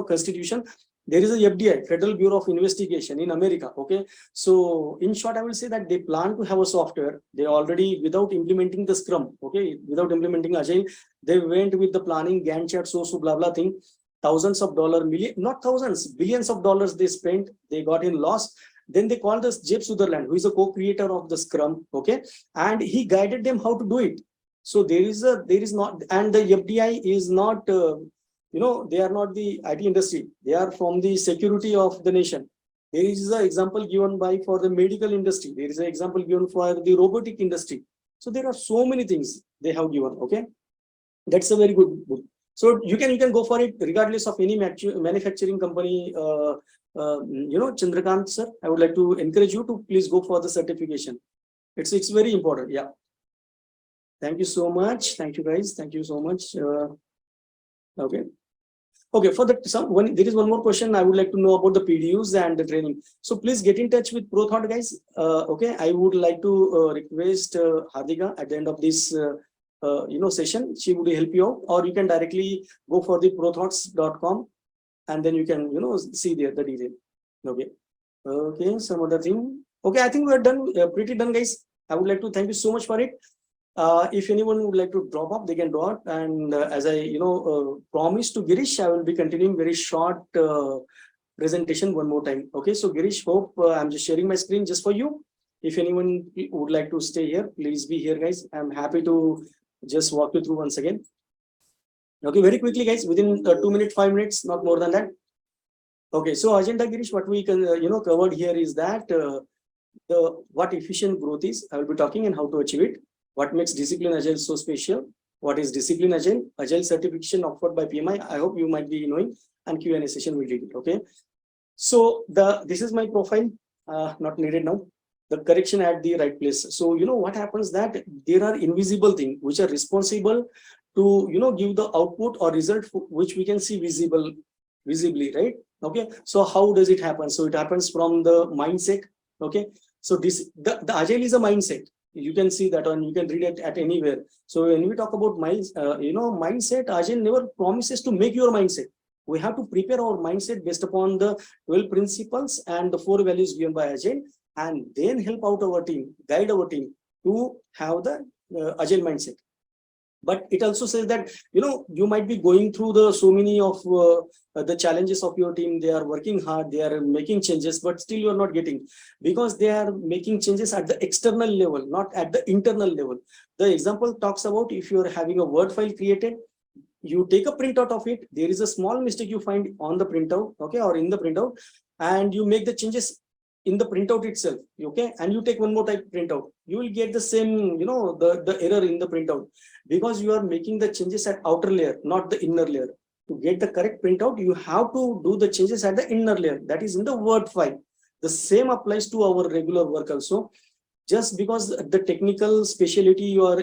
Constitution, there is a FDI, Federal Bureau of Investigation in America. Okay, so in short, I will say that they plan to have a software. They already, without implementing the Scrum, okay, without implementing Agile, they went with the planning Gantt chart, so blah blah thing. Thousands of dollars, not thousands, billions of dollars they spent, they got in loss. Then they called us Jeff Sutherland, who is a co-creator of the Scrum, okay, and he guided them how to do it. So there is not, and the FDI is not, they are not the IT industry, they are from the security of the nation. There is an example given for the medical industry, there is an example given for the robotic industry. So there are so many things they have given, okay. That's a very good book. So you can go for it regardless of any manufacturing company. Chandrakant sir, I would like to encourage you to please go for the certification. It's very important. Yeah. Thank you so much. Thank you, guys. Thank you so much. Okay. For that, there is one more question I would like to know about the PDUs and the training. So please get in touch with ProThought, guys. Okay, I would like to request Hardika at the end of this session. She would help you out, or you can directly go for the prothoughts.com and then you can see there the detail. Okay, some other thing. Okay, I think we're done, pretty done, guys. I would like to thank you so much for it. If anyone would like to drop off, they can drop. And as I promised to Girish, I will be continuing very short presentation one more time. Okay, so Girish, hope I'm just sharing my screen just for you. If anyone would like to stay here, please be here, guys. I'm happy to just walk you through once again. Okay, very quickly, guys, within 2 minutes, 5 minutes, not more than that. Okay, so agenda, Girish, what we can covered here is that what efficient growth is. I will be talking and how to achieve it. What makes Disciplined Agile so special? What is Disciplined Agile? Agile certification offered by PMI. I hope you might be knowing, and Q&A session will do it. Okay, so this is my profile. Not needed now. The correction at the right place. So what happens that there are invisible things which are responsible to give the output or result which we can see visibly, right? Okay, so how does it happen? So it happens from the mindset. Okay, so the Agile is a mindset. You can see that, and you can read it at anywhere. So when we talk about mindset, Agile never promises to make your mindset. We have to prepare our mindset based upon the 12 principles and the 4 values given by Agile, and then help out our team, guide our team to have the Agile mindset. But it also says that you might be going through so many of the challenges of your team. They are working hard, they are making changes, but still you are not getting, because they are making changes at the external level, not at the internal level. The example talks about if you are having a Word file created, you take a printout of it. There is a small mistake you find on the printout, okay, or in the printout, and you make the changes in the printout itself, okay, and you take one more type printout, you will get the same, the error in the printout, because you are making the changes at outer layer, not the inner layer. To get the correct printout, you have to do the changes at the inner layer, that is in the Word file. The same applies to our regular work also. Just because the technical specialty you are,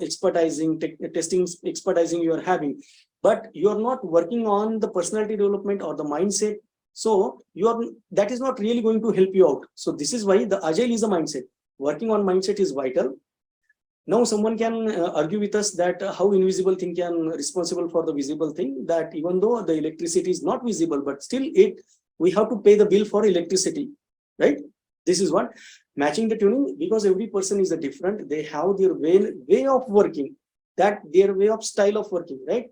expertising, testing expertising you are having, but you are not working on the personality development or the mindset. So that is not really going to help you out. So this is why the Agile is a mindset. Working on mindset is vital. Now someone can argue with us that how invisible thing can responsible for the visible thing, that even though the electricity is not visible, but still we have to pay the bill for electricity, right? This is what matching the tuning, because every person is different. They have their way of working, that their way of style of working, right?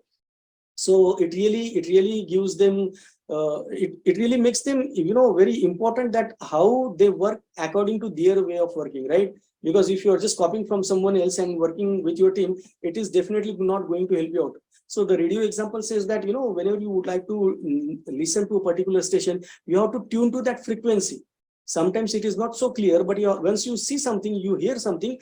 So it really gives them, it really makes them, very important that how they work according to their way of working, right? Because if you are just copying from someone else and working with your team, it is definitely not going to help you out. So the radio example says that, whenever you would like to listen to a particular station, you have to tune to that frequency. Sometimes it is not so clear, but once you see something, you hear something,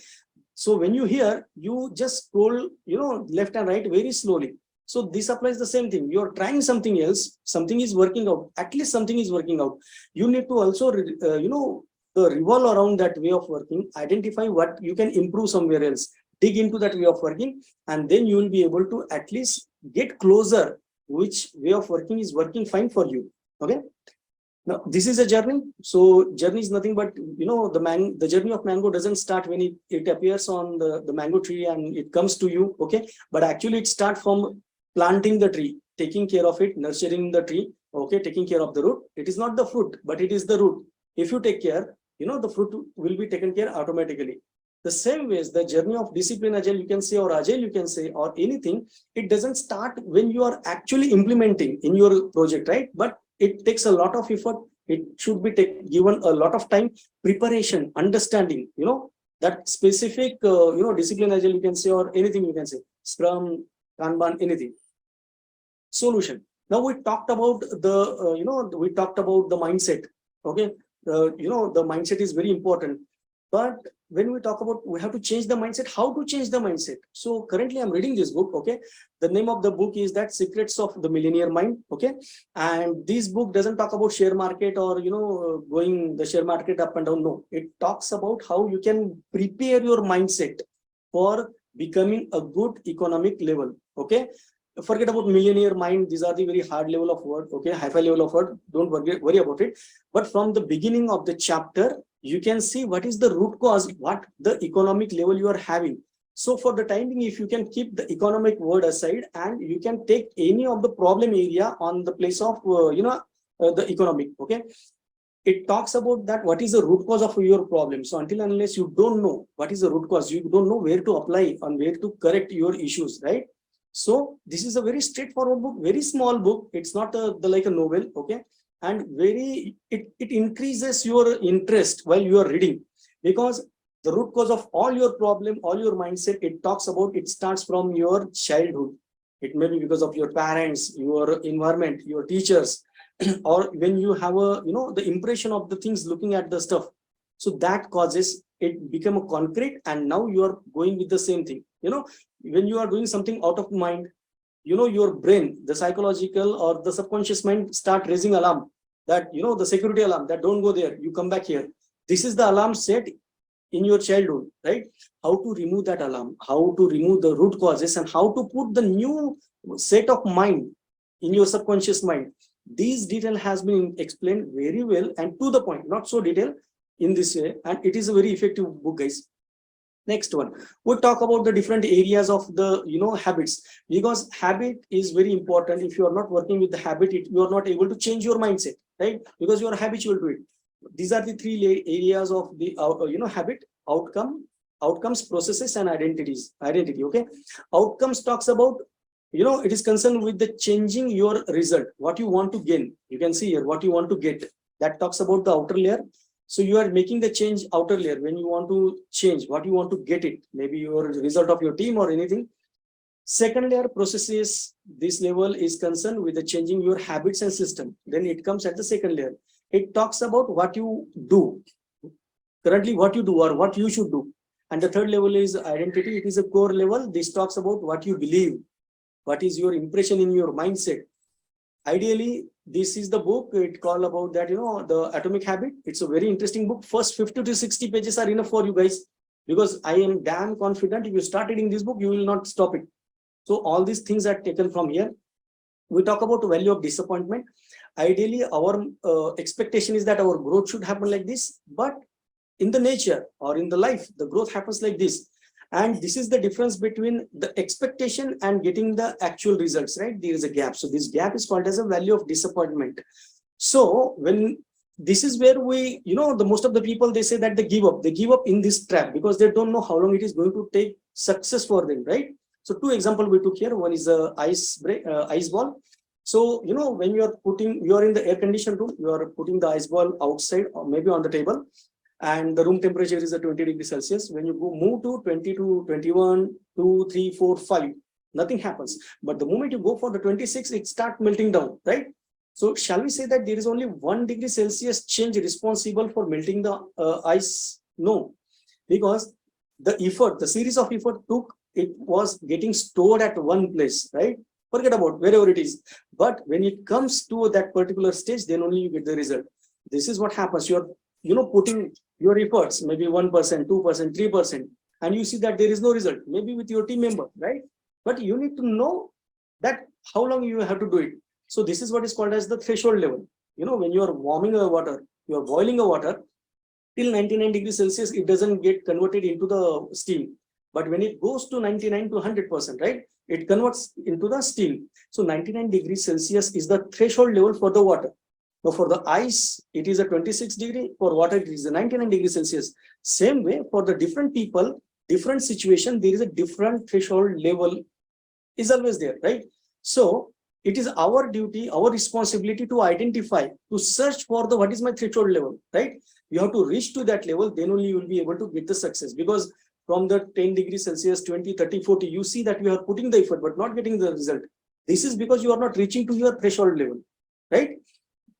So when you hear, you just scroll, left and right very slowly. So this applies the same thing. You're trying something else, something is working out, at least something is working out. You need to also, revolve around that way of working, identify what you can improve somewhere else, dig into that way of working, and then you will be able to at least get closer, which way of working is working fine for you. Okay. Now, this is a journey. So journey is nothing but, the journey of mango doesn't start when it appears on the mango tree and it comes to you. Okay. But actually it starts from planting the tree, taking care of it, nurturing the tree. Okay. Taking care of the root. It is not the fruit, but it is the root. If you take care, the fruit will be taken care automatically. The same way as the journey of discipline agile, you can say, or agile, you can say, or anything, it doesn't start when you are actually implementing in your project, right? But it takes a lot of effort. It should be given a lot of time, preparation, understanding, that specific, discipline agile, you can say, or anything you can say, Scrum, Kanban, anything. Solution. Now we talked about the mindset. Okay. The mindset is very important. But when we talk about, we have to change the mindset, how to change the mindset. So currently I'm reading this book. Okay. The name of the book is that Secrets of the Millionaire Mind. Okay. And this book doesn't talk about share market or, going the share market up and down. No, it talks about how you can prepare your mindset for becoming a good economic level. Okay. Forget about millionaire mind. These are the very hard level of word. Okay. High-fi level of word. Don't worry about it. But from the beginning of the chapter, you can see what is the root cause, what the economic level you are having. So for the time being, if you can keep the economic word aside and you can take any of the problem area on the place of, the economic. Okay. It talks about that what is the root cause of your problem. So until and unless you don't know what is the root cause, you don't know where to apply and where to correct your issues, right? So this is a very straightforward book, very small book. It's not like a novel. Okay. And it increases your interest while you are reading, because the root cause of all your problem, all your mindset, it talks about, it starts from your childhood. It may be because of your parents, your environment, your teachers, or when you have the impression of the things looking at the stuff. So that causes it become a concrete, and now you are going with the same thing. When you are doing something out of mind, your brain, the psychological or the subconscious mind start raising alarm that, the security alarm that don't go there, you come back here. This is the alarm set in your childhood, right? How to remove that alarm, how to remove the root causes, and how to put the new set of mind in your subconscious mind. These detail has been explained very well and to the point, not so detailed in this way. And it is a very effective book, guys. Next one, we'll talk about the different areas of the habits, because habit is very important. If you are not working with the habit, you are not able to change your mindset, right? Because you are habitual to it. These are the three areas of the habit: outcomes, processes, and identity. Okay. Outcomes talks about, it is concerned with the changing your result, what you want to gain. You can see here what you want to get. That talks about the outer layer. So you are making the change outer layer when you want to change what you want to get it, maybe your result of your team or anything. Second layer, processes. This level is concerned with the changing your habits and system. Then it comes at the second layer. It talks about what you do currently, what you do or what you should do. And the third level is identity. It is a core level. This talks about what you believe, what is your impression in your mindset. Ideally, this is the book. It called about that, the Atomic Habit. It's a very interesting book. First 50 to 60 pages are enough for you guys, because I am damn confident if you start reading this book, you will not stop it. So all these things are taken from here. We talk about the value of disappointment. Ideally, our expectation is that our growth should happen like this, but in the nature or in the life, the growth happens like this. And this is the difference between the expectation and getting the actual results, right? There is a gap. So this gap is called as a value of disappointment. So when this is where we, the most of the people, they say that they give up in this trap because they don't know how long it is going to take success for them, right? So two examples we took here. One is a ice ball. So, when you are in the air conditioned room, you are putting the ice ball outside or maybe on the table, and the room temperature is at 20 degrees Celsius. When you move to 22, 21, 2, 3, 4, 5, nothing happens. But the moment you go for the 26, it starts melting down, right? So shall we say that there is only 1 degree Celsius change responsible for melting the ice? No, because the effort, the series of effort it was getting stored at one place, right? Forget about wherever it is. But when it comes to that particular stage, then only you get the result. This is what happens. You're, putting your efforts, maybe 1%, 2%, 3%, and you see that there is no result, maybe with your team member, right? But you need to know that how long you have to do it. So this is what is called as the threshold level. When you are warming a water, you are boiling a water, till 99 degrees Celsius, it doesn't get converted into the steam. But when it goes to 99 to 100%, right, it converts into the steam. So 99 degrees Celsius is the threshold level for the water. Now for the ice, it is a 26 degree. For water, it is a 99 degrees Celsius. Same way, for the different people, different situation, there is a different threshold level is always there, right? So it is our duty, our responsibility to identify, to search for the what is my threshold level, right? You have to reach to that level, then only you will be able to get the success. Because from the 10 degrees Celsius, 20, 30, 40, you see that you are putting the effort but not getting the result. This is because you are not reaching to your threshold level, right?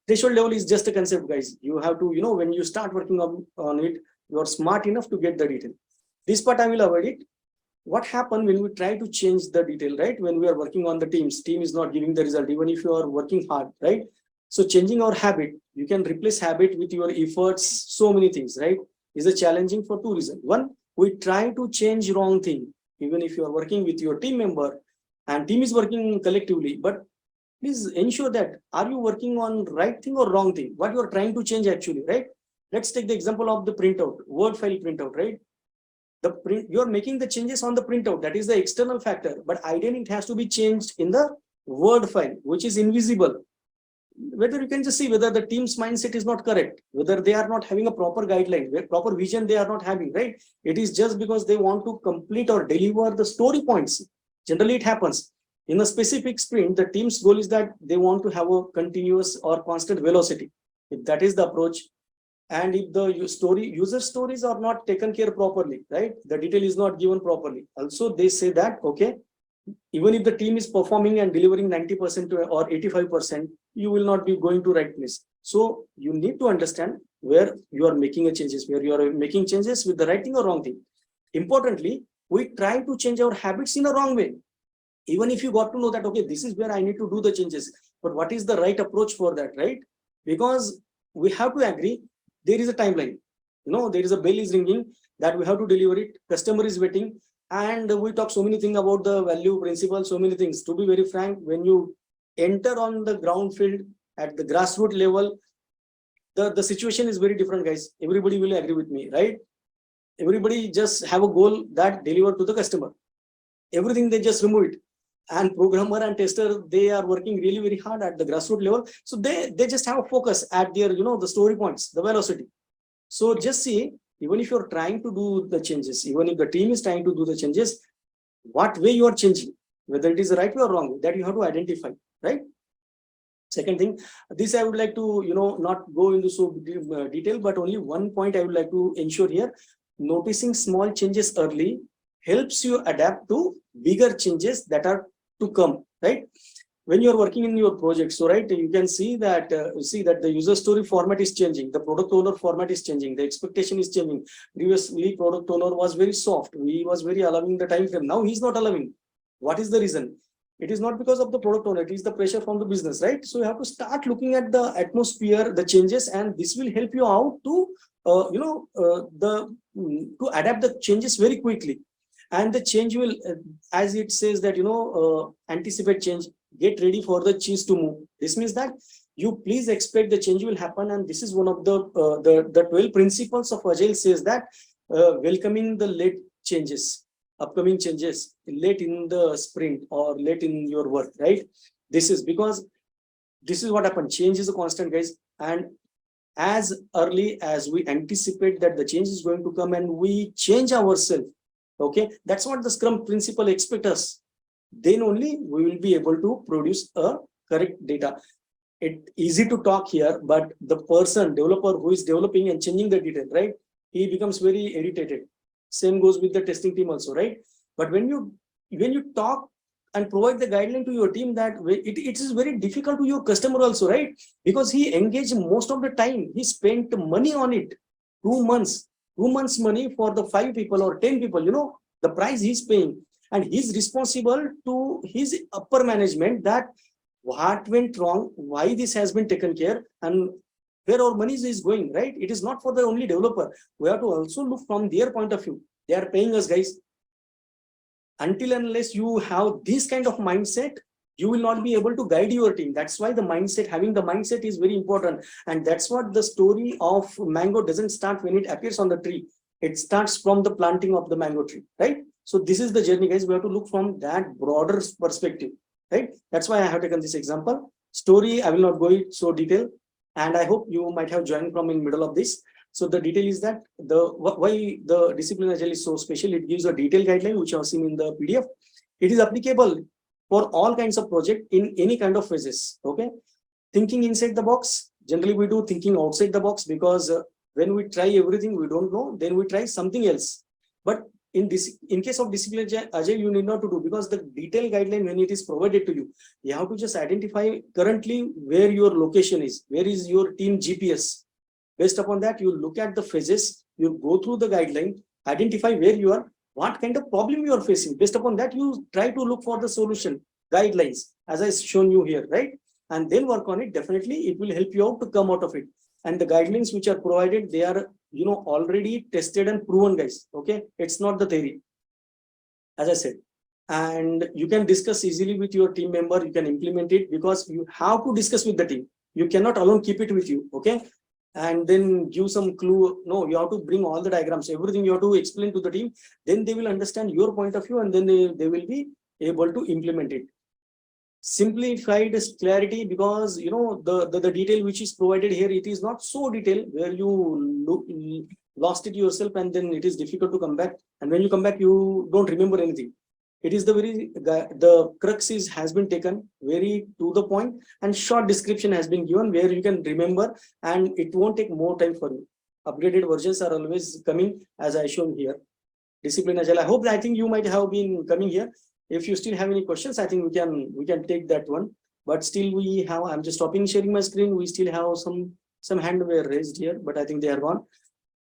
Threshold level is just a concept, guys. You have to, when you start working on it, you are smart enough to get the detail. This part I will avoid it. What happens when we try to change the detail, right? When we are working on the team is not giving the result, even if you are working hard, right? So changing our habit, you can replace habit with your efforts, so many things, right? Is a challenging for two reasons. One, we try to change wrong thing, even if you are working with your team member and team is working collectively, but please ensure that are you working on right thing or wrong thing, what you are trying to change actually, right? Let's take the example of the printout, Word file printout, right? You are making the changes on the printout, that is the external factor, but ideally it has to be changed in the Word file, which is invisible. Whether you can just see whether the team's mindset is not correct, whether they are not having a proper guideline, proper vision they are not having, right? It is just because they want to complete or deliver the story points. Generally it happens. In a specific sprint, the team's goal is that they want to have a continuous or constant velocity. If that is the approach, and if the user stories are not taken care properly, right? The detail is not given properly. Also, they say that, okay, even if the team is performing and delivering 90% or 85%, you will not be going to right place. So you need to understand where you are making changes, where you are making changes with the right thing or wrong thing. Importantly, we try to change our habits in a wrong way. Even if you got to know that, okay, this is where I need to do the changes, but what is the right approach for that, right? Because we have to agree, there is a timeline, there is a bell is ringing that we have to deliver it, customer is waiting, and we talk so many things about the value principle, so many things. To be very frank, when you enter on the ground field at the grassroots level, the situation is very different, guys. Everybody will agree with me, right? Everybody just have a goal that deliver to the customer. Everything they just remove it. And programmer and tester, they are working really very hard at the grassroots level. So they just have a focus at their, the story points, the velocity. So just see, even if you're trying to do the changes, even if the team is trying to do the changes, what way you are changing, whether it is the right way or wrong, that you have to identify, right? Second thing, this I would like to, not go into so detail, but only one point I would like to ensure here. Noticing small changes early helps you adapt to bigger changes that are to come, right? When you're working in your project, so right, you can see that the user story format is changing, the product owner format is changing, the expectation is changing. Previously, product owner was very soft, he was very allowing the time frame. Now he's not allowing. What is the reason? It is not because of the product owner, it is the pressure from the business, right? So you have to start looking at the atmosphere, the changes, and this will help you out to to adapt the changes very quickly. And the change will, as it says that, anticipate change, get ready for the cheese to move. This means that you please expect the change will happen. And this is one of the 12 principles of Agile says that welcoming the late changes, upcoming changes, late in the sprint or late in your work, right? This is because this is what happens. Change is a constant, guys. And as early as we anticipate that the change is going to come and we change ourselves, okay, that's what the Scrum principle expects us. Then only we will be able to produce a correct data. It's easy to talk here, but the developer who is developing and changing the detail, right? He becomes very irritated. Same goes with the testing team also, right? But when you talk and provide the guideline to your team, that it is very difficult to your customer also, right? Because he engaged most of the time, he spent money on it, 2 months. 2 months money for the 5 people or 10 people, the price he's paying, and he's responsible to his upper management that what went wrong, why this has been taken care, and where our money is going, right? It is not for the only developer. We have to also look from their point of view. They are paying us, guys. Until and unless you have this kind of mindset, you will not be able to guide your team. That's why the mindset, having the mindset is very important. And that's what the story of mango doesn't start when it appears on the tree. It starts from the planting of the mango tree, right? So this is the journey, guys. We have to look from that broader perspective, right? That's why I have taken this example. Story, I will not go into so detail. And I hope you might have joined from in middle of this. So the detail is that why the Disciplined Agile is so special. It gives a detailed guideline, which you have seen in the PDF. It is applicable for all kinds of project in any kind of phases. Okay. Thinking inside the box. Generally, we do thinking outside the box because when we try everything we don't know, then we try something else. But in case of Disciplined Agile, you need not to do, because the detailed guideline, when it is provided to you, you have to just identify currently where your location is, where is your team GPS. Based upon that, you look at the phases, you go through the guideline, identify where you are, what kind of problem you are facing. Based upon that, you try to look for the solution, guidelines, as I shown you here, right? And then work on it. Definitely, it will help you out to come out of it. And the guidelines which are provided, they are, already tested and proven, guys. Okay, it's not the theory, as I said. And you can discuss easily with your team member. You can implement it because you have to discuss with the team. You cannot alone keep it with you. Okay. And then give some clue. No, you have to bring all the diagrams, everything you have to explain to the team. Then they will understand your point of view, and then they will be able to implement it. Simplified clarity, because the detail which is provided here, it is not so detailed where you lost it yourself and then it is difficult to come back. And when you come back, you don't remember anything. It is the crux has been taken very to the point, and short description has been given where you can remember, and it won't take more time for you. Upgraded versions are always coming, as I shown here. Disciplined Agile. I think you might have been coming here. If you still have any questions, I think we can take that one. But still we have, I'm just stopping sharing my screen. We still have some hand were raised here, but I think they are gone.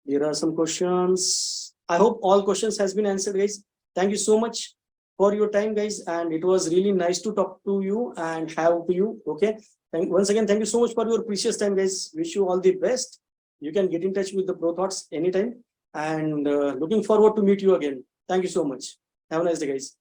There are some questions. I hope all questions has been answered, guys. Thank you so much for your time, guys, and it was really nice to talk to you and have you. Okay, once again, thank you so much for your precious time, guys. Wish you all the best. You can get in touch with the ProThoughts anytime, and looking forward to meet you again. Thank you so much. Have a nice day, guys.